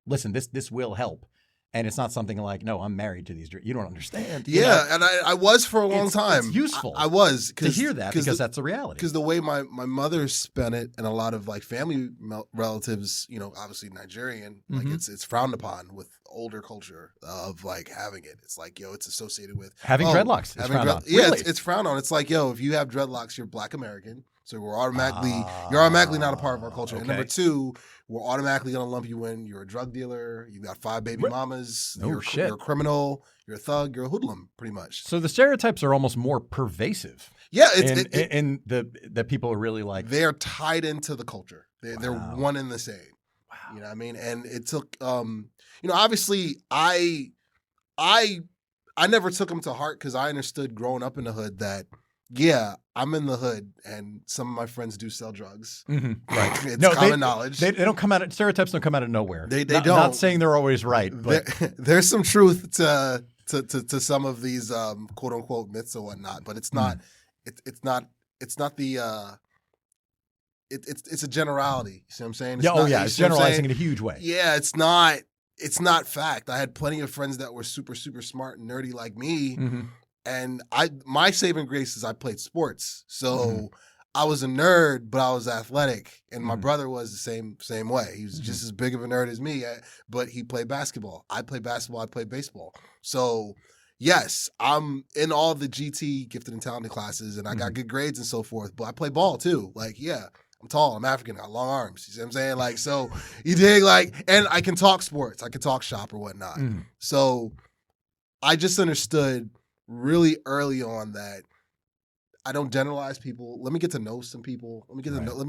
Speaker 1: listen, this will help. And it's not something like, no, I'm married to these. You don't understand.
Speaker 2: And I was for a long time.
Speaker 1: It's useful.
Speaker 2: I was
Speaker 1: to hear that because that's the reality.
Speaker 2: Because the way my mother spent it, and a lot of like family relatives, obviously Nigerian, like it's frowned upon with older culture of like having it. It's like, it's associated with
Speaker 1: having dreadlocks. It's frowned on.
Speaker 2: Yeah,
Speaker 1: really?
Speaker 2: it's frowned on. It's like, if you have dreadlocks, you're Black American. So you're automatically not a part of our culture.
Speaker 1: Okay.
Speaker 2: And number two, we're automatically going to lump you in. You're a drug dealer. You got 5 baby mamas. You're a criminal. You're a thug. You're a hoodlum, pretty much.
Speaker 1: So the stereotypes are almost more pervasive.
Speaker 2: Yeah,
Speaker 1: that people are really like.
Speaker 2: They're tied into the culture. They're one and the same. Wow. You know what I mean? And it took, obviously I never took them to heart because I understood growing up in the hood that. Yeah, I'm in the hood, and some of my friends do sell drugs.
Speaker 1: Mm-hmm. Right,
Speaker 2: it's common knowledge.
Speaker 1: They don't come out. Stereotypes don't come out of nowhere.
Speaker 2: They don't.
Speaker 1: Not saying they're always right, but
Speaker 2: there's some truth to some of these quote unquote myths or whatnot. But it's not. It's not the. It's a generality. You see what I'm saying?
Speaker 1: It's generalizing in a huge way.
Speaker 2: Yeah, it's not. It's not fact. I had plenty of friends that were super super smart and nerdy like me. Mm-hmm. And my saving grace is I played sports. So I was a nerd, but I was athletic. And my brother was the same way. He was just as big of a nerd as me, but he played basketball. I played basketball. I played baseball. So yes, I'm in all the GT gifted and talented classes, and I got good grades and so forth. But I play ball too. Like, I'm tall. I'm African. I got long arms. You see what I'm saying? Like, so you dig? Like, and I can talk sports. I can talk shop or whatnot. So I just understood really early on that I don't generalize people. Let me get to know some people. Let me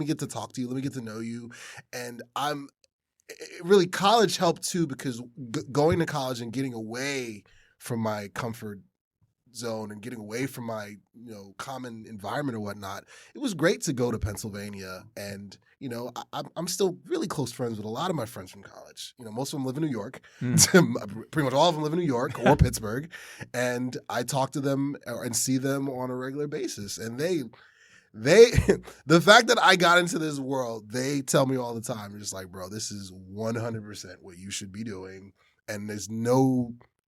Speaker 2: get to talk to you. Let me get to know you. And really college helped too, because going to college and getting away from my comfort zone and getting away from my common environment or whatnot, it was great to go to Pennsylvania. And I'm still really close friends with a lot of my friends from college. Most of them live in New York. Pretty much all of them live in New York or Pittsburgh, and I talk to them and see them on a regular basis. And they the fact that I got into this world, they tell me all the time, they're just like, bro, this is 100% what you should be doing, and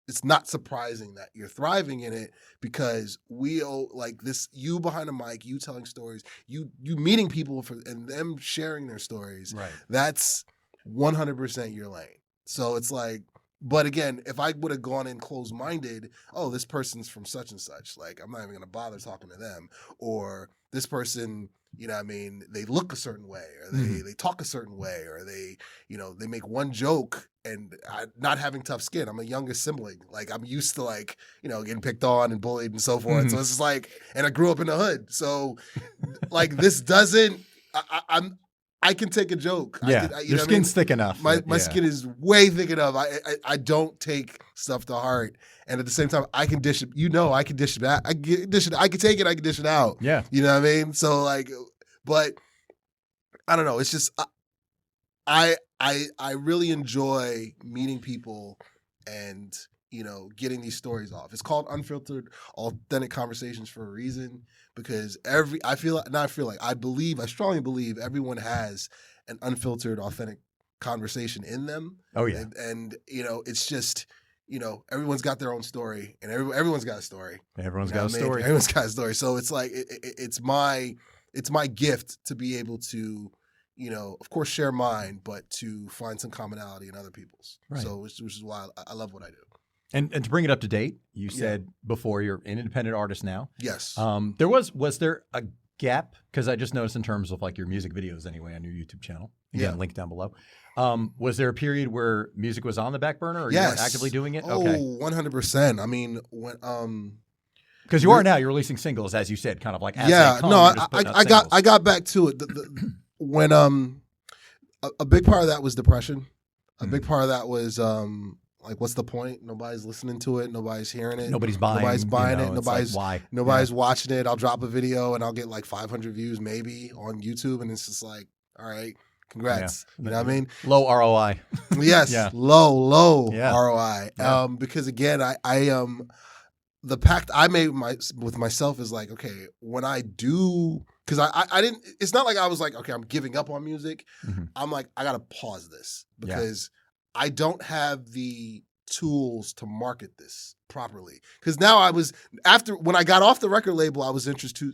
Speaker 2: it's not surprising that you're thriving in it, because we owe like this, you behind a mic, you telling stories, you meeting people and them sharing their stories.
Speaker 1: Right.
Speaker 2: That's 100% your lane. So it's like, But again, if I would have gone in closed-minded, oh, this person's from such and such, like I'm not even gonna bother talking to them. Or this person, you know what I mean, they look a certain way, or they talk a certain way, or they, you know, they make one joke, and not having tough skin. I'm a youngest sibling. Like I'm used to like, you know, getting picked on and bullied and so forth. So it's just like, and I grew up in the hood. So like this doesn't I can take a joke.
Speaker 1: Yeah, your skin's thick enough.
Speaker 2: My skin is way thick enough. I don't take stuff to heart, and at the same time, I can dish it. You know, I can dish it out. I can dish it. I can take it. I can dish it out.
Speaker 1: Yeah,
Speaker 2: you know what I mean. So like, but I don't know. It's just I really enjoy meeting people and, you know, getting these stories off. It's called Unfiltered, Authentic Conversations for a reason, because I strongly believe everyone has an unfiltered, authentic conversation in them.
Speaker 1: Oh yeah.
Speaker 2: And you know, it's just, you know, everyone's got their own story, and everyone's got a story.
Speaker 1: Everyone's got a story.
Speaker 2: Everyone's got a story. So it's like, it's my gift to be able to, you know, of course, share mine, but to find some commonality in other people's.
Speaker 1: Right.
Speaker 2: So, which is why I love what I do.
Speaker 1: And to bring it up to date, you said before you're an independent artist now.
Speaker 2: Yes.
Speaker 1: Was there a gap? Because I just noticed in terms of like your music videos anyway on your YouTube channel. Again, link down below. Was there a period where music was on the back burner, or you weren't actively doing it?
Speaker 2: Oh,
Speaker 1: okay.
Speaker 2: 100%. I mean, when
Speaker 1: because you are now, you're releasing singles, as you said, kind of like as they come,
Speaker 2: I got back to it. When a big part of that was depression. A big part of that was like, what's the point? Nobody's listening to it. Nobody's hearing it.
Speaker 1: Nobody's buying it.
Speaker 2: Nobody's watching it. I'll drop a video and I'll get like 500 views maybe on YouTube, and it's just like, all right, congrats.
Speaker 1: Yeah.
Speaker 2: You know what I mean?
Speaker 1: Low ROI.
Speaker 2: Yes, low
Speaker 1: Yeah.
Speaker 2: ROI.
Speaker 1: Yeah.
Speaker 2: Because again, I the pact I made with myself is like, okay, when I do, because I didn't. It's not like I was like, okay, I'm giving up on music. I'm like, I gotta pause this because I don't have the tools to market this properly. Because now when I got off the record label, I was introduced to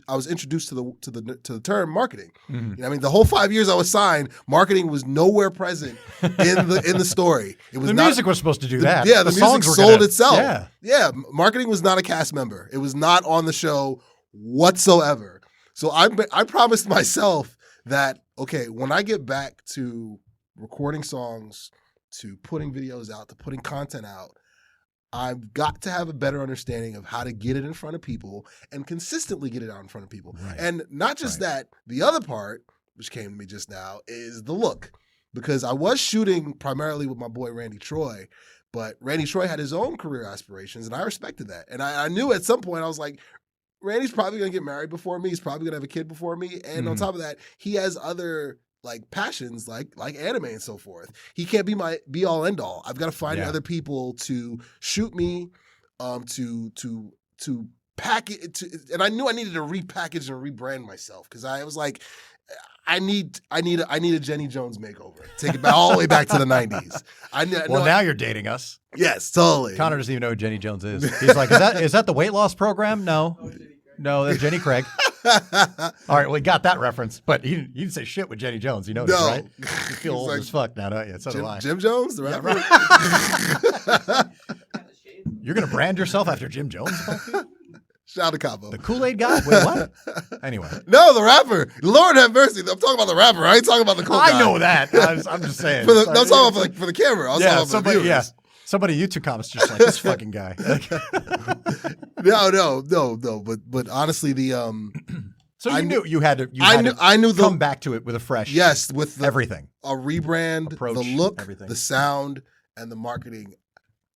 Speaker 2: the term marketing. You know what I mean? The whole 5 years I was signed, marketing was nowhere present in the story. It was
Speaker 1: music was supposed to do that.
Speaker 2: Yeah, the music sold itself.
Speaker 1: Yeah,
Speaker 2: marketing was not a cast member. It was not on the show whatsoever. So I promised myself that, okay, when I get back to recording songs, to putting videos out, to putting content out, I've got to have a better understanding of how to get it in front of people and consistently get it out in front of people.
Speaker 1: Right.
Speaker 2: And not just that, the other part, which came to me just now, is the look. Because I was shooting primarily with my boy Randy Troy, but Randy Troy had his own career aspirations, and I respected that. And I knew at some point, I was like, Randy's probably going to get married before me. He's probably going to have a kid before me. And on top of that, he has other like passions like anime and so forth. He can't be my be all end all. I've got to find other people to shoot me, to pack it, and I knew I needed to repackage and rebrand myself because I was like, I need a Jenny Jones makeover. Take it back all the way back to the 90s.
Speaker 1: Now you're dating us.
Speaker 2: Yes, totally.
Speaker 1: Connor doesn't even know who Jenny Jones is. He's like, is that the weight loss program? No. No, that's Jenny Craig. All right, we got that reference, but you didn't say shit with Jenny Jones. You know this, right? You feel old as fuck now, don't you? So do I.
Speaker 2: Jim Jones, the rapper?
Speaker 1: You're going to brand yourself after Jim Jones?
Speaker 2: Shout out to Cabo.
Speaker 1: The Kool-Aid guy? Wait, what? Anyway.
Speaker 2: No, the rapper. Lord have mercy. I'm talking about the rapper. I ain't talking about the cool guy.
Speaker 1: I know that. I'm just saying.
Speaker 2: I'm talking about for the camera. I'm talking about for the viewers.
Speaker 1: Somebody YouTube comments just like, this fucking guy.
Speaker 2: No. But honestly, the
Speaker 1: So you knew you had to.
Speaker 2: I knew
Speaker 1: come back to it with a fresh.
Speaker 2: Yes, with
Speaker 1: everything,
Speaker 2: a rebrand,
Speaker 1: approach,
Speaker 2: the look,
Speaker 1: everything.
Speaker 2: The sound, and the marketing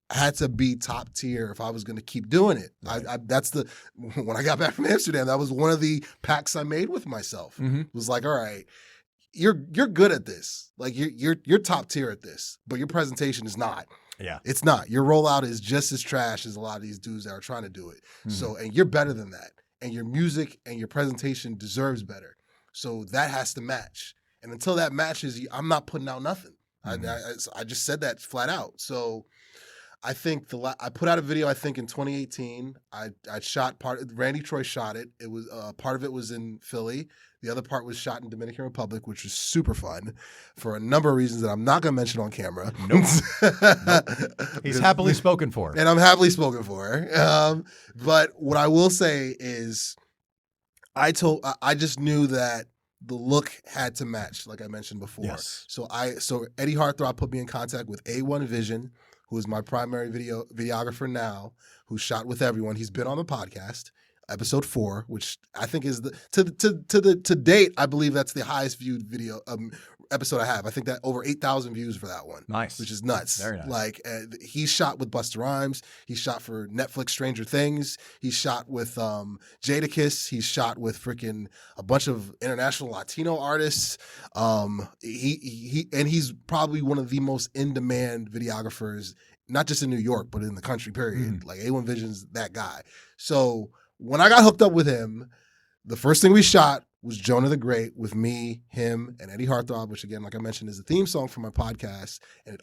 Speaker 2: had to be top tier if I was going to keep doing it. Right. When I got back from Amsterdam, that was one of the pacts I made with myself. It was like, all right, you're good at this. Like you're top tier at this, but your presentation is not.
Speaker 1: Yeah.
Speaker 2: It's not. Your rollout is just as trash as a lot of these dudes that are trying to do it. So, and you're better than that. And your music and your presentation deserves better. So that has to match. And until that matches, I'm not putting out nothing. I just said that flat out. So I think I put out a video. I think in 2018. I shot Randy Troy shot it. It was part of it was in Philly. The other part was shot in Dominican Republic, which was super fun for a number of reasons that I'm not going to mention on camera.
Speaker 1: Nope. He's happily spoken for.
Speaker 2: And I'm happily spoken for. But what I will say is I just knew that the look had to match, like I mentioned before.
Speaker 1: Yes.
Speaker 2: So Eddie Heartthrob put me in contact with A1 Vision, who is my primary videographer now, who shot with everyone. He's been on the podcast. Episode 4, which I think is to date, I believe that's the highest viewed video episode I have. I think that over 8,000 views for that one.
Speaker 1: Nice,
Speaker 2: which is nuts.
Speaker 1: Very nice.
Speaker 2: Like he shot with Busta Rhymes. He shot for Netflix Stranger Things. He shot with Jadakiss. He shot with freaking a bunch of international Latino artists. He's probably one of the most in demand videographers, not just in New York, but in the country. Period. Like A1 Vision's that guy. So when I got hooked up with him, the first thing we shot was Jonah the Great with me, him, and Eddie Heartthrob, which again, like I mentioned, is the theme song for my podcast. And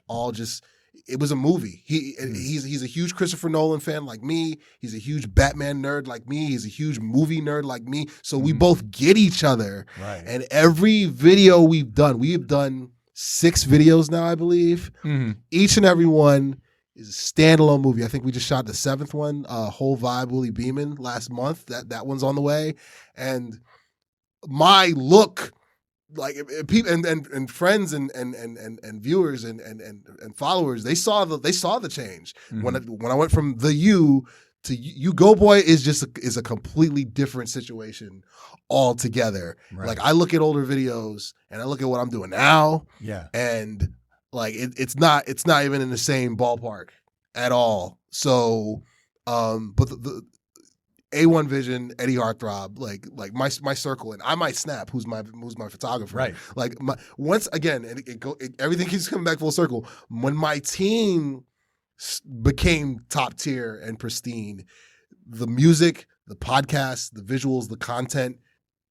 Speaker 2: it was a movie. He's a huge Christopher Nolan fan like me. He's a huge Batman nerd like me. He's a huge movie nerd like me. So we both get each other.
Speaker 1: Right.
Speaker 2: And every video we have done 6 videos now, I believe. Each and every one is a standalone movie. I think we just shot the 7th one, Whole Vibe, Willie Beeman, last month. That one's on the way. And my look, like people and friends and viewers and followers, they saw the change. When I went from the U to U-Goboy is a completely different situation altogether. Right. Like I look at older videos and I look at what I'm doing now. Yeah. And like it's not even in the same ballpark at all. So, but the A1 Vision, Eddie Heartthrob, like my circle, and I might snap. Who's my photographer? Right. Like once again, everything keeps coming back full circle. When my team became top tier and pristine, the music, the podcast, the visuals, the content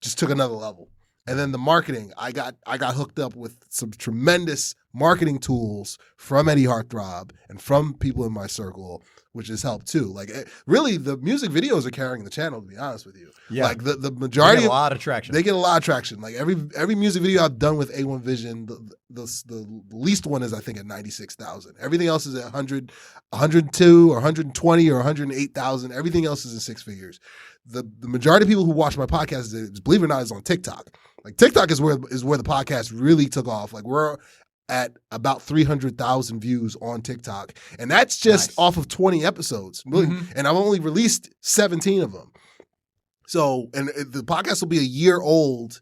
Speaker 2: just took another level. And then the marketing, I got hooked up with some tremendous marketing tools from Eddie Heartthrob and from people in my circle, which has helped too. Like really, the music videos are carrying the channel, to be honest with you. Yeah. Like the majority,
Speaker 1: they get a lot of traction.
Speaker 2: They get a lot of traction. Like every music video I've done with A1 Vision, the least one is I think at 96,000. Everything else is at 100, 102 or 120 or 108,000. Everything else is in 6 figures. The majority of people who watch my podcast, believe it or not, is on TikTok. Like TikTok is where the podcast really took off. Like we're at about 300,000 views on TikTok, and that's just off of 20 episodes. And I've only released 17 of them. So, and the podcast will be a year old.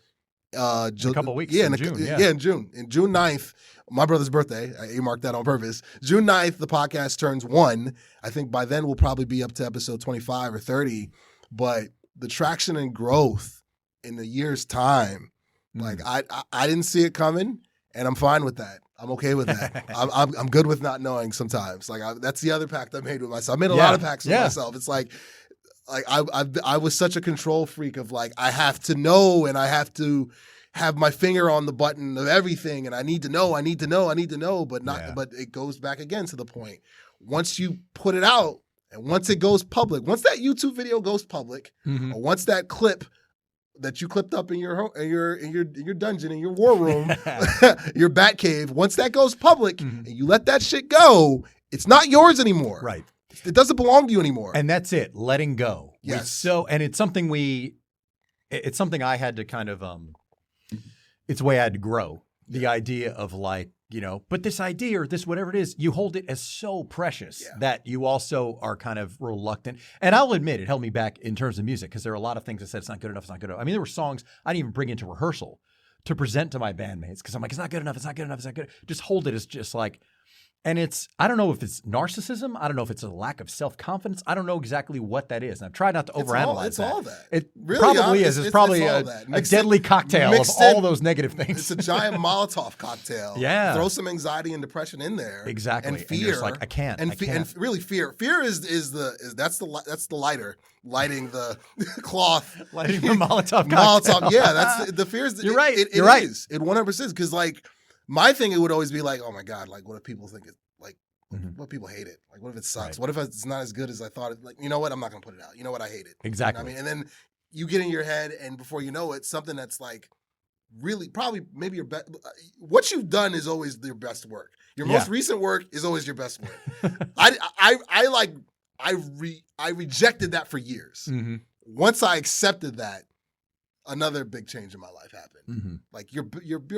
Speaker 1: In a couple of weeks.
Speaker 2: Yeah,
Speaker 1: in June.
Speaker 2: In June. In June 9th, my brother's birthday. I earmarked that on purpose. June 9th, the podcast turns 1. I think by then we'll probably be up to episode 25 or 30. But the traction and growth in a year's time, like I didn't see it coming, and I'm fine with that. I'm okay with that. I'm good with not knowing sometimes. Like that's the other pact I made with myself. I made a lot of pacts with myself. It's like I was such a control freak of like I have to know and I have to have my finger on the button of everything, and I need to know, but not. But it goes back again to the point. Once you put it out. And once it goes public, once that YouTube video goes public, or once that clip that you clipped up in your dungeon, in your war room, your bat cave, once that goes public and you let that shit go, it's not yours anymore. Right. It doesn't belong to you anymore.
Speaker 1: And that's it. Letting go.
Speaker 2: Yes.
Speaker 1: And it's something it's something I had to kind of, it's a way I had to grow. The idea of like, but this idea or this whatever it is, you hold it as so precious that you also are kind of reluctant. And I'll admit it held me back in terms of music because there are a lot of things that said it's not good enough, it's not good enough. I mean, there were songs I didn't even bring into rehearsal to present to my bandmates because I'm like, it's not good enough, it's not good enough, it's not good. Just hold it as just like, and I don't know if it's narcissism. I don't know if it's a lack of self-confidence. I don't know exactly what that is. And I've tried not to overanalyze
Speaker 2: it's all that.
Speaker 1: It
Speaker 2: really
Speaker 1: probably is. It's probably a deadly cocktail of all those negative things.
Speaker 2: It's a giant Molotov cocktail.
Speaker 1: Yeah.
Speaker 2: Throw some anxiety and depression in there.
Speaker 1: Exactly.
Speaker 2: And fear.
Speaker 1: And like, I can't.
Speaker 2: And really fear. Fear is that's the lighter. Lighting the cloth.
Speaker 1: Lighting the Molotov cocktail.
Speaker 2: Molotov. Yeah, that's the fear.
Speaker 1: You're right.
Speaker 2: You're right. It 100%. Because like, my thing, it would always be like, oh my God, like what if people think it's like What people hate it? Like, what if it sucks?
Speaker 1: Right.
Speaker 2: What if it's not as good as I thought? Like, you know what? I'm not gonna put it out. You know what? I hate it.
Speaker 1: Exactly.
Speaker 2: You know what I mean, and then you get in your head, and before you know it, something that's like really probably maybe your best. What you've done is always your best work. Your most recent work is always your best work. I rejected that for years.
Speaker 1: Mm-hmm.
Speaker 2: Once I accepted that, another big change in my life happened.
Speaker 1: Mm-hmm.
Speaker 2: Like your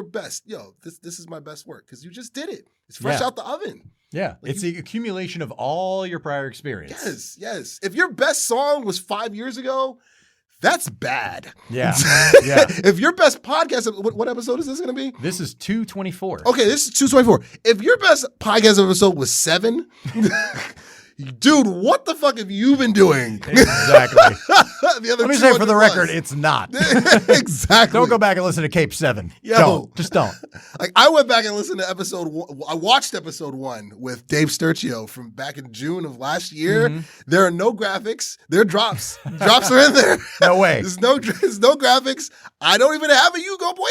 Speaker 2: best, this is my best work because you just did it. It's fresh out the oven.
Speaker 1: Yeah,
Speaker 2: like
Speaker 1: it's the accumulation of all your prior experience.
Speaker 2: Yes. If your best song was 5 years ago, that's bad.
Speaker 1: Yeah.
Speaker 2: If your best podcast, what episode is this going to be?
Speaker 1: This is 224.
Speaker 2: Okay, this is 224. If your best podcast episode was 7, dude, what the fuck have you been doing?
Speaker 1: Exactly.
Speaker 2: Let
Speaker 1: me say for the record, it's not.
Speaker 2: Exactly.
Speaker 1: Don't go back and listen to Cape 7. Just don't.
Speaker 2: Like, I went back and listened to episode 1. I watched episode 1 with Dave Sturcio from back in June of last year. Mm-hmm. There are no graphics. There are drops. Drops are in there.
Speaker 1: No way.
Speaker 2: There's no graphics. I don't even have a U-Goboy.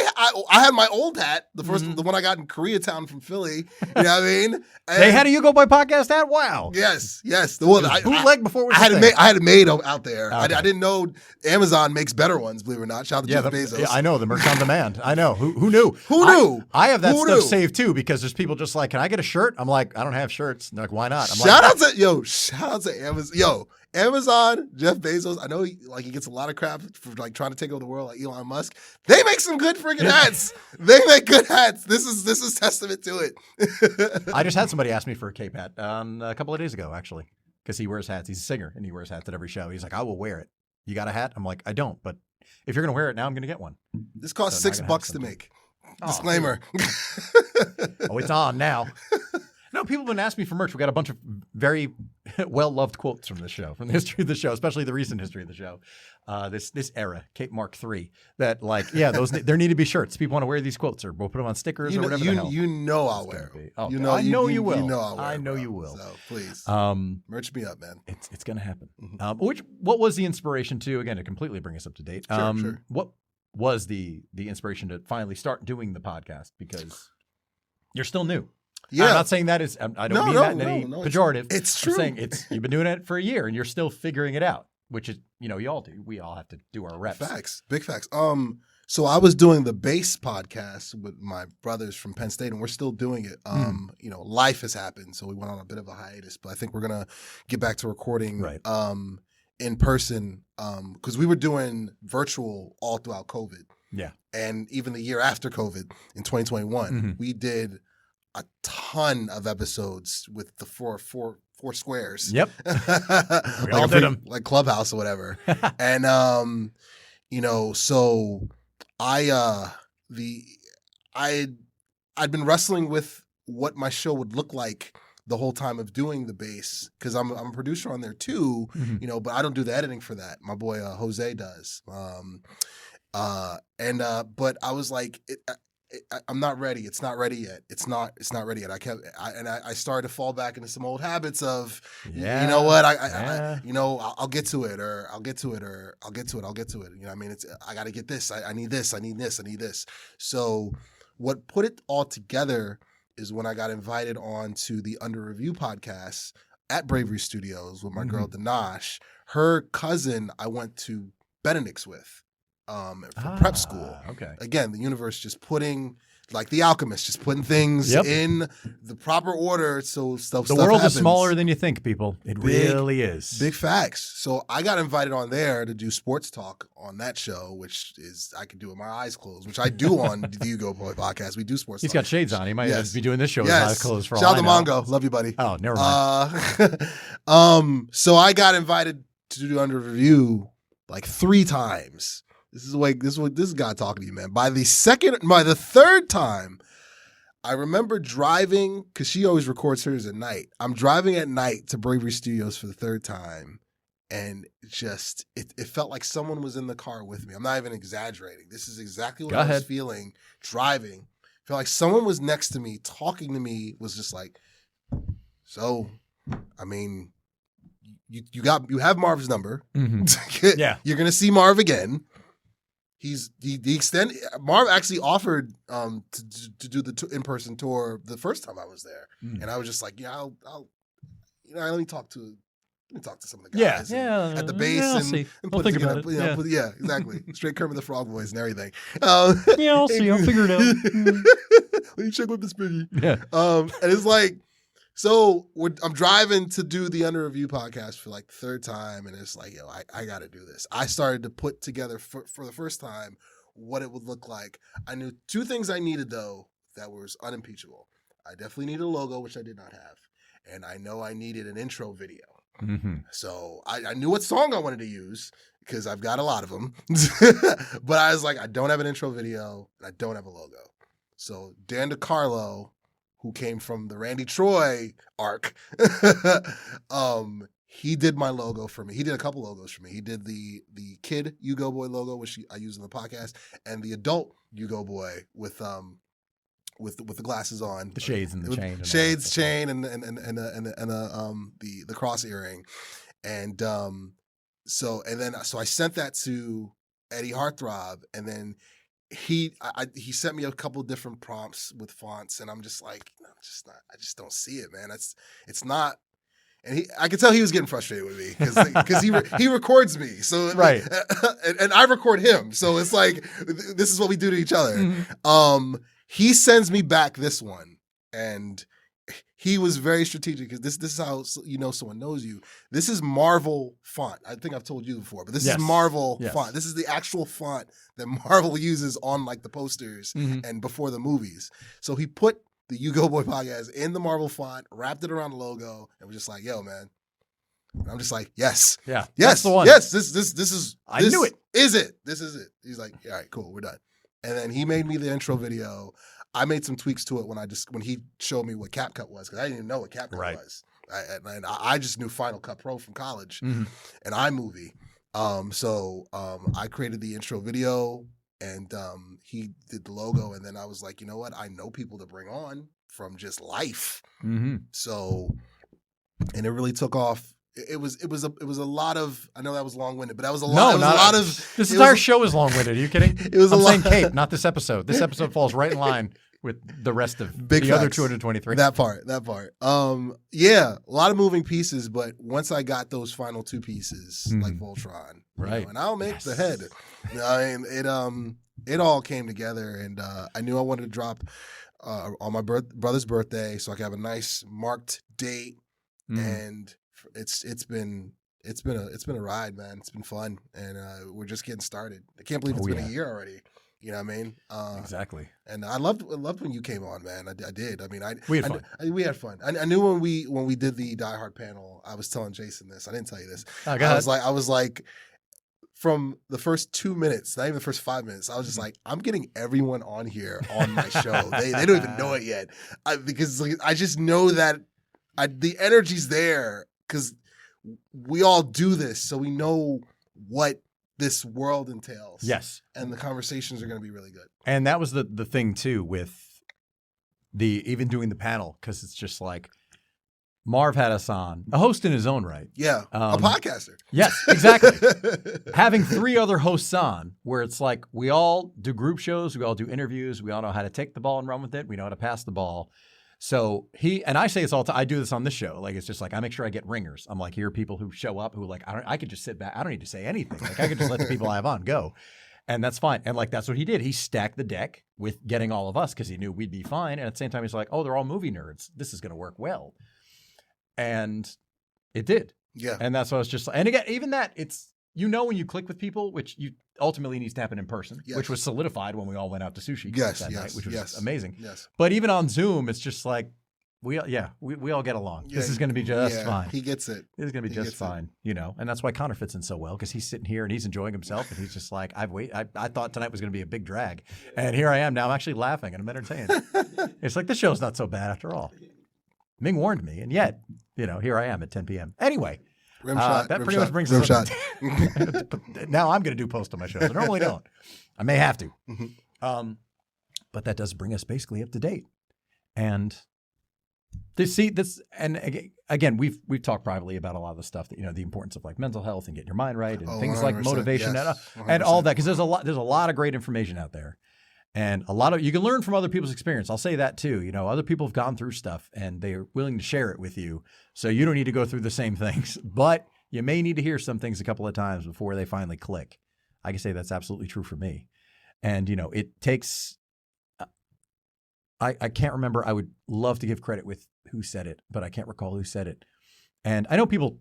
Speaker 2: I had my old hat, the first, the one I got in Koreatown from Philly. You know what I mean? And
Speaker 1: they had a U-Goboy podcast hat? Wow.
Speaker 2: Yes. The one
Speaker 1: bootleg before we
Speaker 2: I had it made out there.
Speaker 1: Okay.
Speaker 2: I didn't know Amazon makes better ones, believe it or not. Shout out to Jeff Bezos.
Speaker 1: Yeah, I know, the merch on demand. I know. Who knew?
Speaker 2: Who knew?
Speaker 1: I have that stuff saved too because there's people just like, can I get a shirt? I'm like, I don't have shirts. They're like, why not? I'm
Speaker 2: shout out to Amazon. Amazon, Jeff Bezos. I know he gets a lot of crap for like trying to take over the world like Elon Musk. They make some good freaking hats. They make good hats. This is testament to it.
Speaker 1: I just had somebody ask me for a cape hat a couple of days ago, actually, because he wears hats. He's a singer and he wears hats at every show. He's like, I will wear it. You got a hat? I'm like, I don't, but if you're going to wear it now, I'm going to get one.
Speaker 2: This costs $6 to make. Disclaimer.
Speaker 1: Oh, it's on now. No, people have been asking me for merch. We got a bunch of very well-loved quotes from this show, from the history of the show, especially the recent history of the show. This era, Cape Mark III, that those there need to be shirts. People want to wear these quotes, or we'll put them on stickers or whatever the hell.
Speaker 2: You know I'll wear them.
Speaker 1: Oh, I know you will.
Speaker 2: You know I'll wear
Speaker 1: I
Speaker 2: them,
Speaker 1: know
Speaker 2: bro.
Speaker 1: you will.
Speaker 2: So please, merch me up, man.
Speaker 1: It's going to happen. Mm-hmm. What was the inspiration to, again, to completely bring us up to date?
Speaker 2: Sure.
Speaker 1: What was the inspiration to finally start doing the podcast? Because you're still new.
Speaker 2: Yeah.
Speaker 1: I'm not saying that is, I don't mean that in any pejorative.
Speaker 2: It's true.
Speaker 1: I'm saying you've been doing it for a year and you're still figuring it out, which is, you all do. We all have to do our reps.
Speaker 2: Facts. Big facts. So I was doing the bass podcast with my brothers from Penn State, and we're still doing it. Life has happened, so we went on a bit of a hiatus, but I think we're going to get back to recording in person because we were doing virtual all throughout COVID.
Speaker 1: Yeah.
Speaker 2: And even the year after COVID in 2021, we did a ton of episodes with the four squares.
Speaker 1: Yep. We all did them.
Speaker 2: Like Clubhouse or whatever. And, so I'd been wrestling with what my show would look like the whole time of doing the bass because I'm a producer on there too, but I don't do the editing for that. My boy Jose does. But I was like, I'm not ready. It's not ready yet. It's not ready yet. I started to fall back into some old habits of, you know what? I'll get to it, or I'll get to it, or I'll get to it. You know what I mean? I got to get this. I need this. I need this. I need this. So what put it all together is when I got invited on to the Under Review podcast at Bravery Studios with my girl Danash. Her cousin I went to Benedict's with. For prep school.
Speaker 1: Okay.
Speaker 2: Again, the universe just putting, like the alchemist, just putting things in the proper order so stuff
Speaker 1: The world
Speaker 2: happens.
Speaker 1: is smaller than you think, people. It really is.
Speaker 2: Big facts. So I got invited on there to do sports talk on that show, which is, I can do with my eyes closed, which I do on the U-Goboy podcast. We do sports talk.
Speaker 1: He's got shades on. He might be doing this show with his eyes closed for all
Speaker 2: Shout out
Speaker 1: I
Speaker 2: to
Speaker 1: know.
Speaker 2: Mongo. Love you, buddy.
Speaker 1: Oh, never mind.
Speaker 2: So I got invited to do Under Review like 3 times. This is God talking to you, man. By the third time, I remember driving, because she always records hers at night. I'm driving at night to Bravery Studios for the 3rd time, and it felt like someone was in the car with me. I'm not even exaggerating. This is exactly what I was feeling driving. I felt like someone was next to me, talking to me, was just like, so, I mean, you have Marv's number.
Speaker 1: Mm-hmm.
Speaker 2: Yeah. You're going to see Marv again. Marv actually offered to do the in-person tour the first time I was there, and I was just like, yeah, I'll let me talk to some of the guys at the base and put
Speaker 1: think
Speaker 2: together,
Speaker 1: about it.
Speaker 2: Exactly, straight Kermit the Frog voice and everything.
Speaker 1: Yeah, I'll see. I'll figure it out.
Speaker 2: Let me check with Miss Piggy.
Speaker 1: Yeah.
Speaker 2: And it's like, so I'm driving to do the Under Review podcast for like the third time, and it's like, yo, I got to do this. I started to put together for the first time what it would look like. I knew two things I needed, though, that was unimpeachable. I definitely needed a logo, which I did not have, and I know I needed an intro video.
Speaker 1: Mm-hmm.
Speaker 2: So I knew what song I wanted to use because I've got a lot of them, but I was like, I don't have an intro video, and I don't have a logo. So Dan DeCarlo, who came from the Randy Troy arc, he did my logo for me. He did a couple logos for me. He did the kid U-Goboy logo, which I use in the podcast, and the adult U-Goboy with the glasses on,
Speaker 1: the shades and the chain,
Speaker 2: shades, chain, and the cross earring, and so I sent that to Eddie Heartthrob, and then he sent me a couple different prompts with fonts, and I'm just like, I just don't see it, man. It's not. And I could tell he was getting frustrated with me because he records me, so
Speaker 1: right,
Speaker 2: and I record him, so it's like this is what we do to each other.
Speaker 1: Mm-hmm.
Speaker 2: He sends me back this one, and he was very strategic because this is how someone knows you. This is Marvel font. I think I've told you before, but this is Marvel font. This is the actual font that Marvel uses on like the posters and before the movies. So he put the U-Goboy podcast in the Marvel font, wrapped it around the logo, and was just like, "Yo, man." And I'm just like, "Yes,
Speaker 1: yes,
Speaker 2: that's
Speaker 1: the one.
Speaker 2: Yes, this is.
Speaker 1: I knew it.
Speaker 2: Is it? This is it." He's like, "All right, cool, we're done." And then he made me the intro video. I made some tweaks to it when he showed me what CapCut was, because I didn't even know what CapCut was. I just knew Final Cut Pro from college and iMovie. So I created the intro video, and he did the logo, and then I was like, you know what? I know people to bring on from just life. So, and it really took off. It was a lot of. I know that was long-winded, but that was a lot.
Speaker 1: This entire show is long-winded. Are you kidding?
Speaker 2: It was
Speaker 1: I'm
Speaker 2: a
Speaker 1: saying
Speaker 2: lot.
Speaker 1: Cape, not this episode. This episode falls right in line with the rest of the other 223.
Speaker 2: That part. Yeah, a lot of moving pieces, but once I got those final two pieces, like Voltron,
Speaker 1: right,
Speaker 2: and I'll make the head. I mean, it all came together, and I knew I wanted to drop on my brother's birthday, so I could have a nice marked date, and it's been a ride, man. It's been fun, and we're just getting started. I can't believe it's been a year already. You know what I mean?
Speaker 1: Exactly.
Speaker 2: And I loved when you came on, man. I did. I mean,
Speaker 1: we had fun.
Speaker 2: We had fun. I knew when we did the Die Hard panel, I was telling Jason this. I didn't tell you this. I was like, from the first 2 minutes, not even the first 5 minutes, I was just like, I'm getting everyone on here on my show. They don't even know it yet, because I just know that the energy's there, because we all do this, so we know what this world entails.
Speaker 1: Yes.
Speaker 2: And the conversations are going to be really good.
Speaker 1: And that was the thing too with even doing the panel, because it's just like Marv had us on, a host in his own right.
Speaker 2: Yeah, a podcaster.
Speaker 1: Yes, exactly. Having 3 other hosts on, where it's like we all do group shows, we all do interviews, we all know how to take the ball and run with it, we know how to pass the ball. So and I say this all the time, I do this on this show. Like, it's just like, I make sure I get ringers. I'm like, here are people who show up who like, I could just sit back. I don't need to say anything. Like, I could just let the people I have on go. And that's fine. And like, that's what he did. He stacked the deck with getting all of us because he knew we'd be fine. And at the same time, he's like, oh, they're all movie nerds. This is going to work well. And it did.
Speaker 2: Yeah.
Speaker 1: And that's what I was just like, and again, even that, it's, when you click with people, which you ultimately needs to happen in person, which was solidified when we all went out to sushi that night, which was amazing.
Speaker 2: Yes.
Speaker 1: But even on Zoom, it's just like, we all get along. This is going to be just fine.
Speaker 2: He gets it.
Speaker 1: This is going to be just fine, and that's why Connor fits in so well, because he's sitting here and he's enjoying himself, and he's just like, I thought tonight was going to be a big drag, and here I am now. I'm actually laughing and I'm entertained. It's like, this show's not so bad after all. Ming warned me, and yet, here I am at 10 p.m. Anyway, that pretty much brings us up. Now I'm going to do post on my shows. I normally don't. I may have to. But that does bring us basically up to date. And To see this, and again, we've talked privately about a lot of the stuff that, the importance of like mental health and getting your mind right and things like motivation,
Speaker 2: yes,
Speaker 1: and all that, because there's a lot of great information out there, and a lot of you can learn from other people's experience. I'll say that too. Other people have gone through stuff and they're willing to share it with you, so you don't need to go through the same things, but you may need to hear some things a couple of times before they finally click. I can say that's absolutely true for me, and it takes. I can't remember. I would love to give credit with who said it, but I can't recall who said it. And I know people,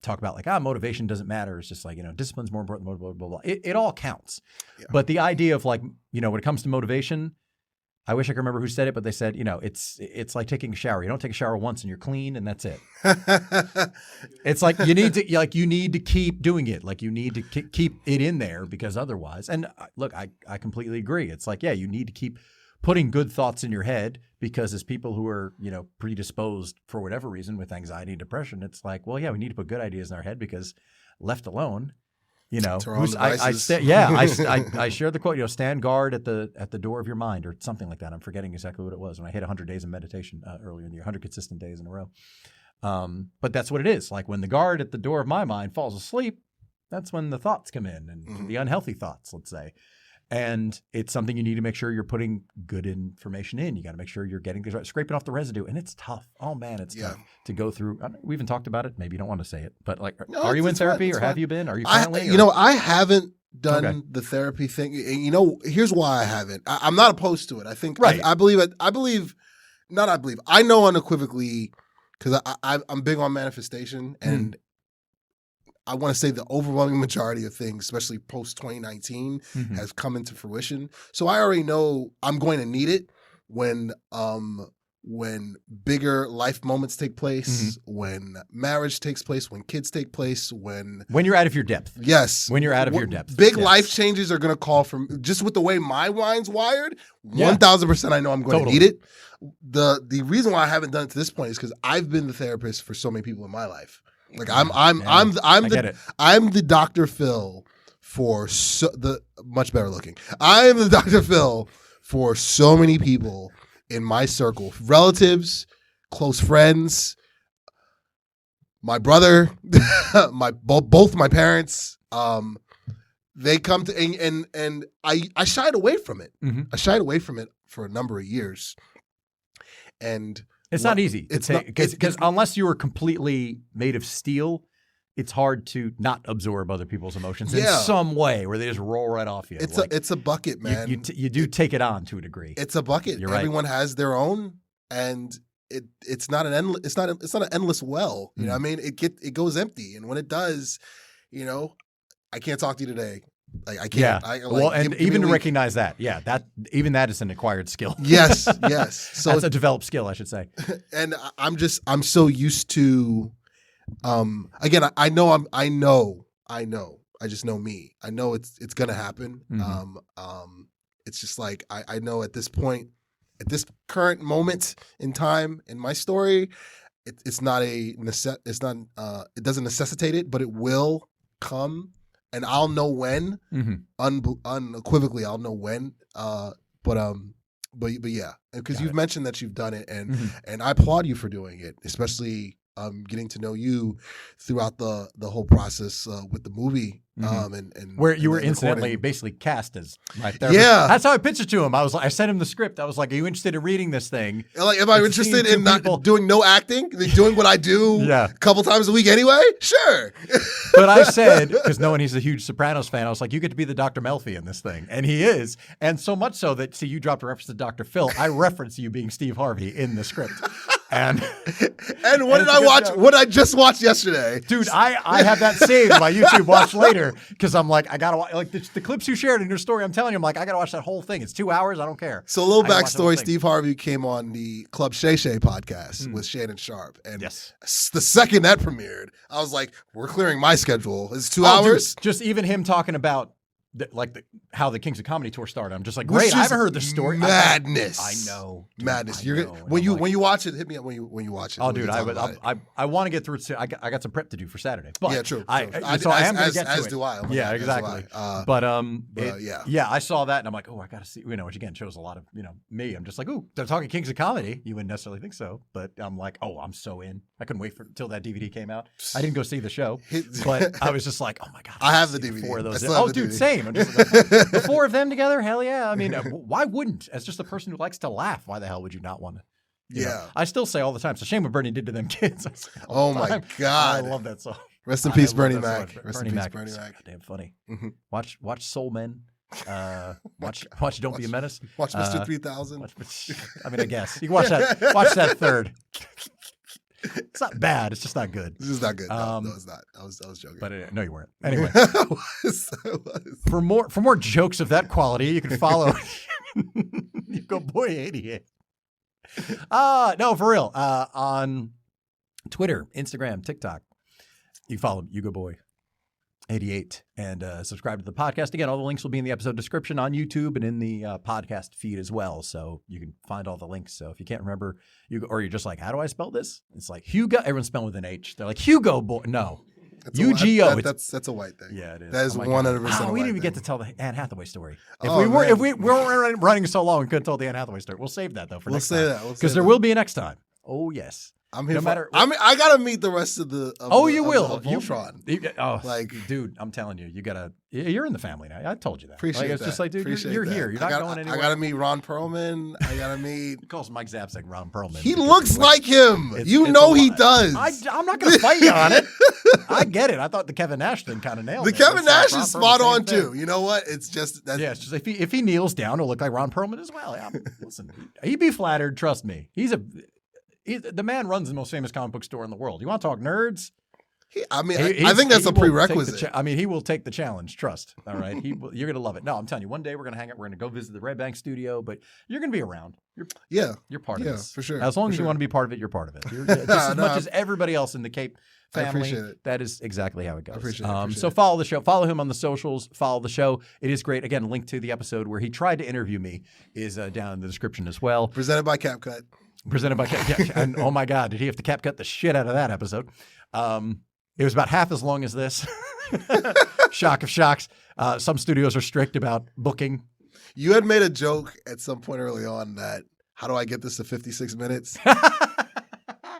Speaker 1: talk about like, motivation doesn't matter. It's just like, discipline's more important, blah, blah, blah, blah. It all counts. Yeah. But the idea of like, when it comes to motivation, I wish I could remember who said it, but they said, it's like taking a shower. You don't take a shower once and you're clean and that's it. It's like you need to keep doing it. Like you need to keep it in there, because otherwise, and look, I completely agree. It's like, you need to keep putting good thoughts in your head, because as people who are, predisposed for whatever reason with anxiety and depression, it's like, well, we need to put good ideas in our head, because left alone, I share the quote, stand guard at the door of your mind, or something like that. I'm forgetting exactly what it was when I hit 100 days of meditation earlier in the year, 100 consistent days in a row. But that's what it is. Like when the guard at the door of my mind falls asleep, that's when the thoughts come in, and the unhealthy thoughts, let's say. And it's something you need to make sure you're putting good information in. You got to make sure you're getting things right, scraping off the residue. And it's tough. Oh, man, it's tough to go through. We even talked about it. Maybe you don't want to say it. But like, are you in therapy, or have you been? Are you currently?
Speaker 2: I haven't done the therapy thing. Here's why I haven't. I'm not opposed to it. I think, right. I know unequivocally, because I'm big on manifestation, and I want to say the overwhelming majority of things, especially post 2019, has come into fruition. So I already know I'm going to need it when bigger life moments take place, when marriage takes place, when kids take place, when
Speaker 1: you're out of your depth.
Speaker 2: Yes.
Speaker 1: When you're out of your depth.
Speaker 2: Big life changes are going to call from, just with the way my mind's wired, 1,000% I know I'm going to need it. The reason why I haven't done it to this point is because I've been the therapist for so many people in my life. Like I'm the Dr. Phil for the much better looking. I am the Dr. Phil for so many people in my circle, relatives, close friends, my brother, both my parents. They come to and I shied away from it. I shied away from it for a number of years, and
Speaker 1: it's not easy. It's because unless you were completely made of steel, it's hard to not absorb other people's emotions in some way where they just roll right off you.
Speaker 2: It's a bucket, man.
Speaker 1: You do take it on to a degree.
Speaker 2: It's a bucket.
Speaker 1: You're right.
Speaker 2: Everyone has their own, and it's not an endless. It's not an endless well. You know what I mean? It goes empty, and when it does, I can't talk to you today. Like I can't.
Speaker 1: Yeah. Even to recognize that, that is an acquired skill.
Speaker 2: Yes.
Speaker 1: So that's a developed skill, I should say.
Speaker 2: And I'm so used to. Again, I just know me. I know it's gonna happen. It's just like I know at this point, at this current moment in time in my story, it doesn't necessitate it, but it will come. And I'll know when, unequivocally, I'll know when. But yeah, because you've mentioned that you've done it, and I applaud you for doing it, especially getting to know you throughout the whole process with the movie. And
Speaker 1: where you were incidentally basically cast as my therapist. Yeah, that's how I pitched it to him. I sent him the script. I was like, "Are you interested in reading this thing?
Speaker 2: Like, am I interested in not doing no acting, doing what I do a couple times a week anyway? Sure."
Speaker 1: But I said, because knowing he's a huge Sopranos fan, I was like, "You get to be the Dr. Melfi in this thing," and he is, and so much so that you dropped a reference to Dr. Phil. I referenced you being Steve Harvey in the script. And
Speaker 2: what did I watch? What did I just watch yesterday?
Speaker 1: Dude, I have that saved on my YouTube watch later, because I'm like, I gotta watch, like the clips you shared in your story. I'm telling you, I'm like, I gotta watch that whole thing. It's 2 hours. I don't care.
Speaker 2: So a little backstory: Steve Harvey came on the Club Shay Shay podcast with Shannon Sharp, and the second that premiered, I was like, we're clearing my schedule. It's 2 hours.
Speaker 1: Dude, just even him talking about how the Kings of Comedy tour started. I'm just like,
Speaker 2: Which
Speaker 1: great. I
Speaker 2: is
Speaker 1: haven't heard this story.
Speaker 2: Madness.
Speaker 1: I know. Dude,
Speaker 2: Madness.
Speaker 1: I
Speaker 2: You're
Speaker 1: know.
Speaker 2: gonna,
Speaker 1: And
Speaker 2: when
Speaker 1: I'm
Speaker 2: you
Speaker 1: like,
Speaker 2: when you watch it, hit me up when you watch it.
Speaker 1: oh,
Speaker 2: We
Speaker 1: dude,
Speaker 2: can talk about it.
Speaker 1: I want to get through it soon. I got some prep to do for Saturday. But
Speaker 2: Yeah, true.
Speaker 1: So I am going to get to
Speaker 2: as
Speaker 1: it.
Speaker 2: do I. Oh my
Speaker 1: Yeah,
Speaker 2: God,
Speaker 1: exactly.
Speaker 2: as do I.
Speaker 1: But
Speaker 2: yeah.
Speaker 1: I saw that and I'm like, oh, I got to see. Which again shows a lot of me. I'm just like, ooh, they're talking Kings of Comedy. You wouldn't necessarily think so, but I'm like, oh, I'm so in. I couldn't wait until that DVD came out. I didn't go see the show, but I was just like, oh my God,
Speaker 2: I have the DVD.
Speaker 1: Four of those.
Speaker 2: I still have
Speaker 1: Oh,
Speaker 2: the
Speaker 1: dude,
Speaker 2: DVD.
Speaker 1: same. I'm just like, the four of them together, hell yeah. I mean, why wouldn't? As just a person who likes to laugh, why the hell would you not want to?
Speaker 2: Yeah.
Speaker 1: I still say all the time, it's a shame what Bernie did to them kids. I say all
Speaker 2: Oh
Speaker 1: the
Speaker 2: my
Speaker 1: time.
Speaker 2: God.
Speaker 1: I love that song.
Speaker 2: Rest in peace,
Speaker 1: I love
Speaker 2: Bernie
Speaker 1: that
Speaker 2: Mac.
Speaker 1: song.
Speaker 2: Rest in peace, Bernie
Speaker 1: It's
Speaker 2: Mac.
Speaker 1: goddamn funny.
Speaker 2: Mhm.
Speaker 1: Watch Soul Men. Watch Don't Be a Menace.
Speaker 2: Watch Mr. 3000.
Speaker 1: I mean, I guess you can watch that. Watch that third. It's not bad. It's just not good.
Speaker 2: This is not good. No,
Speaker 1: Um,
Speaker 2: it's not. I was joking.
Speaker 1: But no, you weren't. Anyway,
Speaker 2: I was.
Speaker 1: for more jokes of that quality, you can follow U-Goboy 88. No, for real. On Twitter, Instagram, TikTok, you follow U-Goboy 88 and subscribe to the podcast. Again, all the links will be in the episode description on YouTube and in the podcast feed as well. So you can find all the links. So if you can't remember, or you're just like, how do I spell this? It's like Hugo. Everyone's spelling with an H. They're like U-Goboy. No. U-G-O.
Speaker 2: That's a white thing.
Speaker 1: Yeah, it is.
Speaker 2: That is
Speaker 1: my
Speaker 2: 100%
Speaker 1: God.
Speaker 2: a
Speaker 1: We didn't
Speaker 2: white
Speaker 1: even get
Speaker 2: thing.
Speaker 1: to tell the Anne Hathaway story. If
Speaker 2: Oh,
Speaker 1: we
Speaker 2: man.
Speaker 1: weren't running so long, we couldn't tell the Anne Hathaway story. We'll save that though for
Speaker 2: We'll
Speaker 1: next
Speaker 2: say
Speaker 1: time.
Speaker 2: that. We'll say
Speaker 1: Because there
Speaker 2: that.
Speaker 1: will be a next time. Oh yes.
Speaker 2: I'm here.
Speaker 1: No
Speaker 2: for,
Speaker 1: matter-
Speaker 2: I gotta meet the rest of the.
Speaker 1: You will.
Speaker 2: Of Voltron.
Speaker 1: Dude, I'm telling you, you're in the family now. I told you that.
Speaker 2: Appreciate
Speaker 1: It's
Speaker 2: that.
Speaker 1: just like, dude, you're here. You're not going anywhere.
Speaker 2: I gotta meet Ron Perlman. I gotta meet.
Speaker 1: He calls Mike Zapsik Ron Perlman.
Speaker 2: He looks like him.
Speaker 1: It's
Speaker 2: You
Speaker 1: a
Speaker 2: know
Speaker 1: lot.
Speaker 2: he does.
Speaker 1: I'm not going to fight you on it. I get it. I thought the Kevin Nash thing kind of nailed
Speaker 2: The
Speaker 1: it.
Speaker 2: Kevin
Speaker 1: It's like
Speaker 2: Nash
Speaker 1: Ron
Speaker 2: is
Speaker 1: Perlman,
Speaker 2: spot
Speaker 1: same
Speaker 2: on
Speaker 1: thing.
Speaker 2: too. You know what? It's just that.
Speaker 1: Yeah, it's just if he kneels down, it'll look like Ron Perlman as well. Yeah, listen, he'd be flattered. Trust me. The man runs the most famous comic book store in the world. You want to talk nerds?
Speaker 2: I think that's a prerequisite.
Speaker 1: He will take the challenge. Trust. All right. You're going to love it. No, I'm telling you, one day we're going to hang out. We're going to go visit the Red Bank studio, but you're going to be around. You're part of this.
Speaker 2: For sure.
Speaker 1: As long as you want to be part of it, you're part of it. You're just as much as everybody else in the Cape family.
Speaker 2: I appreciate it.
Speaker 1: That is exactly how it goes.
Speaker 2: I appreciate it.
Speaker 1: So follow the show. Follow him on the socials. Follow the show. It is great. Again, link to the episode where he tried to interview me is down in the description as well.
Speaker 2: Presented by CapCut.
Speaker 1: Presented by and oh my God, did he have to cap cut the shit out of that episode? It was about half as long as this. Shock of shocks. Some studios are strict about booking.
Speaker 2: You had made a joke at some point early on that how do I get this to 56 minutes?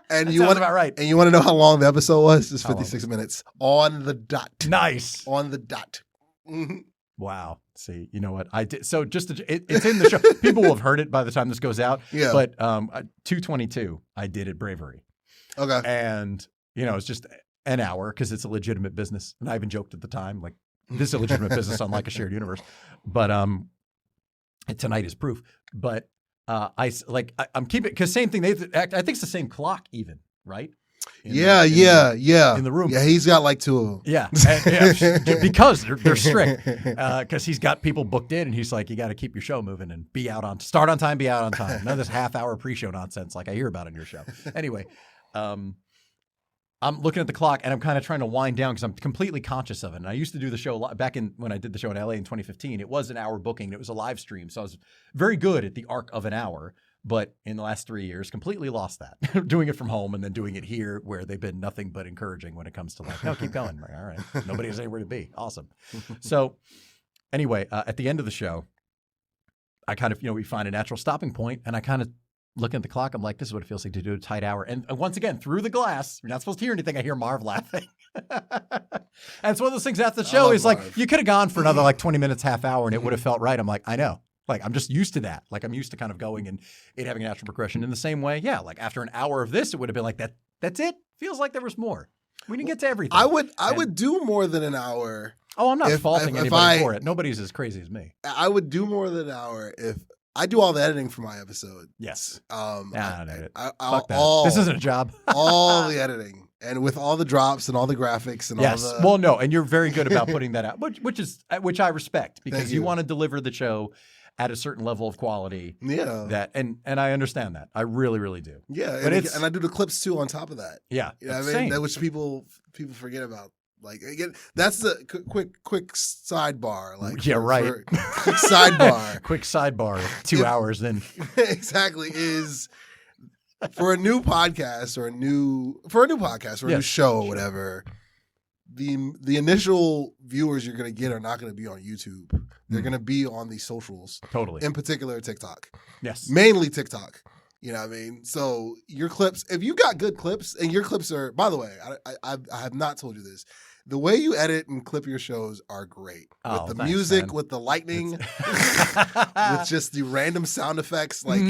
Speaker 2: And
Speaker 1: That
Speaker 2: you
Speaker 1: sounds
Speaker 2: want
Speaker 1: about right.
Speaker 2: And you want to know how long the episode was? It's
Speaker 1: How long
Speaker 2: 56 minutes on the dot.
Speaker 1: Nice.
Speaker 2: On the dot. Mhm.
Speaker 1: Wow. See, you know what I did? So it's in the show. People will have heard it by the time this goes out.
Speaker 2: Yeah.
Speaker 1: But 222, I did at Bravery.
Speaker 2: Okay.
Speaker 1: And, it's just an hour because it's a legitimate business. And I even joked at the time, like, this is a legitimate business, unlike a shared universe. But tonight is proof. But I'm keeping, because same thing. I think it's the same clock even, right?
Speaker 2: Yeah.
Speaker 1: In the room.
Speaker 2: Yeah, he's got like two of them.
Speaker 1: Yeah. Because they're strict. Because he's got people booked in and he's like, you got to keep your show moving and start on time, be out on time. None of this half-hour pre-show nonsense like I hear about in your show. Anyway, I'm looking at the clock and I'm kind of trying to wind down because I'm completely conscious of it. And I used to do the show back when I did the show in LA in 2015. It was an hour booking. It was a live stream. So I was very good at the arc of an hour. But in the last 3 years, completely lost that. Doing it from home and then doing it here where they've been nothing but encouraging when it comes to like, no, keep going. Like, all right. Nobody has anywhere to be. Awesome. So anyway, at the end of the show, I kind of, we find a natural stopping point and I kind of looking at the clock. I'm like, this is what it feels like to do a tight hour. And once again, through the glass, you're not supposed to hear anything. I hear Marv laughing. And it's one of those things after the show is like, you could have gone for another like 20 minutes, half hour, and it would have felt right. I'm like, I know. Like, I'm just used to that. Like, I'm used to kind of going and it having a natural progression. In the same way, yeah, like after an hour of this, it would have been like, that's it? Feels like there was more. We didn't get to everything.
Speaker 2: I would do more than an hour.
Speaker 1: Oh, I'm not faulting anybody for it. Nobody's as crazy as me.
Speaker 2: I would do more than an hour if I do all the editing for my episode.
Speaker 1: Yes.
Speaker 2: Fuck
Speaker 1: that. This isn't a job.
Speaker 2: all the editing. And with all the drops and all the graphics and all the...
Speaker 1: Well, no, and you're very good about putting that out, which I respect because you want to deliver the show at a certain level of quality.
Speaker 2: Yeah.
Speaker 1: And I understand that. I really, really do.
Speaker 2: Yeah.
Speaker 1: But
Speaker 2: and I do the clips too on top of that.
Speaker 1: Yeah.
Speaker 2: You know what I mean? That which people forget about. Like again, that's the quick sidebar. Like
Speaker 1: Yeah, right.
Speaker 2: Quick sidebar.
Speaker 1: Quick sidebar. 2 hours then.
Speaker 2: Exactly is for a new podcast or a new show or whatever. The initial viewers you're going to get are not going to be on YouTube. They're going to be on these socials.
Speaker 1: Totally.
Speaker 2: In particular, TikTok.
Speaker 1: Yes.
Speaker 2: Mainly TikTok. You know what I mean? So your clips, if you got good clips, and your clips are, by the way, I have not told you this. The way you edit and clip your shows are great. With the music, man. With the lightning, with just the random sound effects. Like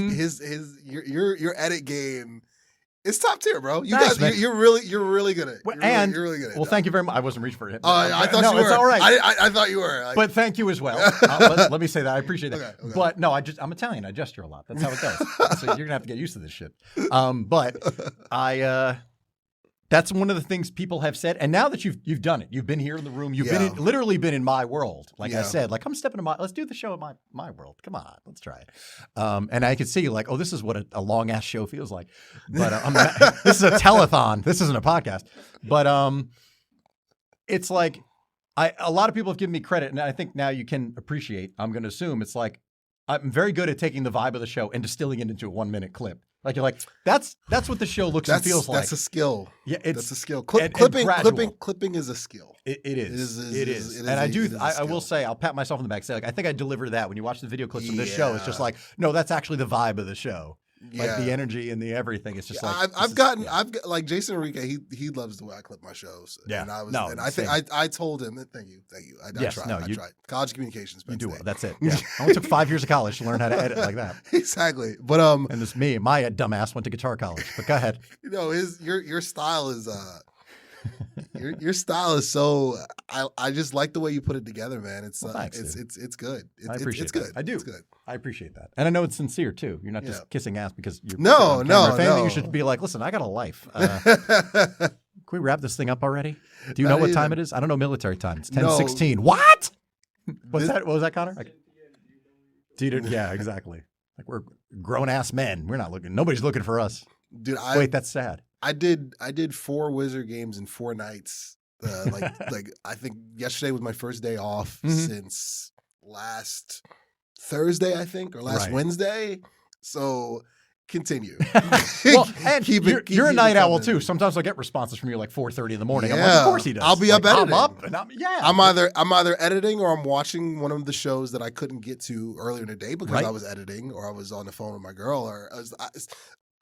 Speaker 2: your edit game. It's top tier, bro.
Speaker 1: Thanks,
Speaker 2: guys, you're really good at it.
Speaker 1: Well,
Speaker 2: you're really good at it.
Speaker 1: Well, thank you very much. I wasn't reaching for it.
Speaker 2: I thought you were.
Speaker 1: It's all right.
Speaker 2: I thought you were. Like,
Speaker 1: but thank you as well. Let me say that. I appreciate that. Okay. But no, I'm Italian. I gesture a lot. That's how it goes. So you're going to have to get used to this shit. But that's one of the things people have said. And now that you've done it, you've been here in the room, you've literally been in my world. Like I said, like come step into let's do the show in my world. Come on, let's try it. And I could see like, oh, this is what a long ass show feels like. But this is a telethon. This isn't a podcast. But it's like a lot of people have given me credit, and I think now you can appreciate. I'm going to assume it's like I'm very good at taking the vibe of the show and distilling it into a 1-minute clip. Like you're like, that's what the show looks and feels like.
Speaker 2: That's a skill.
Speaker 1: Yeah,
Speaker 2: that's a skill. Clipping is a skill.
Speaker 1: It is. And I will say, I'll pat myself on the back. Say, like, I think I deliver that when you watch the video clips from this show. It's just like, no, that's actually the vibe of the show. Like the energy and the everything. It's just like
Speaker 2: I've got like Jason Enrique. He loves the way I clip my shows.
Speaker 1: Yeah,
Speaker 2: and I told him that. Thank you. I tried. College communications.
Speaker 1: You do well. That's it. Yeah, I only took 5 years of college to learn how to edit like that.
Speaker 2: Exactly. But
Speaker 1: and this me, my dumbass went to guitar college. But go ahead.
Speaker 2: You know, your style is your style is so. I just like the way you put it together, man. It's
Speaker 1: thanks,
Speaker 2: it's good.
Speaker 1: I appreciate
Speaker 2: it's good.
Speaker 1: I do.
Speaker 2: It's good.
Speaker 1: I appreciate that, and I know it's sincere too. You're not just kissing ass because you're
Speaker 2: no.
Speaker 1: If anything, you should be like, listen, I got a life. Can we wrap this thing up already? Do you know what time it is? I don't know military time. It's 10:16. What? What was that, Connor? Yeah, exactly. Like we're grown ass men. We're not looking. Nobody's looking for us.
Speaker 2: Dude,
Speaker 1: wait, that's sad.
Speaker 2: I did 4 Wizard games in 4 nights. Like I think yesterday was my first day off since last Thursday, I think, or last Wednesday. So continue.
Speaker 1: Well, and you're a night owl too. Sometimes I get responses from you like 4:30 in the morning.
Speaker 2: Yeah.
Speaker 1: I'm like, of course he does.
Speaker 2: I'll be up editing.
Speaker 1: I'm up and
Speaker 2: I'm either editing or I'm watching one of the shows that I couldn't get to earlier in the day because I was editing or I was on the phone with my girl or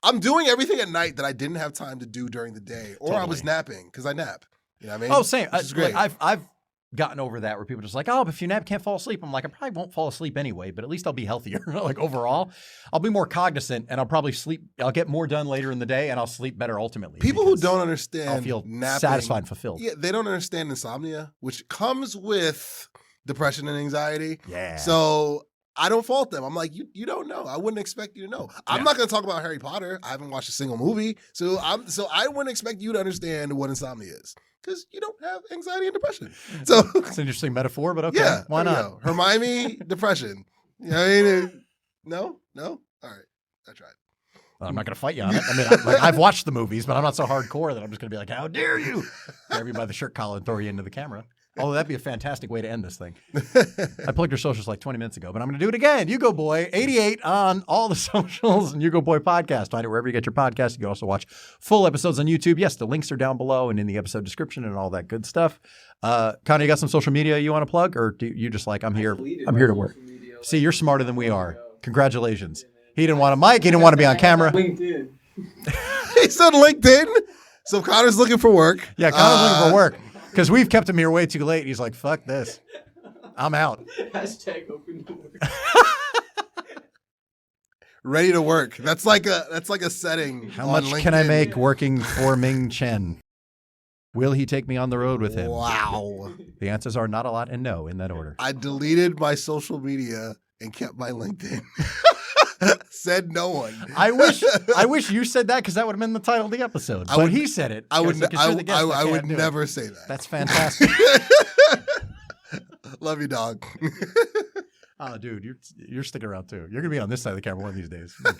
Speaker 2: I'm doing everything at night that I didn't have time to do during the day, or I was napping because I nap. You know what I mean?
Speaker 1: Oh, same. Great. Like, I've gotten over that where people are just like, oh, but if you nap, can't fall asleep. I'm like, I probably won't fall asleep anyway, but at least I'll be healthier. Like overall, I'll be more cognizant and I'll probably sleep. I'll get more done later in the day and I'll sleep better ultimately.
Speaker 2: People who don't understand,
Speaker 1: I'll feel
Speaker 2: napping,
Speaker 1: satisfied and fulfilled.
Speaker 2: Yeah, they don't understand insomnia, which comes with depression and anxiety.
Speaker 1: Yeah.
Speaker 2: So I don't fault them. I'm like, you don't know. I wouldn't expect you to know. I'm not going to talk about Harry Potter. I haven't watched a single movie. So I wouldn't expect you to understand what insomnia is because you don't have anxiety and depression. So
Speaker 1: it's an interesting metaphor, but okay. Why not?
Speaker 2: Hermione, depression. You know what I mean? No? All right. I tried.
Speaker 1: Well, I'm not going to fight you on it. I mean, I've watched the movies, but I'm not so hardcore that I'm just going to be like, how dare you? Grab you by the shirt collar and throw you into the camera. Although that'd be a fantastic way to end this thing. I plugged your socials like 20 minutes ago, but I'm going to do it again. U-Goboy 88 on all the socials and U-Goboy podcast. Find it wherever you get your podcast. You can also watch full episodes on YouTube. Yes, the links are down below and in the episode description and all that good stuff. Connor, you got some social media you want to plug, or do you just like I'm here to work? See, you're smarter than we are. Congratulations. He didn't want a mic. He didn't want to be on camera.
Speaker 3: LinkedIn.
Speaker 2: He said LinkedIn. So Connor's looking for work.
Speaker 1: Yeah, Connor's looking for work. Because we've kept him here way too late. He's like, fuck this. I'm out.
Speaker 3: Hashtag open to work.
Speaker 2: Ready to work. That's like a setting.
Speaker 1: How much
Speaker 2: LinkedIn.
Speaker 1: Can I make working for Ming Chen? Will he take me on the road with him?
Speaker 2: Wow.
Speaker 1: The answers are not a lot and no in that order.
Speaker 2: I deleted my social media and kept my LinkedIn. Said no one.
Speaker 1: I wish you said that because that would have been the title of the episode. But he said it.
Speaker 2: I would never say that.
Speaker 1: That's fantastic.
Speaker 2: Love you, dog.
Speaker 1: Oh, dude, you're sticking around too. You're gonna be on this side of the camera one of these days. We're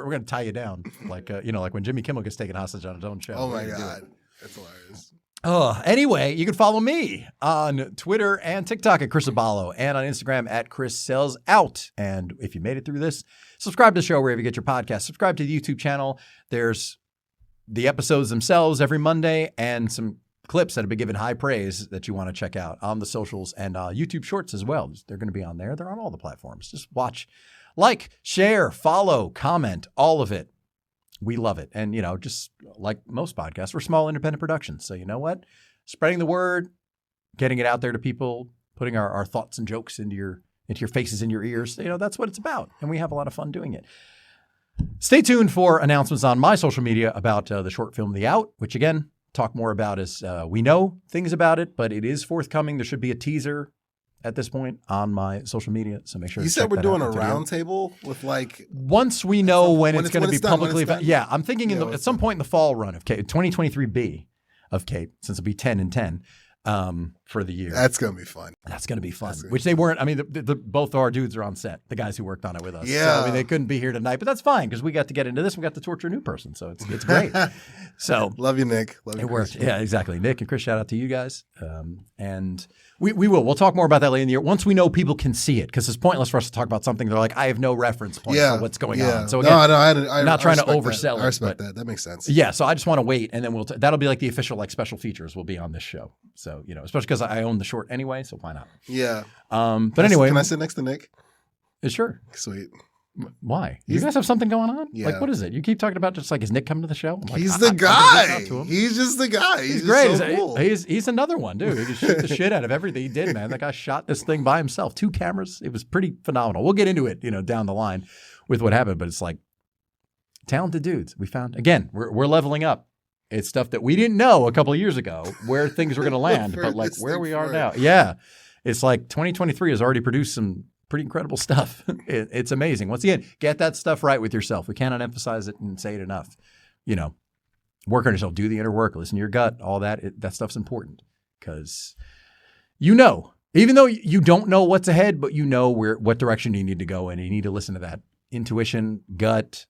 Speaker 1: gonna tie you down, like like when Jimmy Kimmel gets taken hostage on his own show.
Speaker 2: Oh my god, that's hilarious.
Speaker 1: Anyway, you can follow me on Twitter and TikTok at Chris Aballo and on Instagram at Chris Sells Out. And if you made it through this, subscribe to the show wherever you get your podcast. Subscribe to the YouTube channel. There's the episodes themselves every Monday and some clips that have been given high praise that you want to check out on the socials and YouTube Shorts as well. They're going to be on there. They're on all the platforms. Just watch, like, share, follow, comment, all of it. We love it. And, just like most podcasts, we're small independent productions. So you know what? Spreading the word, getting it out there to people, putting our thoughts and jokes into your faces and your ears, that's what it's about. And we have a lot of fun doing it. Stay tuned for announcements on my social media about the short film, The Out, which again, talk more about as we know things about it, but it is forthcoming. There should be a teaser at this point on my social media, so make sure.
Speaker 2: You said we're doing a round table with
Speaker 1: once we know when it's going to be publicly. Yeah, I'm thinking at some point in the fall run of Cape 2023B of Cape, since it'll be 10 and 10 for the year.
Speaker 2: That's going to be fun.
Speaker 1: That's going to be fun. Which they weren't. I mean, both our dudes are on set. The guys who worked on it with us.
Speaker 2: Yeah.
Speaker 1: So, they couldn't be here tonight, but that's fine because we got to get into this. We got to torture a new person, so it's great. So
Speaker 2: love you, Nick. Love you.
Speaker 1: It worked. Yeah, exactly. Nick and Chris, shout out to you guys. And we will. We'll talk more about that later in the year once we know people can see it, because it's pointless for us to talk about something. They're like, I have no reference point for what's going on. So again, I'm not trying to oversell it.
Speaker 2: I respect that. That makes sense.
Speaker 1: Yeah. So I just want to wait, and then that'll be like the official special features will be on this show. So especially because I own the short anyway, so why not?
Speaker 2: Yeah.
Speaker 1: But anyway,
Speaker 2: can I sit next to Nick?
Speaker 1: Sure.
Speaker 2: Sweet.
Speaker 1: Why? You guys have something going on?
Speaker 2: Yeah.
Speaker 1: Like, what is it? You keep talking about just like, is Nick coming to the show?
Speaker 2: He's the guy. He's just the guy. He's
Speaker 1: great.
Speaker 2: So cool.
Speaker 1: He's another one, dude. He just shoot the shit out of everything he did, man. That guy shot this thing by himself. 2 cameras. It was pretty phenomenal. We'll get into it, down the line with what happened, but it's like talented dudes. We found, again, we're leveling up. It's stuff that we didn't know a couple of years ago where things were going to land, but like where we are now. Yeah. It's like 2023 has already produced some pretty incredible stuff. It's amazing. Once again, get that stuff right with yourself. We cannot emphasize it and say it enough. Work on yourself, do the inner work, listen to your gut, all that. That stuff's important because even though you don't know what's ahead, but what direction you need to go in. You need to listen to that intuition, gut,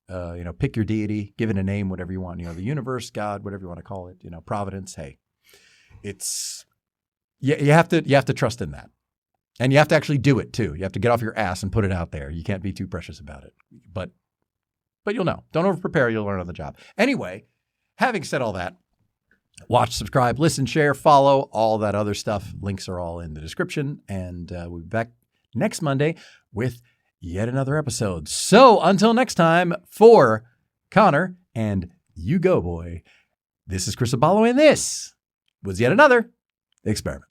Speaker 1: pick your deity, give it a name, whatever you want, the universe, God, whatever you want to call it, providence. Hey, you have to trust in that. And you have to actually do it too. You have to get off your ass and put it out there. You can't be too precious about it. But you'll know. Don't over-prepare. You'll learn on the job. Anyway, having said all that, watch, subscribe, listen, share, follow, all that other stuff. Links are all in the description. And we'll be back next Monday with yet another episode. So until next time, for Connor and U-Goboy, this is Chris Aballo, and this was yet another experiment.